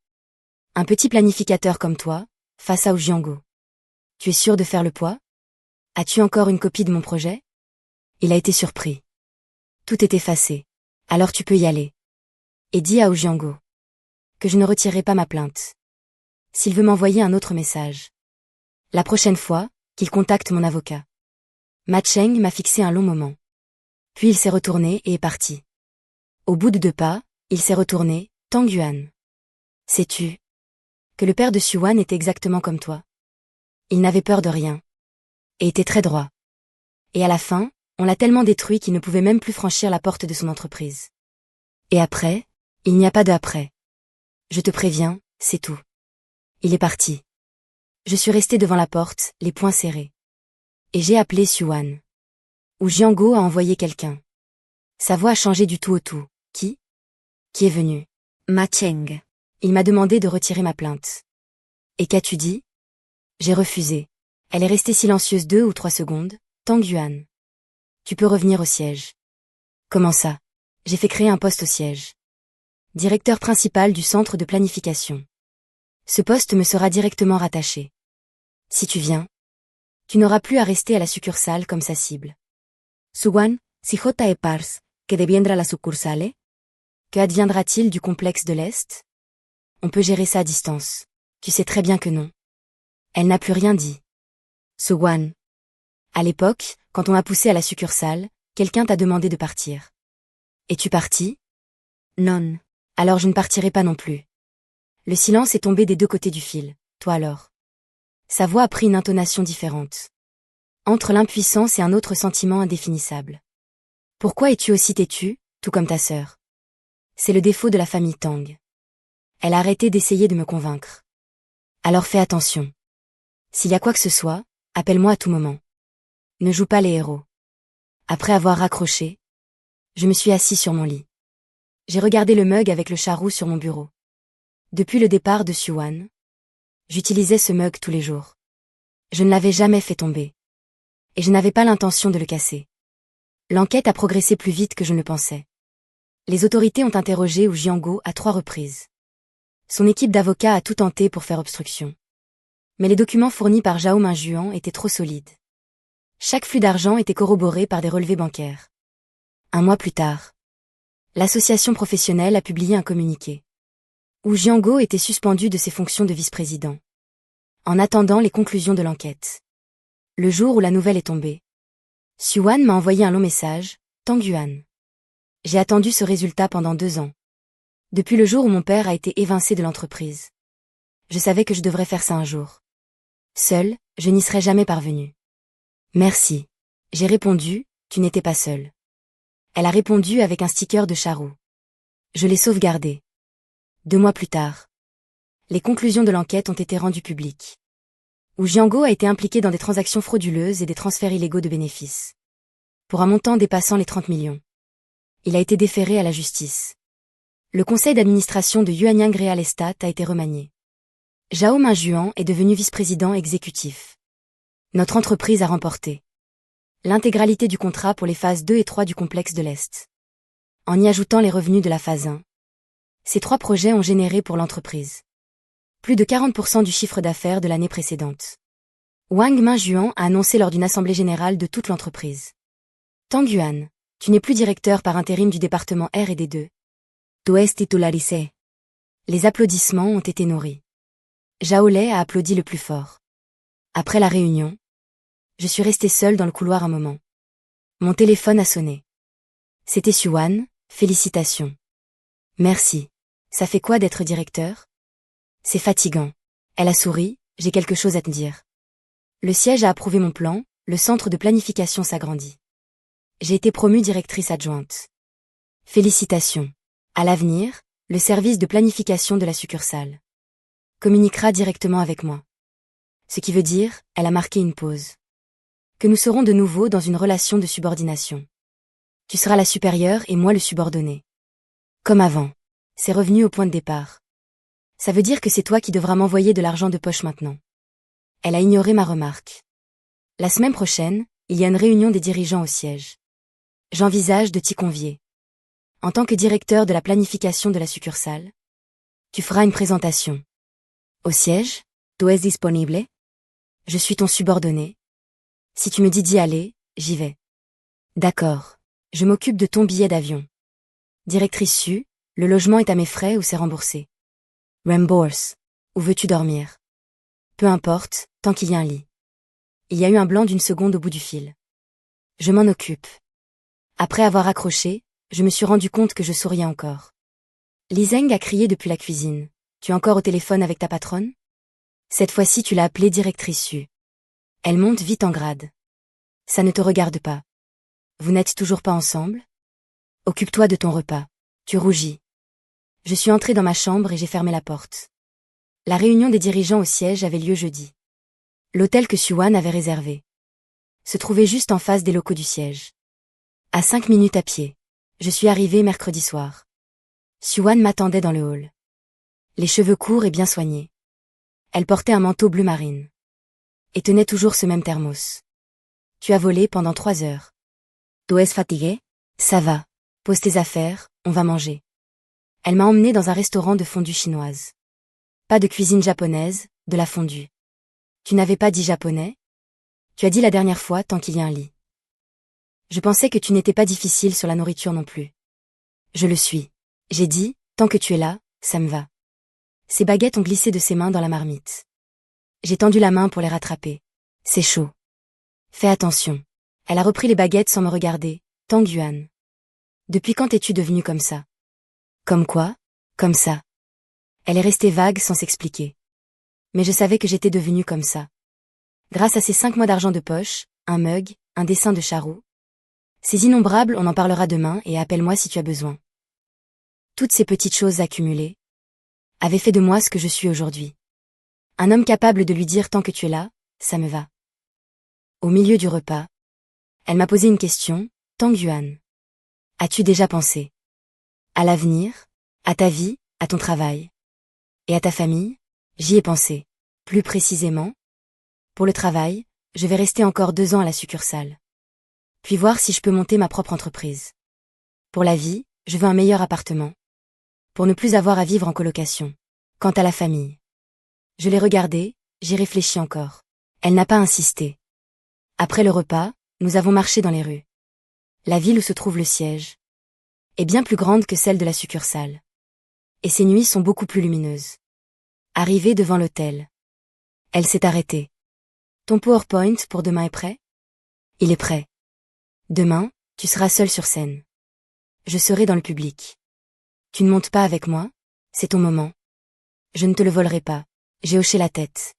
Un petit planificateur comme toi, face à Wu Jiango. Tu es sûr de faire le poids? As-tu encore une copie de mon projet? Il a été surpris. Tout est effacé. Alors tu peux y aller. Et dis à Wu Jiango que je ne retirerai pas ma plainte. S'il veut m'envoyer un autre message. La prochaine fois, qu'il contacte mon avocat. Ma Cheng m'a fixé un long moment. Puis il s'est retourné et est parti. Au bout de 2 pas, il s'est retourné, Tang Yuan. Sais-tu que le père de Xuan était exactement comme toi? Il n'avait peur de rien. Et était très droit. Et à la fin, on l'a tellement détruit qu'il ne pouvait même plus franchir la porte de son entreprise. Et après, il n'y a pas de après. Je te préviens, c'est tout. Il est parti. Je suis resté devant la porte, les poings serrés. Et j'ai appelé Xuan. Ou Jiango a envoyé quelqu'un. Sa voix a changé du tout au tout. Qui? Qui est venu? Ma Cheng. Il m'a demandé de retirer ma plainte. Et qu'as-tu dit? J'ai refusé. Elle est restée silencieuse 2 ou 3 secondes. Tang Yuan. Tu peux revenir au siège. Comment ça? J'ai fait créer un poste au siège. Directeur principal du centre de planification. Ce poste me sera directement rattaché. Si tu viens, tu n'auras plus à rester à la succursale comme sa cible. Xuan, si J. Pars, que deviendra la succursale? Que adviendra-t-il du complexe de l'Est? On peut gérer ça à distance. Tu sais très bien que non. Elle n'a plus rien dit. Xuan. À l'époque, quand on m'a poussé à la succursale, quelqu'un t'a demandé de partir. Es-tu parti? Non. Alors je ne partirai pas non plus. Le silence est tombé des 2 côtés du fil. Toi alors? Sa voix a pris une intonation différente. Entre l'impuissance et un autre sentiment indéfinissable. Pourquoi es-tu aussi têtu, tout comme ta sœur? C'est le défaut de la famille Tang. Elle a arrêté d'essayer de me convaincre. Alors fais attention. S'il y a quoi que ce soit, appelle-moi à tout moment. Ne joue pas les héros. Après avoir raccroché, je me suis assis sur mon lit. J'ai regardé le mug avec le charroux sur mon bureau. Depuis le départ de Xuan, j'utilisais ce mug tous les jours. Je ne l'avais jamais fait tomber. Et je n'avais pas l'intention de le casser. L'enquête a progressé plus vite que je ne le pensais. Les autorités ont interrogé Wu Jiango à 3 reprises. Son équipe d'avocats a tout tenté pour faire obstruction. Mais les documents fournis par Zhao Mingjuan étaient trop solides. Chaque flux d'argent était corroboré par des relevés bancaires. 1 mois plus tard, l'association professionnelle a publié un communiqué. Wu Jiango était suspendu de ses fonctions de vice-président. En attendant les conclusions de l'enquête. Le jour où la nouvelle est tombée, Xuan m'a envoyé un long message, Tang Yuan. J'ai attendu ce résultat pendant 2 ans. Depuis le jour où mon père a été évincé de l'entreprise. Je savais que je devrais faire ça un jour. Seul, je n'y serais jamais parvenu. Merci. J'ai répondu, tu n'étais pas seul. Elle a répondu avec un sticker de charroux. Je l'ai sauvegardé. 2 mois plus tard. Les conclusions de l'enquête ont été rendues publiques. où Jiango a été impliqué dans des transactions frauduleuses et des transferts illégaux de bénéfices. Pour un montant dépassant les 30 millions. Il a été déféré à la justice. Le conseil d'administration de Yuanyang Real Estate a été remanié. Zhao Minjuan est devenu vice-président exécutif. Notre entreprise a remporté l'intégralité du contrat pour les phases 2 et 3 du complexe de l'Est. En y ajoutant les revenus de la phase 1. Ces 3 projets ont généré pour l'entreprise plus de 40% du chiffre d'affaires de l'année précédente. Wang Minjuan a annoncé lors d'une assemblée générale de toute l'entreprise. Tang Yuan, tu n'es plus directeur par intérim du département R&D2. Tu es titularisé. Les applaudissements ont été nourris. Zhao Lei a applaudi le plus fort. Après la réunion, je suis resté seul dans le couloir un moment. Mon téléphone a sonné. C'était Suwan, félicitations. Merci. Ça fait quoi d'être directeur? C'est fatigant. Elle a souri, j'ai quelque chose à te dire. Le siège a approuvé mon plan, le centre de planification s'agrandit. J'ai été promue directrice adjointe. Félicitations. À l'avenir, le service de planification de la succursale communiquera directement avec moi. Ce qui veut dire, elle a marqué une pause. Que nous serons de nouveau dans une relation de subordination. Tu seras la supérieure et moi le subordonné. Comme avant. C'est revenu au point de départ. Ça veut dire que c'est toi qui devras m'envoyer de l'argent de poche maintenant. Elle a ignoré ma remarque. La semaine prochaine, il y a une réunion des dirigeants au siège. J'envisage de t'y convier. En tant que directeur de la planification de la succursale, tu feras une présentation. Au siège, Tu es disponible? je suis ton subordonné. Si tu me dis d'y aller, j'y vais. D'accord. Je m'occupe de ton billet d'avion. Directrice Su, le logement est à mes frais ou c'est remboursé? Rembourse. Où veux-tu dormir? Peu importe, tant qu'il y a un lit. Il y a eu un blanc d'une seconde au bout du fil. Je m'en occupe. Après avoir raccroché, je me suis rendu compte que je souriais encore. Li Zeng a crié depuis la cuisine. Tu es encore au téléphone avec ta patronne? Cette fois-ci tu l'as appelée directrice Su. Elle monte vite en grade. Ça ne te regarde pas. Vous n'êtes toujours pas ensemble? Occupe-toi de ton repas. Tu rougis. Je suis entrée dans ma chambre et j'ai fermé la porte. La réunion des dirigeants au siège avait lieu jeudi. L'hôtel que Suwan avait réservé se trouvait juste en face des locaux du siège. À 5 minutes à pied. Je suis arrivée mercredi soir. Suwan m'attendait dans le hall. Les cheveux courts et bien soignés. Elle portait un manteau bleu marine. Et tenait toujours ce même thermos. Tu as volé pendant 3 heures. Tu es fatigué? Ça va. Pose tes affaires, on va manger. Elle m'a emmenée dans un restaurant de fondue chinoise. Pas de cuisine japonaise, de la fondue. Tu n'avais pas dit japonais? Tu as dit la dernière fois tant qu'il y a un lit. Je pensais que tu n'étais pas difficile sur la nourriture non plus. Je le suis. J'ai dit, tant que tu es là, ça me va. Ses baguettes ont glissé de ses mains dans la marmite. J'ai tendu la main pour les rattraper. C'est chaud. Fais attention. Elle a repris les baguettes sans me regarder. Tang Yuan. Depuis quand es-tu devenue comme ça? Comme quoi? Comme ça. Elle est restée vague sans s'expliquer. Mais je savais que j'étais devenue comme ça. Grâce à ces 5 mois d'argent de poche, un mug, un dessin de Charou. Ces innombrables, on en parlera demain et appelle-moi si tu as besoin. Toutes ces petites choses accumulées avaient fait de moi ce que je suis aujourd'hui. Un homme capable de lui dire tant que tu es là, ça me va. Au milieu du repas, elle m'a posé une question, Tang Yuan. As-tu déjà pensé à l'avenir, à ta vie, à ton travail et à ta famille? J'y ai pensé. Plus précisément, pour le travail, je vais rester encore 2 ans à la succursale. Puis voir si je peux monter ma propre entreprise. Pour la vie, je veux un meilleur appartement. Pour ne plus avoir à vivre en colocation. Quant à la famille, je l'ai regardée, j'y réfléchis encore. Elle n'a pas insisté. Après le repas, nous avons marché dans les rues. La ville où se trouve le siège est bien plus grande que celle de la succursale. Et ses nuits sont beaucoup plus lumineuses. Arrivée devant l'hôtel, elle s'est arrêtée. Ton PowerPoint pour demain est prêt? Il est prêt. Demain, tu seras seul sur scène. Je serai dans le public. Tu ne montes pas avec moi? C'est ton moment. Je ne te le volerai pas. J'ai hoché la tête.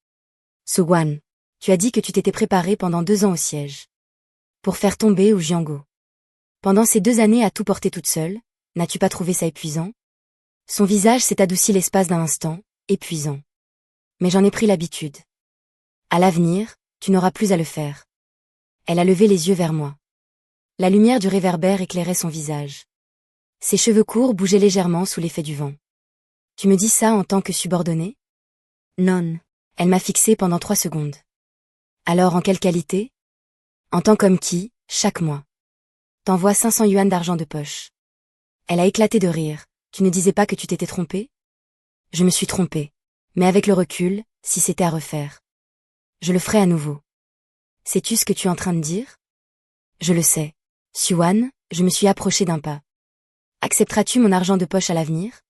Suwan, tu as dit que tu t'étais préparé pendant 2 ans au siège. Pour faire tomber ou Jiango. Pendant ces 2 années à tout porter toute seule, n'as-tu pas trouvé ça épuisant? Son visage s'est adouci l'espace d'un instant, épuisant. Mais j'en ai pris l'habitude. À l'avenir, tu n'auras plus à le faire. Elle a levé les yeux vers moi. La lumière du réverbère éclairait son visage. Ses cheveux courts bougeaient légèrement sous l'effet du vent. Tu me dis ça en tant que subordonnée? Non. Elle m'a fixé pendant 3 secondes. Alors en quelle qualité? En tant qu'homme qui, chaque mois, t'envoie 500 yuan d'argent de poche. Elle a éclaté de rire. Tu ne disais pas que tu t'étais trompée? Je me suis trompée. Mais avec le recul, si c'était à refaire, je le ferais à nouveau. Sais-tu ce que tu es en train de dire? Je le sais. Suan, je me suis approchée d'un pas. Accepteras-tu mon argent de poche à l'avenir?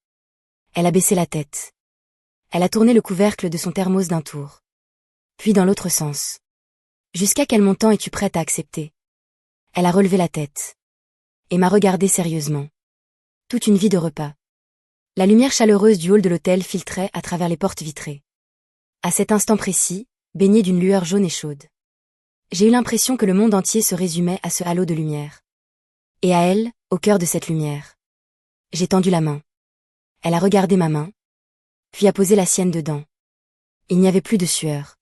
Elle a baissé la tête. Elle a tourné le couvercle de son thermos d'un tour. Puis dans l'autre sens. Jusqu'à quel montant es-tu prête à accepter? Elle a relevé la tête. Et m'a regardé sérieusement. Toute une vie de repas. La lumière chaleureuse du hall de l'hôtel filtrait à travers les portes vitrées. À cet instant précis, baignée d'une lueur jaune et chaude. J'ai eu l'impression que le monde entier se résumait à ce halo de lumière. Et à elle, au cœur de cette lumière. J'ai tendu la main. Elle a regardé ma main, puis a posé la sienne dedans. Il n'y avait plus de sueur.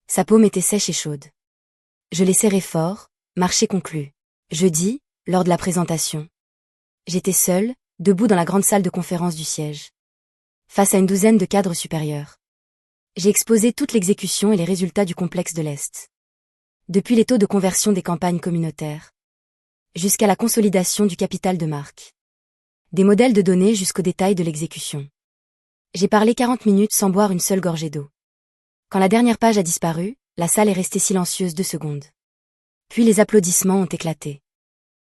Sa paume était sèche et chaude. Je l'ai serrée fort, marché conclu. Jeudi, lors de la présentation. J'étais seule, debout dans la grande salle de conférence du siège. Face à une douzaine de cadres supérieurs. J'ai exposé toute l'exécution et les résultats du complexe de l'Est. Depuis les taux de conversion des campagnes communautaires. Jusqu'à la consolidation du capital de marque. Des modèles de données jusqu'aux détails de l'exécution. J'ai parlé 40 minutes sans boire une seule gorgée d'eau. Quand la dernière page a disparu, la salle est restée silencieuse 2 secondes. Puis les applaudissements ont éclaté.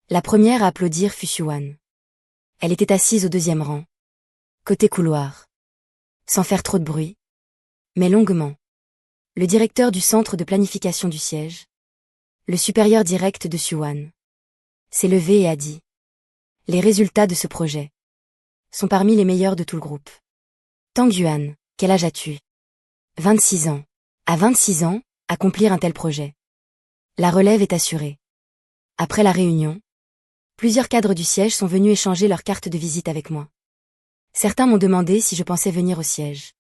La première à applaudir fut Suan. Elle était assise au 2e rang. Côté couloir. Sans faire trop de bruit. Mais longuement. Le directeur du centre de planification du siège. Le supérieur direct de Suan. S'est levé et a dit. Les résultats de ce projet sont parmi les meilleurs de tout le groupe. Tang Yuan, quel âge as-tu? 26 ans. À 26 ans, accomplir un tel projet. La relève est assurée. Après la réunion, plusieurs cadres du siège sont venus échanger leurs cartes de visite avec moi. Certains m'ont demandé si je pensais venir au siège.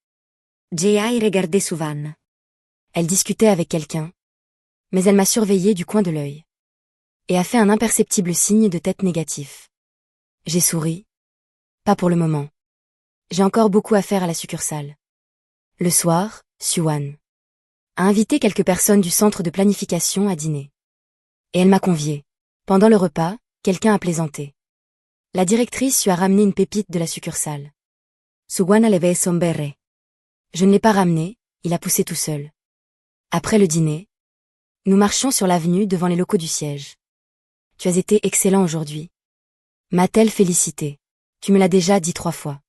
J'ai regardé Suvan. Elle discutait avec quelqu'un, mais elle m'a surveillé du coin de l'œil. Et a fait un imperceptible signe de tête négatif. J'ai souri. Pas pour le moment. J'ai encore beaucoup à faire à la succursale. Le soir, Suan a invité quelques personnes du centre de planification à dîner. Et elle m'a convié. Pendant le repas, quelqu'un a plaisanté. La directrice lui a ramené une pépite de la succursale. Suwan a levé son beret. Je ne l'ai pas ramené, il a poussé tout seul. Après le dîner, nous marchions sur l'avenue devant les locaux du siège. Tu as été excellent aujourd'hui. M'a-t-elle félicité. Tu me l'as déjà dit 3 fois.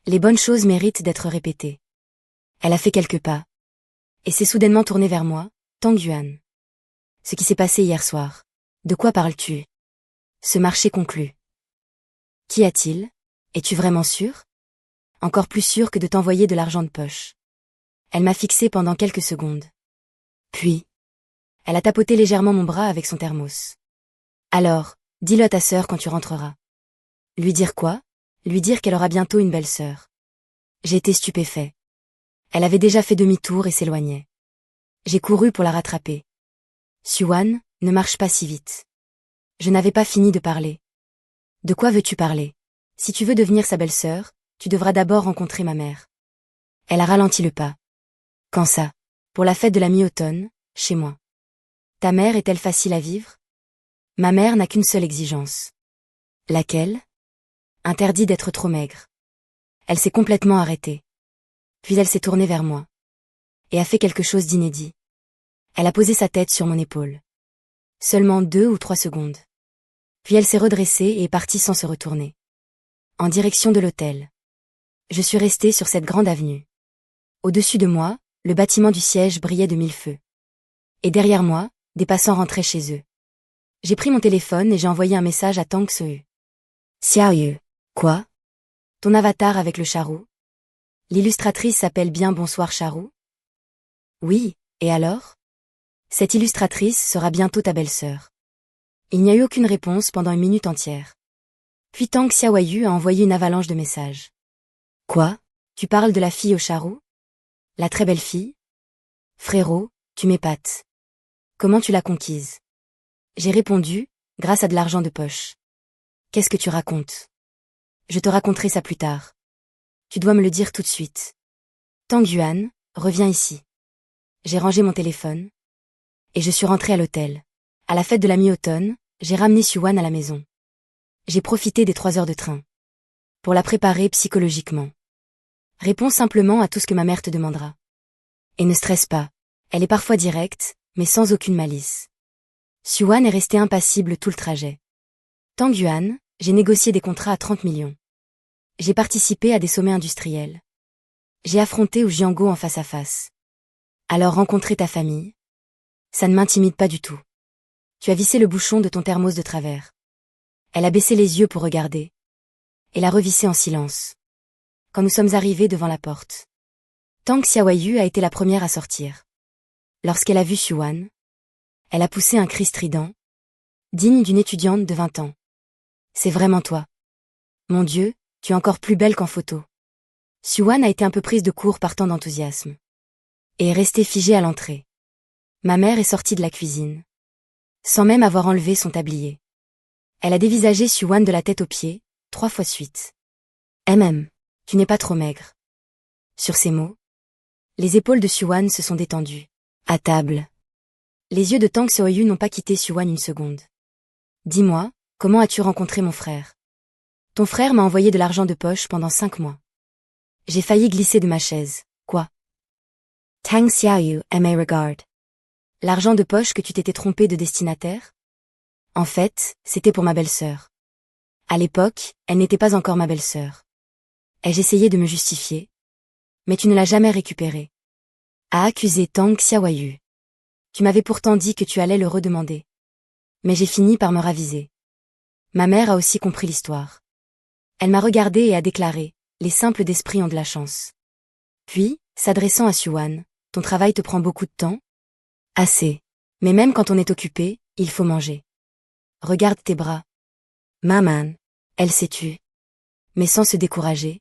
Les bonnes choses méritent d'être répétées. Elle a fait quelques pas. Et s'est soudainement tournée vers moi, Tang Yuan. Ce qui s'est passé hier soir. De quoi parles-tu? Ce marché conclu. Qu'y a-t-il? Es-tu vraiment sûr? Encore plus sûr que de t'envoyer de l'argent de poche. Elle m'a fixé pendant quelques secondes. Puis, elle a tapoté légèrement mon bras avec son thermos. Alors, dis-le à ta sœur quand tu rentreras. Lui dire quoi? Lui dire qu'elle aura bientôt une belle sœur. J'ai été stupéfait. Elle avait déjà fait demi-tour et s'éloignait. J'ai couru pour la rattraper. Suan, ne marche pas si vite. Je n'avais pas fini de parler. De quoi veux-tu parler? Si tu veux devenir sa belle-sœur, tu devras d'abord rencontrer ma mère. Elle a ralenti le pas. Quand ça? Pour la fête de la mi-automne, chez moi. Ta mère est-elle facile à vivre? Ma mère n'a qu'une seule exigence. Laquelle? Interdit d'être trop maigre. Elle s'est complètement arrêtée. Puis elle s'est tournée vers moi. Et a fait quelque chose d'inédit. Elle a posé sa tête sur mon épaule. Seulement 2 ou 3 secondes. Puis elle s'est redressée et est partie sans se retourner. En direction de l'hôtel. Je suis restée sur cette grande avenue. Au-dessus de moi, le bâtiment du siège brillait de 1000 feux. Et derrière moi, des passants rentraient chez eux. J'ai pris mon téléphone et j'ai envoyé un message à Tang Seu. Xiaoyu. Quoi? Ton avatar avec le charou? L'illustratrice s'appelle bien Bonsoir Charou? Oui, et alors? Cette illustratrice sera bientôt ta belle-sœur. Il n'y a eu aucune réponse pendant 1 minute entière. Puis Tang Xiaoyu a envoyé une avalanche de messages. Quoi? Tu parles de la fille au charou? La très belle fille? Frérot, tu m'épates. Comment tu l'as conquise? J'ai répondu, grâce à de l'argent de poche. Qu'est-ce que tu racontes? Je te raconterai ça plus tard. Tu dois me le dire tout de suite. Tang Yuan, reviens ici. J'ai rangé mon téléphone. Et je suis rentrée à l'hôtel. À la fête de la mi-automne, j'ai ramené Suwan à la maison. J'ai profité des 3 heures de train. Pour la préparer psychologiquement. Réponds simplement à tout ce que ma mère te demandera. Et ne stresse pas. Elle est parfois directe, mais sans aucune malice. Suwan est resté impassible tout le trajet. Tang Yuan, j'ai négocié des contrats à 30 millions. J'ai participé à des sommets industriels. J'ai affronté Jiango en face à face. Alors rencontrer ta famille, ça ne m'intimide pas du tout. Tu as vissé le bouchon de ton thermos de travers. Elle a baissé les yeux pour regarder. Et l'a revissé en silence. Quand nous sommes arrivés devant la porte. Tang Xiaoyu a été la première à sortir. Lorsqu'elle a vu Suwan, elle a poussé un cri strident, digne d'une étudiante de 20 ans. C'est vraiment toi. Mon Dieu, tu es encore plus belle qu'en photo. Suwan a été un peu prise de court par tant d'enthousiasme. Et est restée figée à l'entrée. Ma mère est sortie de la cuisine. Sans même avoir enlevé son tablier. Elle a dévisagé Suwan de la tête aux pieds, 3 fois suite. Tu n'es pas trop maigre. Sur ces mots, les épaules de Suwan se sont détendues. À table. Les yeux de Tang Xiaoyu n'ont pas quitté Suwan une seconde. Dis-moi, comment as-tu rencontré mon frère? Ton frère m'a envoyé de l'argent de poche pendant 5 mois. J'ai failli glisser de ma chaise. Quoi? Tang Xiaoyu aimait regard. L'argent de poche que tu t'étais trompé de destinataire? En fait, c'était pour ma belle-sœur. À l'époque, elle n'était pas encore ma belle-sœur. Ai-je essayé de me justifier? Mais tu ne l'as jamais récupéré. A accusé Tang Xiaoyu. Tu m'avais pourtant dit que tu allais le redemander. Mais j'ai fini par me raviser. Ma mère a aussi compris l'histoire. Elle m'a regardé et a déclaré, les simples d'esprit ont de la chance. Puis, s'adressant à Suwan, ton travail te prend beaucoup de temps? Assez. Mais même quand on est occupé, il faut manger. Regarde tes bras. Maman. Elle s'est tue. Mais sans se décourager.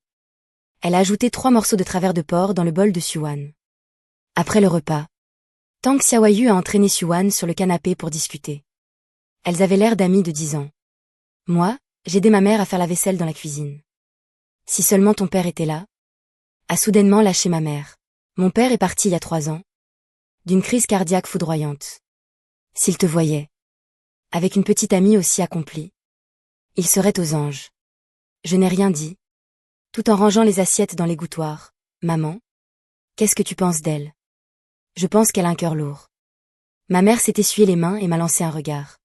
Elle a ajouté 3 morceaux de travers de porc dans le bol de Suwan. Après le repas, Tang Xiaoyu a entraîné Suwan sur le canapé pour discuter. Elles avaient l'air d'amies de 10 ans. Moi, j'aidais ma mère à faire la vaisselle dans la cuisine. Si seulement ton père était là. A soudainement lâché ma mère. Mon père est parti il y a 3 ans. D'une crise cardiaque foudroyante. S'il te voyait. Avec une petite amie aussi accomplie. Il serait aux anges. Je n'ai rien dit. Tout en rangeant les assiettes dans l'égouttoir. Maman? Qu'est-ce que tu penses d'elle? Je pense qu'elle a un cœur lourd. Ma mère s'est essuyé les mains et m'a lancé un regard.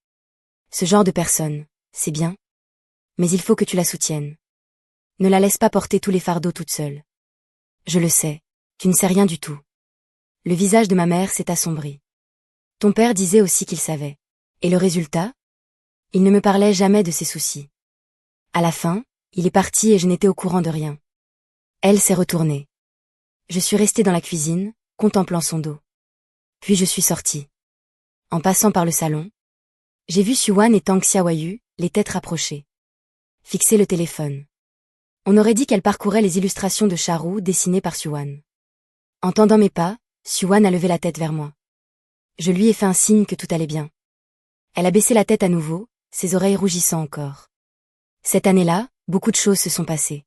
Ce genre de personne, c'est bien. Mais il faut que tu la soutiennes. Ne la laisse pas porter tous les fardeaux toute seule. Je le sais, tu ne sais rien du tout. Le visage de ma mère s'est assombri. Ton père disait aussi qu'il savait. Et le résultat? Il ne me parlait jamais de ses soucis. À la fin, il est parti et je n'étais au courant de rien. Elle s'est retournée. Je suis restée dans la cuisine, contemplant son dos. Puis je suis sortie. En passant par le salon, j'ai vu Suwan et Tang Xiaoyu, les têtes rapprochées. Fixer le téléphone. On aurait dit qu'elle parcourait les illustrations de Charou dessinées par Suwan. Entendant mes pas, Suwan a levé la tête vers moi. Je lui ai fait un signe que tout allait bien. Elle a baissé la tête à nouveau, ses oreilles rougissant encore. Cette année-là, beaucoup de choses se sont passées.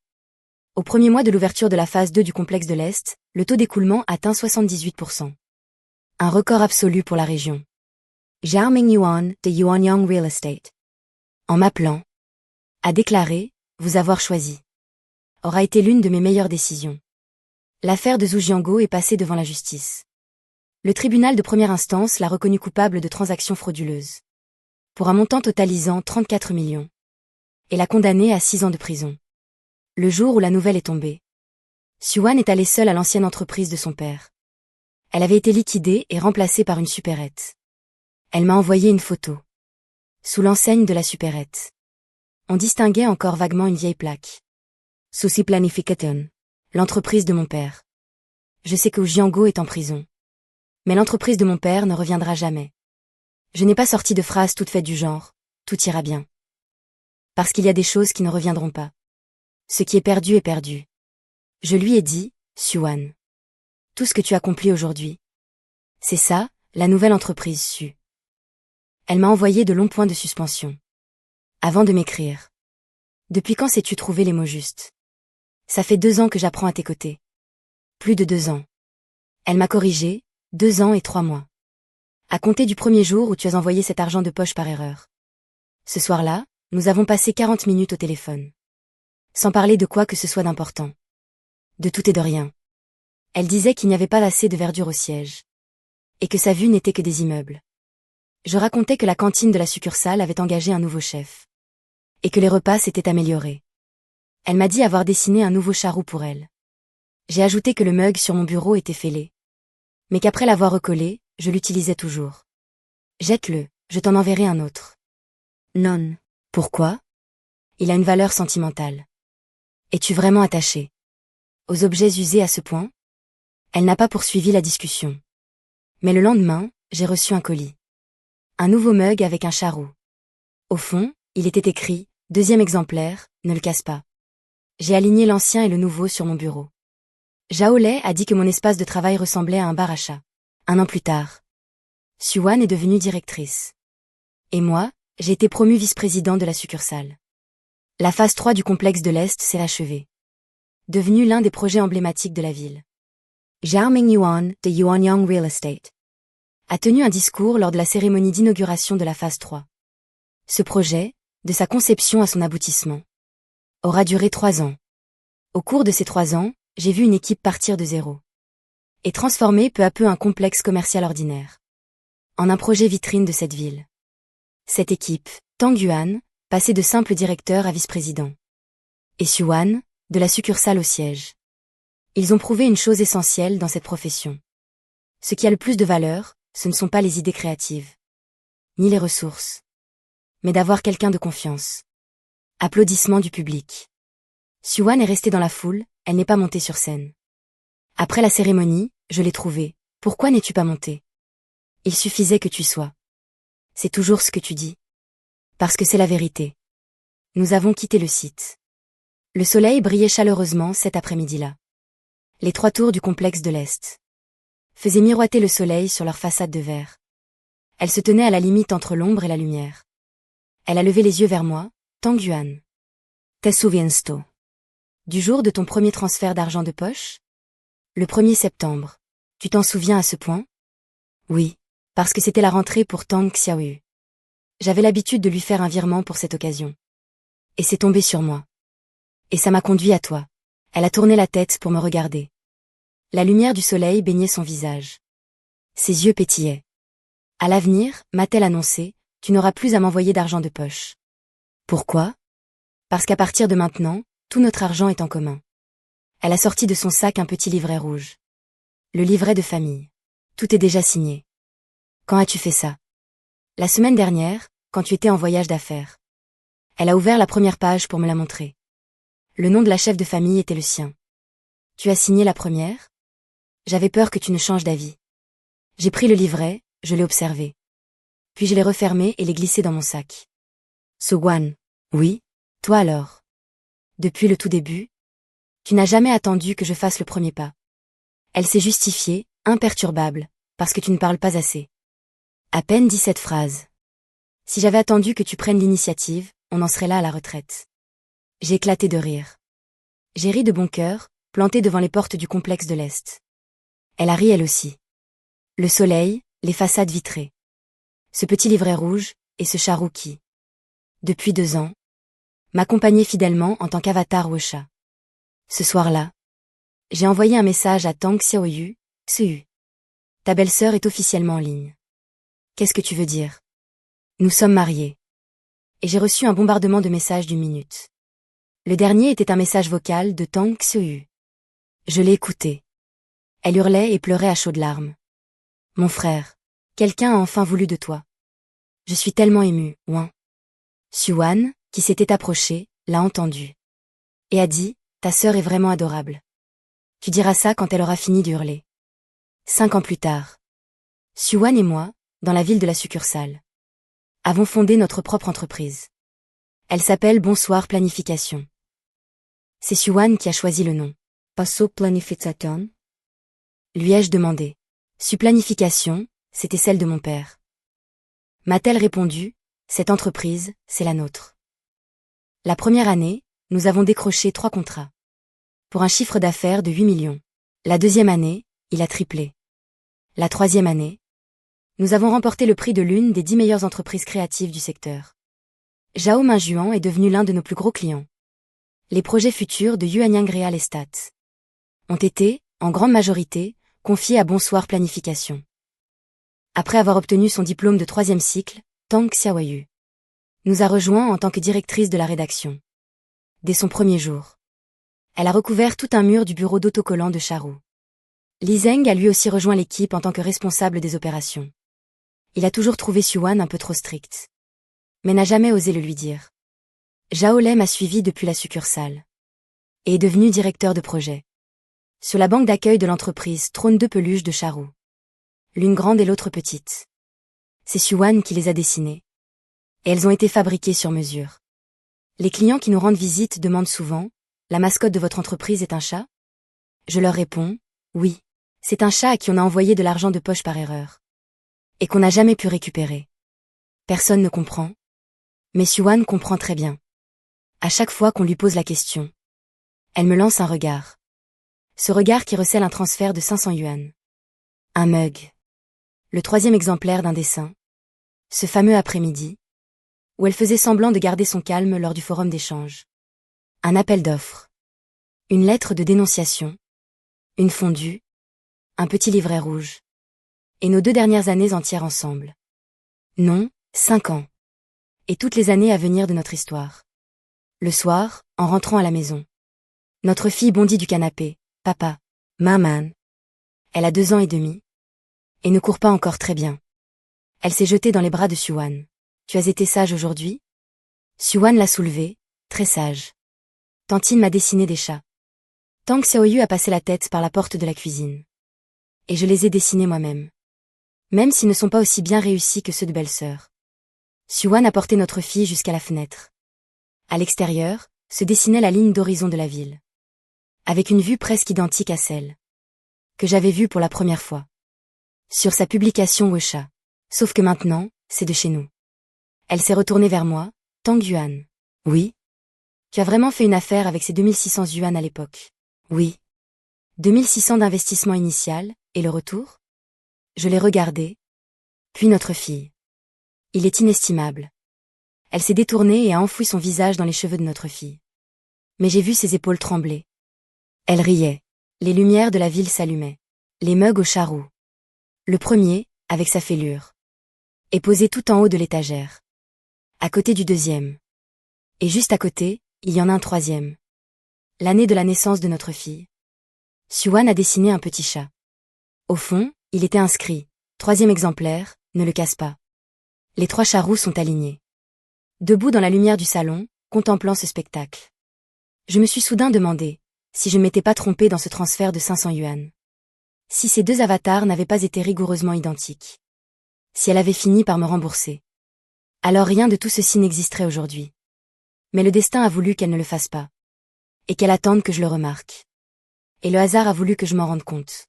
Au premier mois de l'ouverture de la phase 2 du complexe de l'Est, le taux d'écoulement atteint 78%. Un record absolu pour la région. Xiaoming Yuan de Yuanyang Real Estate. En m'appelant, a déclaré, vous avoir choisi. Aura été l'une de mes meilleures décisions. L'affaire de Zhu Jiango est passée devant la justice. Le tribunal de première instance l'a reconnu coupable de transactions frauduleuses. Pour un montant totalisant 34 millions. Et l'a condamné à 6 ans de prison. Le jour où la nouvelle est tombée, Suwan est allée seule à l'ancienne entreprise de son père. Elle avait été liquidée et remplacée par une supérette. Elle m'a envoyé une photo. Sous l'enseigne de la supérette. On distinguait encore vaguement une vieille plaque. Souci Planification. L'entreprise de mon père. Je sais que Jiango est en prison. Mais l'entreprise de mon père ne reviendra jamais. Je n'ai pas sorti de phrase toute faite du genre, tout ira bien. Parce qu'il y a des choses qui ne reviendront pas. Ce qui est perdu est perdu. Je lui ai dit, Suwan. Tout ce que tu accomplis aujourd'hui. C'est ça, la nouvelle entreprise Su. Elle m'a envoyé de longs points de suspension. Avant de m'écrire. Depuis quand sais-tu trouver les mots justes? Ça fait 2 ans que j'apprends à tes côtés. Plus de 2 ans. Elle m'a corrigé, 2 ans et 3 mois. À compter du premier jour où tu as envoyé cet argent de poche par erreur. Ce soir-là, nous avons passé 40 minutes au téléphone. Sans parler de quoi que ce soit d'important. De tout et de rien. Elle disait qu'il n'y avait pas assez de verdure au siège. Et que sa vue n'était que des immeubles. Je racontais que la cantine de la succursale avait engagé un nouveau chef. Et que les repas s'étaient améliorés. Elle m'a dit avoir dessiné un nouveau charou pour elle. J'ai ajouté que le mug sur mon bureau était fêlé. Mais qu'après l'avoir recollé, je l'utilisais toujours. Jette-le, je t'en enverrai un autre. Non. Pourquoi? Il a une valeur sentimentale. Es-tu vraiment attachée aux objets usés à ce point? Elle n'a pas poursuivi la discussion. Mais le lendemain, j'ai reçu un colis. Un nouveau mug avec un charou. Au fond, il était écrit, 2e exemplaire, ne le casse pas. J'ai aligné l'ancien et le nouveau sur mon bureau. Jaolai a dit que mon espace de travail ressemblait à un bar à chat. 1 an plus tard. Suwan est devenue directrice. Et moi, j'ai été promue vice-président de la succursale. La phase 3 du complexe de l'Est s'est achevée. Devenu l'un des projets emblématiques de la ville. Zhao Mingyuan, de Yuanyang Real Estate, a tenu un discours lors de la cérémonie d'inauguration de la phase 3. Ce projet, de sa conception à son aboutissement, aura duré 3 ans. Au cours de ces 3 ans, j'ai vu une équipe partir de zéro. Et transformer peu à peu un complexe commercial ordinaire. En un projet vitrine de cette ville. Cette équipe, Tang Yuan, passait de simple directeur à vice-président. Et Suwan, de la succursale au siège. Ils ont prouvé une chose essentielle dans cette profession. Ce qui a le plus de valeur, ce ne sont pas les idées créatives. Ni les ressources. Mais d'avoir quelqu'un de confiance. Applaudissements du public. Suwan est restée dans la foule, elle n'est pas montée sur scène. Après la cérémonie, je l'ai trouvée. Pourquoi n'es-tu pas montée? Il suffisait que tu sois. C'est toujours ce que tu dis. Parce que c'est la vérité. Nous avons quitté le site. Le soleil brillait chaleureusement cet après-midi-là. Les 3 tours du complexe de l'Est faisaient miroiter le soleil sur leur façade de verre. Elle se tenait à la limite entre l'ombre et la lumière. Elle a levé les yeux vers moi, Tang Yuan. Te souviens-tu? Du jour de ton premier transfert d'argent de poche? Le 1er septembre. Tu t'en souviens à ce point? Oui, parce que c'était la rentrée pour Tang Xiaoyu. J'avais l'habitude de lui faire un virement pour cette occasion. Et c'est tombé sur moi. Et ça m'a conduit à toi. Elle a tourné la tête pour me regarder. La lumière du soleil baignait son visage. Ses yeux pétillaient. À l'avenir, m'a-t-elle annoncé, tu n'auras plus à m'envoyer d'argent de poche. Pourquoi? Parce qu'à partir de maintenant, tout notre argent est en commun. Elle a sorti de son sac un petit livret rouge. Le livret de famille. Tout est déjà signé. Quand as-tu fait ça? La semaine dernière, quand tu étais en voyage d'affaires. Elle a ouvert la première page pour me la montrer. Le nom de la chef de famille était le sien. Tu as signé la première? J'avais peur que tu ne changes d'avis. J'ai pris le livret, je l'ai observé. Puis je l'ai refermé et l'ai glissé dans mon sac. Suwan. Oui, toi alors. Depuis le tout début, tu n'as jamais attendu que je fasse le premier pas. Elle s'est justifiée, imperturbable, parce que tu ne parles pas assez. À peine dit cette phrase. Si j'avais attendu que tu prennes l'initiative, on en serait là à la retraite. J'ai éclaté de rire. J'ai ri de bon cœur, planté devant les portes du complexe de l'Est. Elle a ri elle aussi. Le soleil, les façades vitrées. Ce petit livret rouge, et ce charou qui, depuis 2 ans, m'accompagnait fidèlement en tant qu'avatar Wusha. Ce soir-là, j'ai envoyé un message à Tang Xiaoyu, Xiu. Ta belle-sœur est officiellement en ligne. Qu'est-ce que tu veux dire? Nous sommes mariés. Et j'ai reçu un bombardement de messages d'1 minute. Le dernier était un message vocal de Tang Xiaoyu. Je l'ai écouté. Elle hurlait et pleurait à chaudes larmes. Mon frère, quelqu'un a enfin voulu de toi. Je suis tellement émue, ouin. Suwan, qui s'était approché, l'a entendu. Et a dit, ta sœur est vraiment adorable. Tu diras ça quand elle aura fini de hurler. 5 ans plus tard. Suwan et moi, dans la ville de la succursale, avons fondé notre propre entreprise. Elle s'appelle Bonsoir Planification. C'est Suwan qui a choisi le nom. Passo Planification? Lui ai-je demandé. Su planification, c'était celle de mon père. M'a-t-elle répondu, cette entreprise, c'est la nôtre. La première année, nous avons décroché 3 contrats. Pour un chiffre d'affaires de 8 millions. La deuxième année, il a triplé. La troisième année, nous avons remporté le prix de l'une des 10 meilleures entreprises créatives du secteur. Zhao Minjuan est devenu l'un de nos plus gros clients. Les projets futurs de Yuanyang Real Estate ont été, en grande majorité, confiés à Bonsoir Planification. Après avoir obtenu son diplôme de 3e cycle, Tang Xiaoyu nous a rejoints en tant que directrice de la rédaction. Dès son premier jour, elle a recouvert tout un mur du bureau d'autocollant de Charou. Li Zeng a lui aussi rejoint l'équipe en tant que responsable des opérations. Il a toujours trouvé Xuan un peu trop strict, mais n'a jamais osé le lui dire. Zhao Lei m'a suivi depuis la succursale et est devenu directeur de projet. Sur la banque d'accueil de l'entreprise trônent 2 peluches de Charou. L'une grande et l'autre petite. C'est Xuan qui les a dessinées. Et elles ont été fabriquées sur mesure. Les clients qui nous rendent visite demandent souvent, la mascotte de votre entreprise est un chat? Je leur réponds, oui. C'est un chat à qui on a envoyé de l'argent de poche par erreur. Et qu'on n'a jamais pu récupérer. Personne ne comprend. Mais Xuan comprend très bien. À chaque fois qu'on lui pose la question, elle me lance un regard. Ce regard qui recèle un transfert de 500 yuan. Un mug. Le 3e exemplaire d'un dessin. Ce fameux après-midi, où elle faisait semblant de garder son calme lors du forum d'échange. Un appel d'offres. Une lettre de dénonciation. Une fondue. Un petit livret rouge. Et nos 2 dernières années entières ensemble. Non, 5 ans. Et toutes les années à venir de notre histoire. Le soir, en rentrant à la maison. Notre fille bondit du canapé. Papa. Maman. Elle a 2 ans et demi. Et ne court pas encore très bien. Elle s'est jetée dans les bras de Xuan. Tu as été sage aujourd'hui? Xuan l'a soulevée, très sage. Tantine m'a dessiné des chats. Tang Xiaoyu a passé la tête par la porte de la cuisine. Et je les ai dessinés moi-même. Même s'ils ne sont pas aussi bien réussis que ceux de belle-sœur. Xuan a porté notre fille jusqu'à la fenêtre. À l'extérieur, se dessinait la ligne d'horizon de la ville. Avec une vue presque identique à celle que j'avais vue pour la première fois. Sur sa publication Wecha. Sauf que maintenant, c'est de chez nous. Elle s'est retournée vers moi, Tang Yuan. Oui. Tu as vraiment fait une affaire avec ces 2600 yuan à l'époque. Oui. 2600 d'investissement initial, et le retour? Je l'ai regardé. Puis notre fille. Il est inestimable. Elle s'est détournée et a enfoui son visage dans les cheveux de notre fille. Mais j'ai vu ses épaules trembler. Elle riait. Les lumières de la ville s'allumaient. Les mugs au charou. Le premier, avec sa fêlure, est posé tout en haut de l'étagère. À côté du deuxième. Et juste à côté, il y en a un troisième. L'année de la naissance de notre fille. Xuan a dessiné un petit chat. Au fond, il était inscrit, 3e exemplaire, ne le casse pas. Les 3 chats roux sont alignés. Debout dans la lumière du salon, contemplant ce spectacle. Je me suis soudain demandé, si je ne m'étais pas trompé dans ce transfert de 500 yuan. Si ces 2 avatars n'avaient pas été rigoureusement identiques. Si elle avait fini par me rembourser. Alors rien de tout ceci n'existerait aujourd'hui. Mais le destin a voulu qu'elle ne le fasse pas. Et qu'elle attende que je le remarque. Et le hasard a voulu que je m'en rende compte.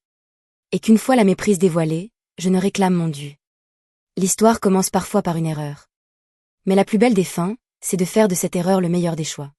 Et qu'une fois la méprise dévoilée, je ne réclame mon dû. L'histoire commence parfois par une erreur. Mais la plus belle des fins, c'est de faire de cette erreur le meilleur des choix.